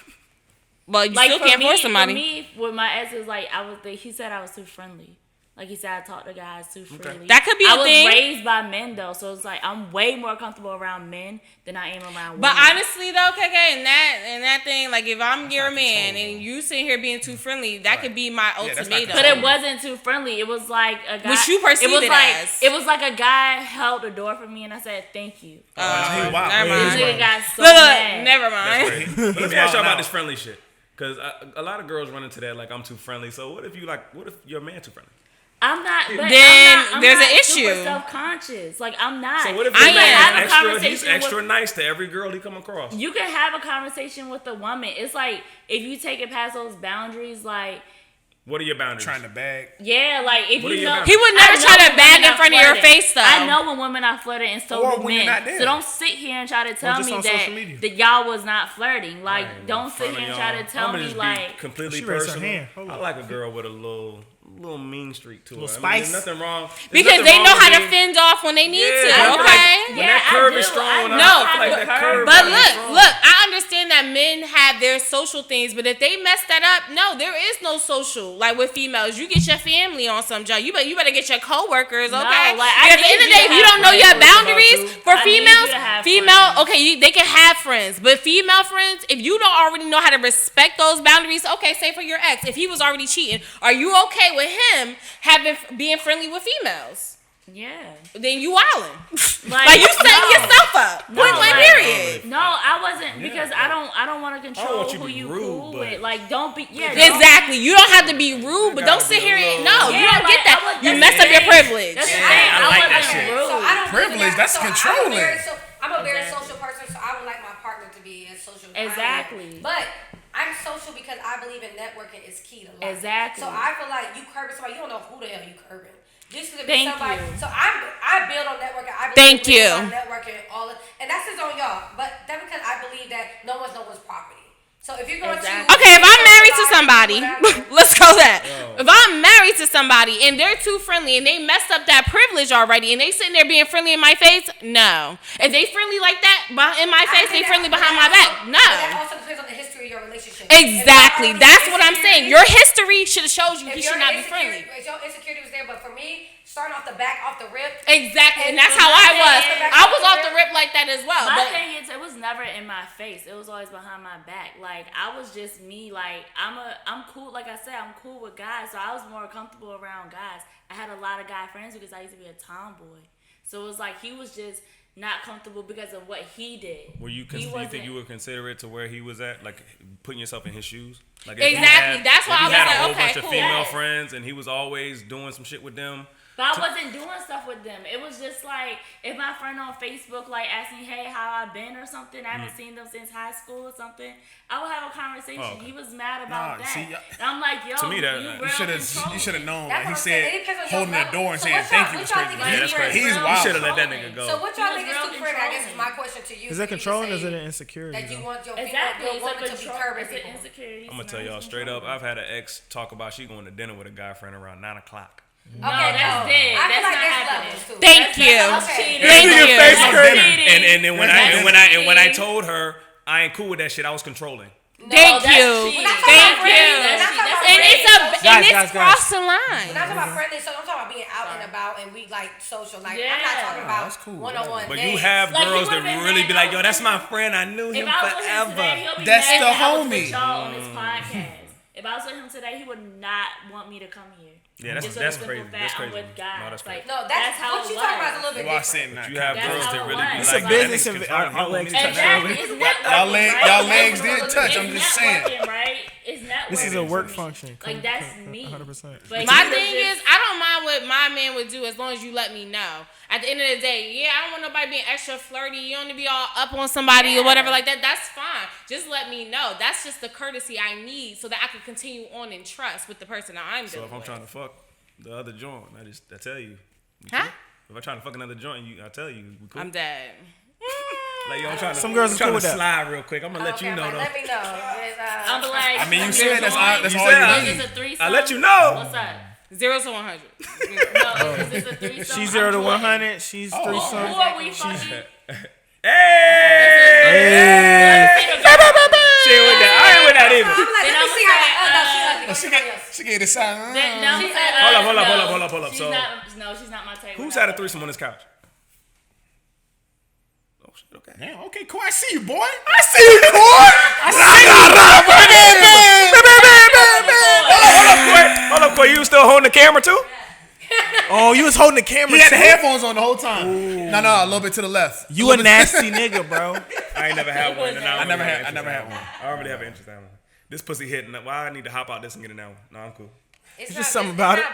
Well, you Like still can't force somebody. For me, with my ex is like he said I was too friendly. Like he said I talk to guys too freely. That could be a I was thing. raised by men though, so it's like I'm way more comfortable around men than I am around women. But honestly though, KK, and that thing, like if I'm your man and you sitting here being too friendly, that could be my that's not ultimatum. But it wasn't too friendly. It was like a guy. Which you perceived it as. It was like a guy held the door for me, and I said thank you. Wow. Never This mind. nigga got so Look, mad. never mind. Let me ask y'all about this friendly shit. Because a lot of girls run into that like I'm too friendly. So what if your man too friendly? I'm not. But Then I'm there's not an super issue. self-conscious. Like I'm not. So what if I your man am. is have a he's conversation extra with- nice to every girl he come across? You can have a conversation with a woman. It's like if you take it past those boundaries, like What are your boundaries? Trying to bag. yeah, like if What are you your know, boundaries? He would I never know try to when bag women in are front of your flirting. face, though. I know when women are flirting, and so Or do when you're men. not there. So don't sit here and try to tell just me on social media. that y'all was not flirting. Like I ain't don't in sit front of here and y'all. try to tell I'ma me just be like completely She raised her personal. hand. Hold I on. like a girl with a little mean streak to her. Little I mean, spice. there's nothing wrong. There's Because nothing they wrong know with how to being- fend off when they need Yeah, to. I like- Okay. when that curve is strong. No, I feel like that curve. But gotta be strong. look, I understand that men have their social things, but if they mess that up, no, there is no social. Like with females, you get your family on some job. You better get your coworkers, okay? like, I Because at the need end of the you day, to if you have don't know your friends. boundaries for I need you females, to have female, friends. okay, they can have friends, but female friends, if you don't already know how to respect those boundaries, okay, say for your ex, if he was already cheating, are you okay with him being friendly with females? yeah. Then you wildin'. Like you setting yourself up. Point blank, period. No, I wasn't because I don't want to control want you to who be you rude, cool but- with. Like don't be don't- Exactly. You don't have to be rude, but don't sit here and no. You don't get that. You mess up your privilege. That's the Yeah, thing. I like that wasn't shit. rude. So I don't Privilege, that's controlling. I'm a very social person, so I would like my partner to be as social as I am. Exactly. But I'm social because I believe in networking is key to life. Exactly. So I feel like you curbing somebody, you don't know who the hell you curbing. This could be Thank somebody. you. So I build on networking. I Thank believe you. on networking, and that's just on y'all. But that's because I believe that no one's property. So if you're going Exactly. to Okay, if I'm married to somebody, whatever, let's go that. If I'm married to somebody and they're too friendly and they messed up that privilege already and they sitting there being friendly in my face, no. If they friendly like that in my face, they friendly behind my back, But that no. also depends on the history of your relationship. Exactly. That's what I'm saying. Your history should have showed you he If should your not be friendly. If your insecurity was there, but for me, starting off the back, off the rip. Exactly, and that's But how my I thing was. is- I was off the rip like that as well. My But thing is, it was never in my face. It was always behind my back. Like, I was just me. Like, I'm cool. Like I said, I'm cool with guys. So I was more comfortable around guys. I had a lot of guy friends because I used to be a tomboy. So it was like he was just not comfortable because of what he did. Were you think you were considerate to where he was at, like putting yourself in his shoes? Like exactly. That's why I was like, okay, cool. He had a whole bunch of female friends, and he was always doing some shit with them. But I wasn't doing stuff with them. It was just like, if my friend on Facebook like asked me, hey, how I been or something, I haven't seen them since high school or something, I would have a conversation. Oh, okay. He was mad about that. And I'm like, yo, to me, you should have known. Like he said, holding the door and saying thank you was crazy. Yeah, that's crazy. He's wild. You should have let that nigga go. So what y'all think is too friendly? I guess is my question to you. Is that controlling or is it an insecurity? That you want your woman to be curbing insecurity. I'm gonna tell y'all straight up. I've had an ex talk about she going to dinner with a guy friend around 9 o'clock. No, that's dead. That's not happening. Thank you. Thank you. And then when I told her I ain't cool with that shit, I was controlling. Thank you. And it's crossed the line. When I'm talking about friendly, so I'm talking about being out and about and we like social. Like I'm not talking about one-on-one. But you have girls that really be like, yo, that's my friend. I knew him forever. That's the homie. On this podcast. If I was with him today, he would not want me to come here. Yeah, that's crazy. That's crazy. With guys. No, that's crazy. Like, that's how what you talking about is a little bit different. You have girls that really be it's like, a business of our legs touching. Y'all legs did touch. I'm just saying. This is a work function. Like that's me. 100%. My thing is, I don't mind what my man would do as long as you let me know. At the end of the day, yeah, I don't want nobody being extra flirty. You don't want to be all up on somebody or whatever like that. That's fine. Just let me know. That's just the courtesy I need so that I can continue on in trust with the person that I'm dealing with. So if I'm trying to fuck the other joint, I tell you. Huh? If I'm trying to fuck another joint, I tell you. We cool. I'm dead. Like, yo, I'm trying to, some girls are cool with that. Slide real quick. I'm gonna let you know though. Let me know. I'm like, I mean, you said that's all you need. I let you know. What's up? 0 to 100. No, is this a threesome? She's 0 to 100. She's threesome. Who are we fucking? Hey! She ain't with that. I ain't with that either. I'm like, let me see how she gave the sign. Hold up. She's not my type. Who's had a threesome on this couch? Oh shit. Okay. Damn. Okay. Cool. I see you, boy. I see you, boy. Hold up, Quay. You still holding the camera too? Oh, you was holding the camera. He had the headphones on the whole time. Ooh. No, a little bit to the left. You a nasty nigga, bro. I ain't never had one. I never had one. I don't really have an interest in that one. This pussy hitting. Why I need to hop out this and get in that one? No, I'm cool. It's just something about it.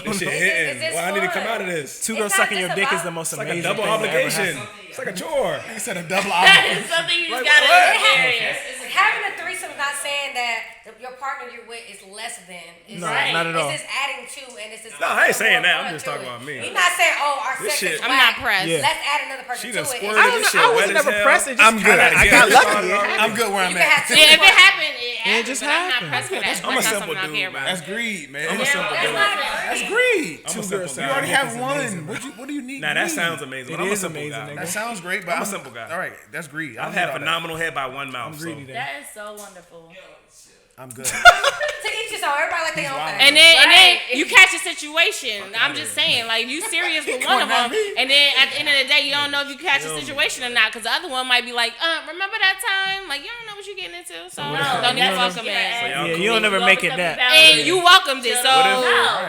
This shit hitting. Why I need to come out of this? Two girls sucking your dick is the most amazing thing. It's like a double obligation. It's like a chore. He said a double obligation. That is something you just gotta experience. Having a threesome is not saying that your partner you're with is less than. No, not at all. It's just adding to, and it's just. No, I ain't saying that. I'm just talking about me. You're not saying, our sex is I'm not pressed. Let's add another person to it. I was never pressed. I'm good. I got lucky. I'm good where I'm at. Yeah, if it happened, it just happened. I'm not pressed for that. I'm a simple dude, man. That's greed, man. I'm a simple dude. That's greed. I'm a simple guy. You already have one. What do you need? Nah, that sounds amazing. I'm a simple guy. That sounds great, but I'm a simple guy. All right, that's greed. I've had phenomenal head by one mouth. That is so wonderful. I'm good. To each his own. Everybody like their own thing. And then you catch a situation. I'm just saying, like, you serious with one of them, and then at the end of the day, you don't know if you catch a situation or not, because the other one might be like, remember that time? Like, you don't know what you're getting into, so don't even welcome it. Yeah, you'll never make it that. And you welcomed it, so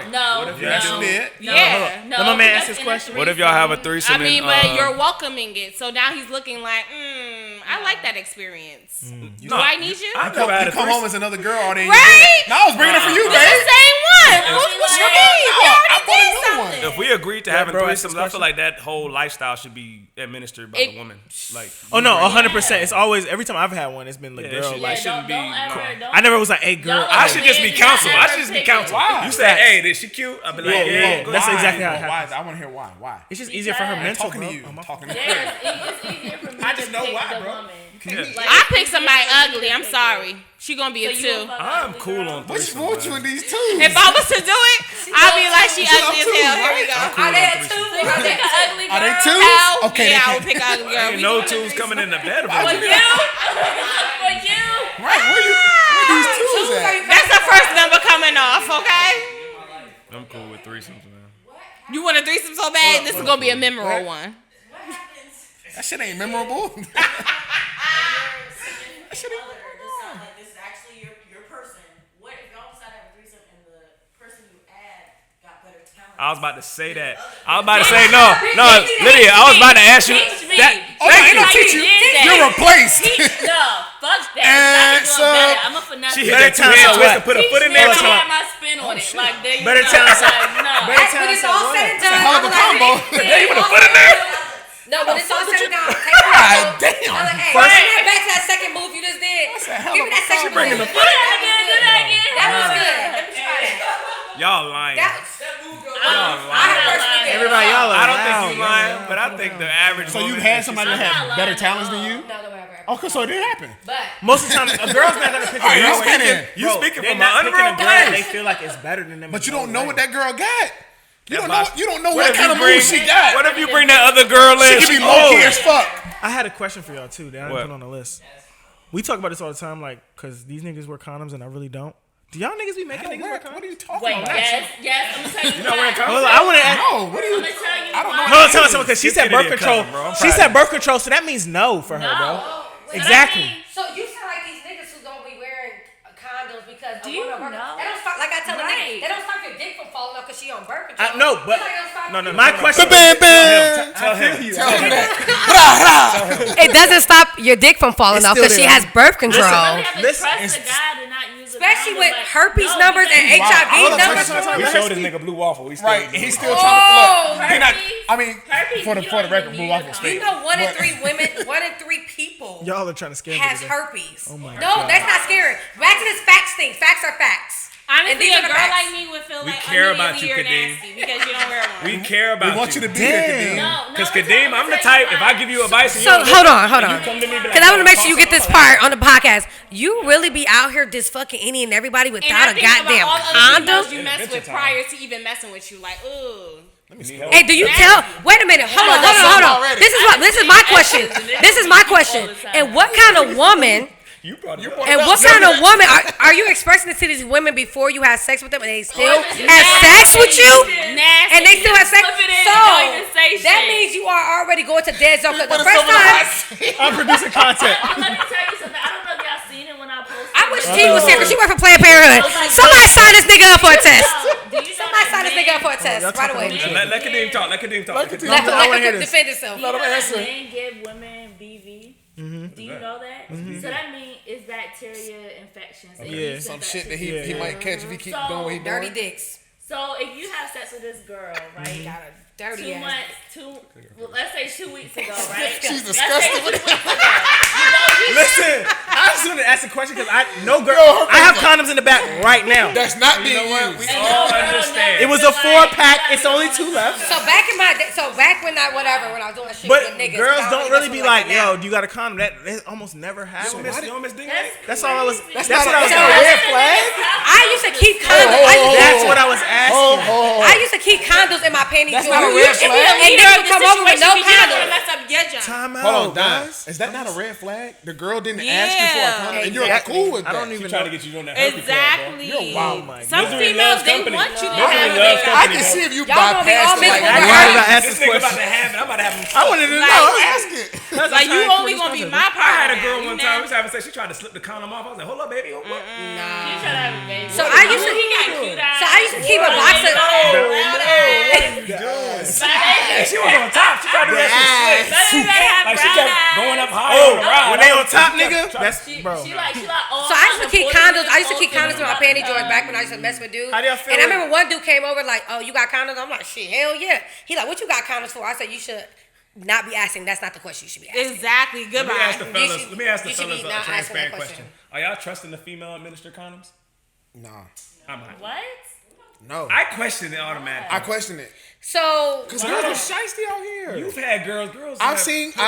no. What if you did? Yeah. Let my man ask his question. What if y'all have a threesome? I mean, but you're welcoming it, so now he's looking like, I like that experience. Do I need you? I come home as another girl all day. Right? No, I was bringing it for you, It's babe. the same one. What you mean? I bought a new one. If we agreed to having threesomes, I feel like that whole lifestyle should be administered by the woman. Like, oh no, 100%. It's always every time I've had one, it's been the girl. Like, shouldn't be. I never was like, hey, girl. I should just be counsel. I should just be counsel. You say, hey, is she cute? I'll be like, yeah. That's exactly how it happens. I want to hear why. Why? It's just easier for her mental. Talking to you. I'm talking to you. It's easier for me. I just know why, bro. I pick somebody ugly. I'm sorry. She gonna be a 2. I'm cool on threesomes. What's wrong with you in these 2s? If I was to do it, I'd be like, she ugly as hell. Here we go. Are they a 2? Are they an ugly girl? Are they 2s? Hell, Okay. yeah, I would pick an ugly girl. Ain't no 2s coming in the bedroom. For you. Right, where these 2s at? That's the first number coming off, okay? I'm cool with threesomes, man. You want a threesome so bad? This is gonna be a memorable one. That shit ain't memorable. This is actually your person. What if y'all decide to have a threesome and the person you add got better talent? I was about to say that. I was about to say no, Lydia. I was about to ask you. Ain't no teach you. You're replaced. No, fuck that. I'm a finesse. She hit that two-hand twist and put a foot in there. I had my spin on it. Like, there you go. Better talent. No. When it's all said and done, Hell of a combo. You put a foot in there. No, when it's all said and done, take it out. Damn. I'm like, hey, back to that second move you just did. Give me that second move. bringing the Do that again. That was good. Let me try that. Y'all lying. Everybody, y'all are I don't think loud, you lying, but I think the average. So you woman had is somebody that I'm had not better lying talents at than you? No, whatever. Okay, so it did happen. But Most of the time, a girl's not gonna pick a Are you girl. spinning? You speaking They're from not an picking a unreal girl that they place. feel like it's better than them. But you don't know what that girl got. You don't That's know. You don't know What what if kind you of bring- moves she got. What if you bring that other girl in? She could be low key as fuck. I had a question for y'all too that I didn't What? put on the list. We talk about this all the time, like, cause these niggas wear condoms and I really don't. Do y'all niggas be making niggas wear condoms? What are you talking Wait, about? yes. I'm gonna tell you. not wearing condoms? Hold on, I want to ask. No, what are you? I'm gonna tell you. I don't know. why. Hold on, tell me something, because she This said birth kid is control. cousin, bro. I'm She proud said of birth control, so that means no for her, bro. Exactly. so you sound like these niggas who don't be wearing condoms because Do a you woman know? They don't stop. Like I tell the Right. niggas, they don't stop your dick from falling off because she on birth control. No, but Just like they don't stop No. my question. Bam, bam. Tell him. It doesn't stop your dick from falling It's off still because she there. has birth control. Really have to Listen, trust the guy to not use a Especially condom, with like, herpes no, numbers and because- HIV Hold on, numbers. time. We showed this nigga blue waffle. We still Right, he's still Oh, trying to look. He not. herpes? I mean, Herpes, for the you for the don't record, even blue need waffle a state. You know, 1 in But- 3 women, 1 in 3 people Y'all are trying to scare me. has today. herpes. Oh my no, God. that's not scary. Back to this facts thing. Facts are facts. And Honestly, these a are the girl facts. like me would feel We like care about immediately you, you're Kadeem. nasty because you don't wear one. We care about We want you to be here, Kadeem. No, Because but Kadeem, I'm the type, if I give you advice and you So don't hold listen, on. you come to me and be like, Because I want to make sure you get "Oh, this part on the podcast. You really be out here just fucking any and everybody And without I a think goddamn about all the other condom? females you mess with prior to even messing with you. Like, ooh. Hey, do you tell? Wait a minute. Hold on. This is my question. This is my question. And what kind of woman? You brought it up. And what kind of woman are you expressing it to these women before you have sex with them and they still have sex with you? Nasty. And they still have sex? Flip it in, So don't even say that shit. means you are already going to dead zone. Because the Put us first over the time, hot seat. I'm producing content. Let me tell you something. I don't know if y'all seen it when I posted. I wish T was here because she worked for Planned Parenthood. Somebody sign this nigga up for a test. Somebody sign this nigga up for a test right away. Let Kadeem talk. Let Kadeem talk. Let I wanna hear him this. defend himself. You know that men give women BV? Mm-hmm. Do you know that? So that means it's bacteria infections. and Yeah. yeast Some shit that infections. he might catch if he keep So, doing what he Dirty doing. dicks. So if you have sex with this girl, right? Got a dirty 2 ass. months, let's say 2 weeks ago, right? She's Let's say disgusting. 2 weeks ago. Listen, I just want to ask a question because I have condoms in the back right now. That's not being used. We all understand. It was a 4-pack. It's only 2 left. So back in my day, when I was doing shit But with niggas. girls I don't really really be wasn't like, that now. yo, do you got a condom? That almost never happens. You don't miss ding ding? That's all I was. That's That's what I was. That's not a red flag. I used to keep condoms. That's what I was asking. I used to keep condoms in my panty That's drawer. not a red And flag. niggas would come over with no You don't want to condoms. mess up your junk. Time out, Hold on, Don. guys. Is that not a red flag? The girl didn't ask you for a condom, and you're Exactly. cool with I that. don't even She trying know. to get you on that herpes club, bro. Exactly. You're wild, my Some Misery females, loves they company. want you to Misery have loves it. I can see if you Y'all gonna be all bypassed it. Like, miserable with Why did I her. ask This this nigga about question? to have it. I'm about to have him. I wanted to know. I I was was asking. Like, you only gonna be my partner. I had a girl now, one you time. know? We was having sex. She tried to slip the condom off. I was like, hold up, baby. What? You trying to have a baby. So I used to. He got cute eyes. So I used to keep a box of. She was on top. She tried to do that shit slick. Like she kept going up higher on the ride. When they on top, nigga, that's bro. She like, oh, So I used to keep condoms. I used to keep condoms in my panty drawers back when I used to mess with dudes. How do y'all feel And I with- remember one dude came over like, "Oh, you got condoms?" I'm like, "Shit, hell yeah." He like, "What you got condoms for?" I said, "You should not be asking. That's not the question you should be asking." Exactly. Let me Goodbye. ask the fellas. should- Let me ask the you should fellas be a not asking that transparent question. question. Are y'all trusting the female administered condoms? Nah, I'm not. What? no. I question it automatically. I question it. So Because girls are shiesty out here. You've had girls. I've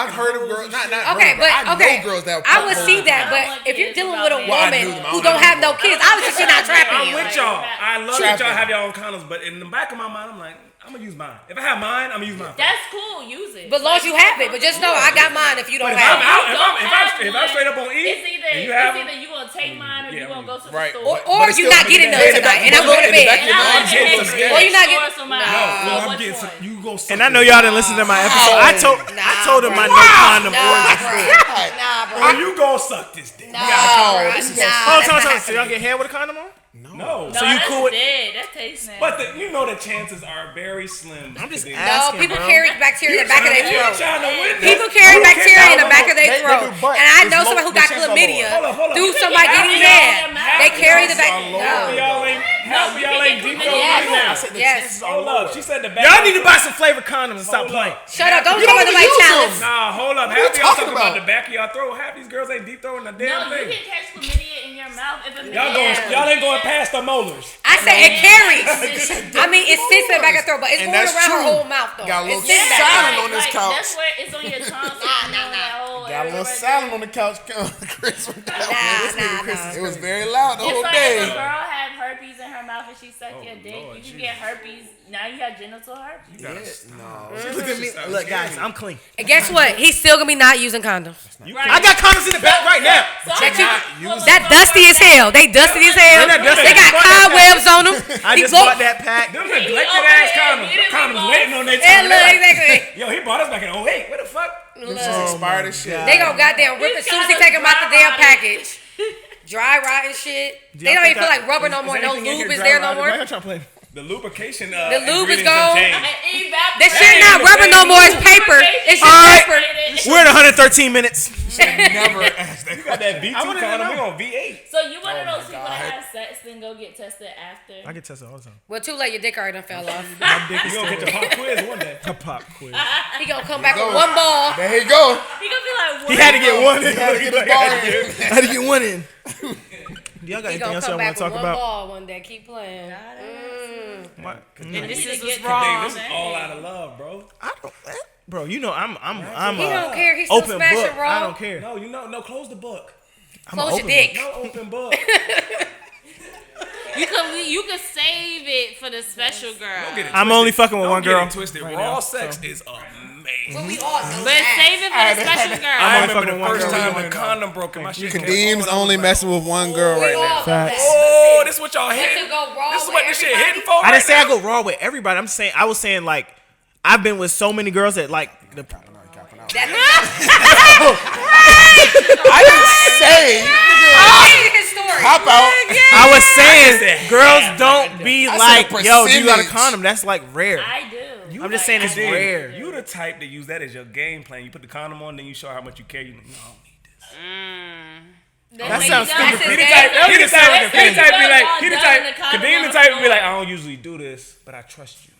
heard of girls, not okay, girls, but I okay, know girls that I would pop see holes. that. I But don't want if you're kids dealing without with a men. Well, I woman do them. I who don't don't know have no them. kids, obviously she's not trapping I'm you. with y'all. I love that Trapping. y'all have your own condoms, but in the back of my mind, I'm like, I'm gonna use mine. If I have mine, I'm gonna use mine. That's cool. Use it. But as long as you have it, but just know I got mine if you don't But if have I'm it. out, if I'm straight up on E, It's and you have them, either you gonna take mine or yeah, you gonna go to the right. store. Or But it's you still- not getting but none in the back- tonight, and I'm but going to in the back of bed. your Well, you're not getting I'm getting some. You go. And I know y'all didn't listen to my episode. I told him my no condom origin story. Nah, bro. Oh, you gon' suck this dick. Hold on. So y'all get hair with a condom on? No. So you cool with? That tastes nasty. But you know the chances are very slim. I'm just No, asking, people bro. carry bacteria in the back of their throat. People People carry bacteria in the back of their throat. And I know somebody who got chlamydia through somebody getting mad. They carry the bacteria. Y'all ain't deep throat right now. Yes. Hold up. She said the back. Y'all need to buy some flavored condoms and stop playing. Shut up. Don't talk about the light challenge. Nah, hold up. Half of y'all talking about the back of y'all throat. Half these girls ain't deep throwing the damn No, thing. you can catch chlamydia in your mouth if a man. Y'all ain't going past the molars. I said it carries. I mean, it sits in the back of the throat, but it's And going that's around her true. whole mouth, though. Got a little It's sitting back silent there. on this couch. That's where it's on your tongue. Got a little silent on the couch. Chris went down. Nah. It was very loud the It's whole like day. if a girl had herpes in her mouth and she sucked your dick, you can get herpes. Now you have genital herpes. Look at me. Look, guys, I'm clean. And guess what? He's still gonna be not using condoms. I got condoms in the back right now. That dusty as hell. They dusty as hell. They got cobwebs on them. I just bought that pack. Them neglected ass condoms. Condoms waiting on their Yeah, time. look, exactly. Yo, he bought us back in 08. What the fuck? This is expired as shit. They gonna goddamn rip as soon as he take them out the damn package. Dry rot and shit. They don't even feel like rubber no more. No lube is there no more. The lubrication. The lube is ingredients gone. have changed. This shit not rubber no more. It's paper. It's just paper. We're at 113 minutes. Never asked that. You got that V2 condom. We on V8. So you one of those people that have sex and go get tested after? I get tested all the time. Well, too late. Your dick already done fell off. My dick is You gonna get your pop quiz one day. a pop quiz. He gonna come back with one ball. There you go. He gonna be like, what? He had to get one in. Gotta get the ball in. I had to get one in. Y'all got He anything gonna else come y'all want back to talk with one about? ball one day. Keep playing. What? And this is get what's wrong. This is all out of love, bro. I don't, bro. You know I'm He don't care. He's still open smashing book. raw. I don't care. No, close the book. I'm an Close your open dick. No open book. You could save it for the special girl. I'm only fucking with one girl. Get it twisted. Raw sex is amazing. Well, we all know But save it for the special girl. I only remember fucking the one first girl. time the condom broke and my shit came Kadeem's off. only messing with one girl right now. Facts. Oh, this is what y'all To hitting. go raw This is with what this shit everybody. hitting for. I right didn't say now. I go raw with everybody. I was saying like I've been with so many girls that like the. I didn't say. his story. Hop out. I was saying girls don't be I like, said yo, you got a percentage. condom. That's like rare. I do. I'm just saying it's Dude, rare. You the type to use that as your game plan. You put the condom on, then you show how much you care. You no, I don't need this. That sounds That's stupid. his He the type to be like, He Kadeem the type to be like, I don't usually do this, but I trust you.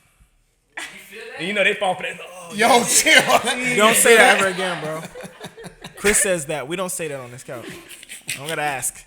And you know they fall for that. Oh, Yo, chill. You don't say that ever again, bro. Chris says that. We don't say that on this couch. I'm gonna ask.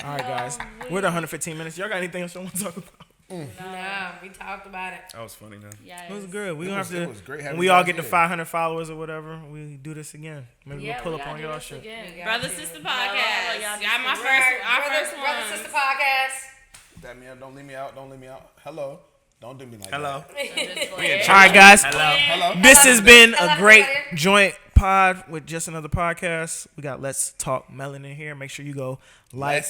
All right, guys. We're at 115 minutes. Y'all got anything else you want to talk about? Nah, we talked about it. that was funny, man. It was good. We gonna have it was great to. having When we you all guys get to here. 500 followers or whatever, we do this again. Maybe Yeah, we'll pull we up on gotta do y'all this shit. again. Brother Sister y'all Podcast. just Y'all my do our first Brother one. Sister Podcast. That man, don't leave me out. Don't leave me out. Hello. Don't do me like Hello. that. All right, guys. Hello. This has been a Hello, great everybody. joint pod with just another podcast. We got Let's Talk Melanin here. Make sure you go like,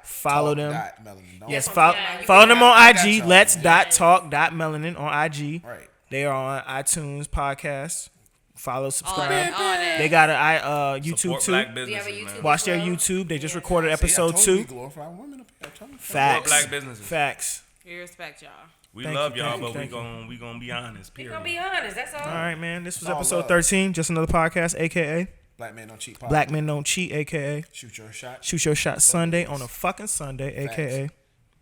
follow them. Melanin. Yes, Don't- follow them on I got IG. y'all. Let's talk melanin on IG. Right. They are on iTunes podcast. Follow, subscribe. All that. They got a YouTube Support too. black Do you have a businesses, YouTube? man. Watch their YouTube. They just recorded episode See, I told you 2. we glorify women up here. I'm telling you. Facts. black businesses. Facts. We respect y'all. We Thank love you, y'all, thank you, but thank we gonna be honest. We Period. gonna be honest. That's all. All right, man. This was all episode love. 13. Just another podcast, aka Black men don't cheat. Black Men Don't Cheat, aka Shoot your shot. Shoot Your Shot Sunday on a fucking Sunday, aka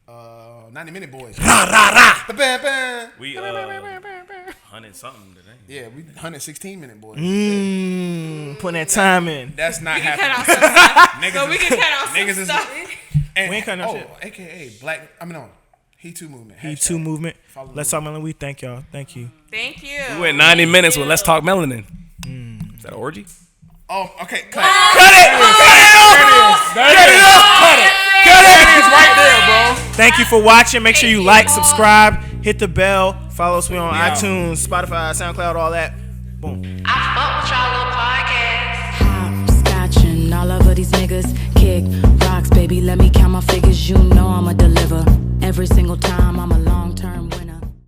90-minute boys. rah rah rah. Bam, bam. We 100 something today. Yeah, we 116-minute boys. Putting that time in. That's not Cut happening. out some stuff. Niggas So we can cut out some niggas is stuff. and, We ain't cutting no shit. AKA Black. I mean, no. He Too movement. He Too movement. Follow the Let's Talk Melanin. We thank y'all. Thank you. Thank you. We went 90 minutes with Let's Talk Melanin. Is that an orgy? Oh, okay. Cut Cut it. right there, bro. Thank you for watching. Make sure you like, subscribe, hit the bell, follow us. We on iTunes, Spotify, SoundCloud, all that. Boom. I fuck with y'all little podcast. Hopscotching all over these niggas. Kick rocks box, baby, let me count my figures. You know I'ma deliver every single time I'm alone.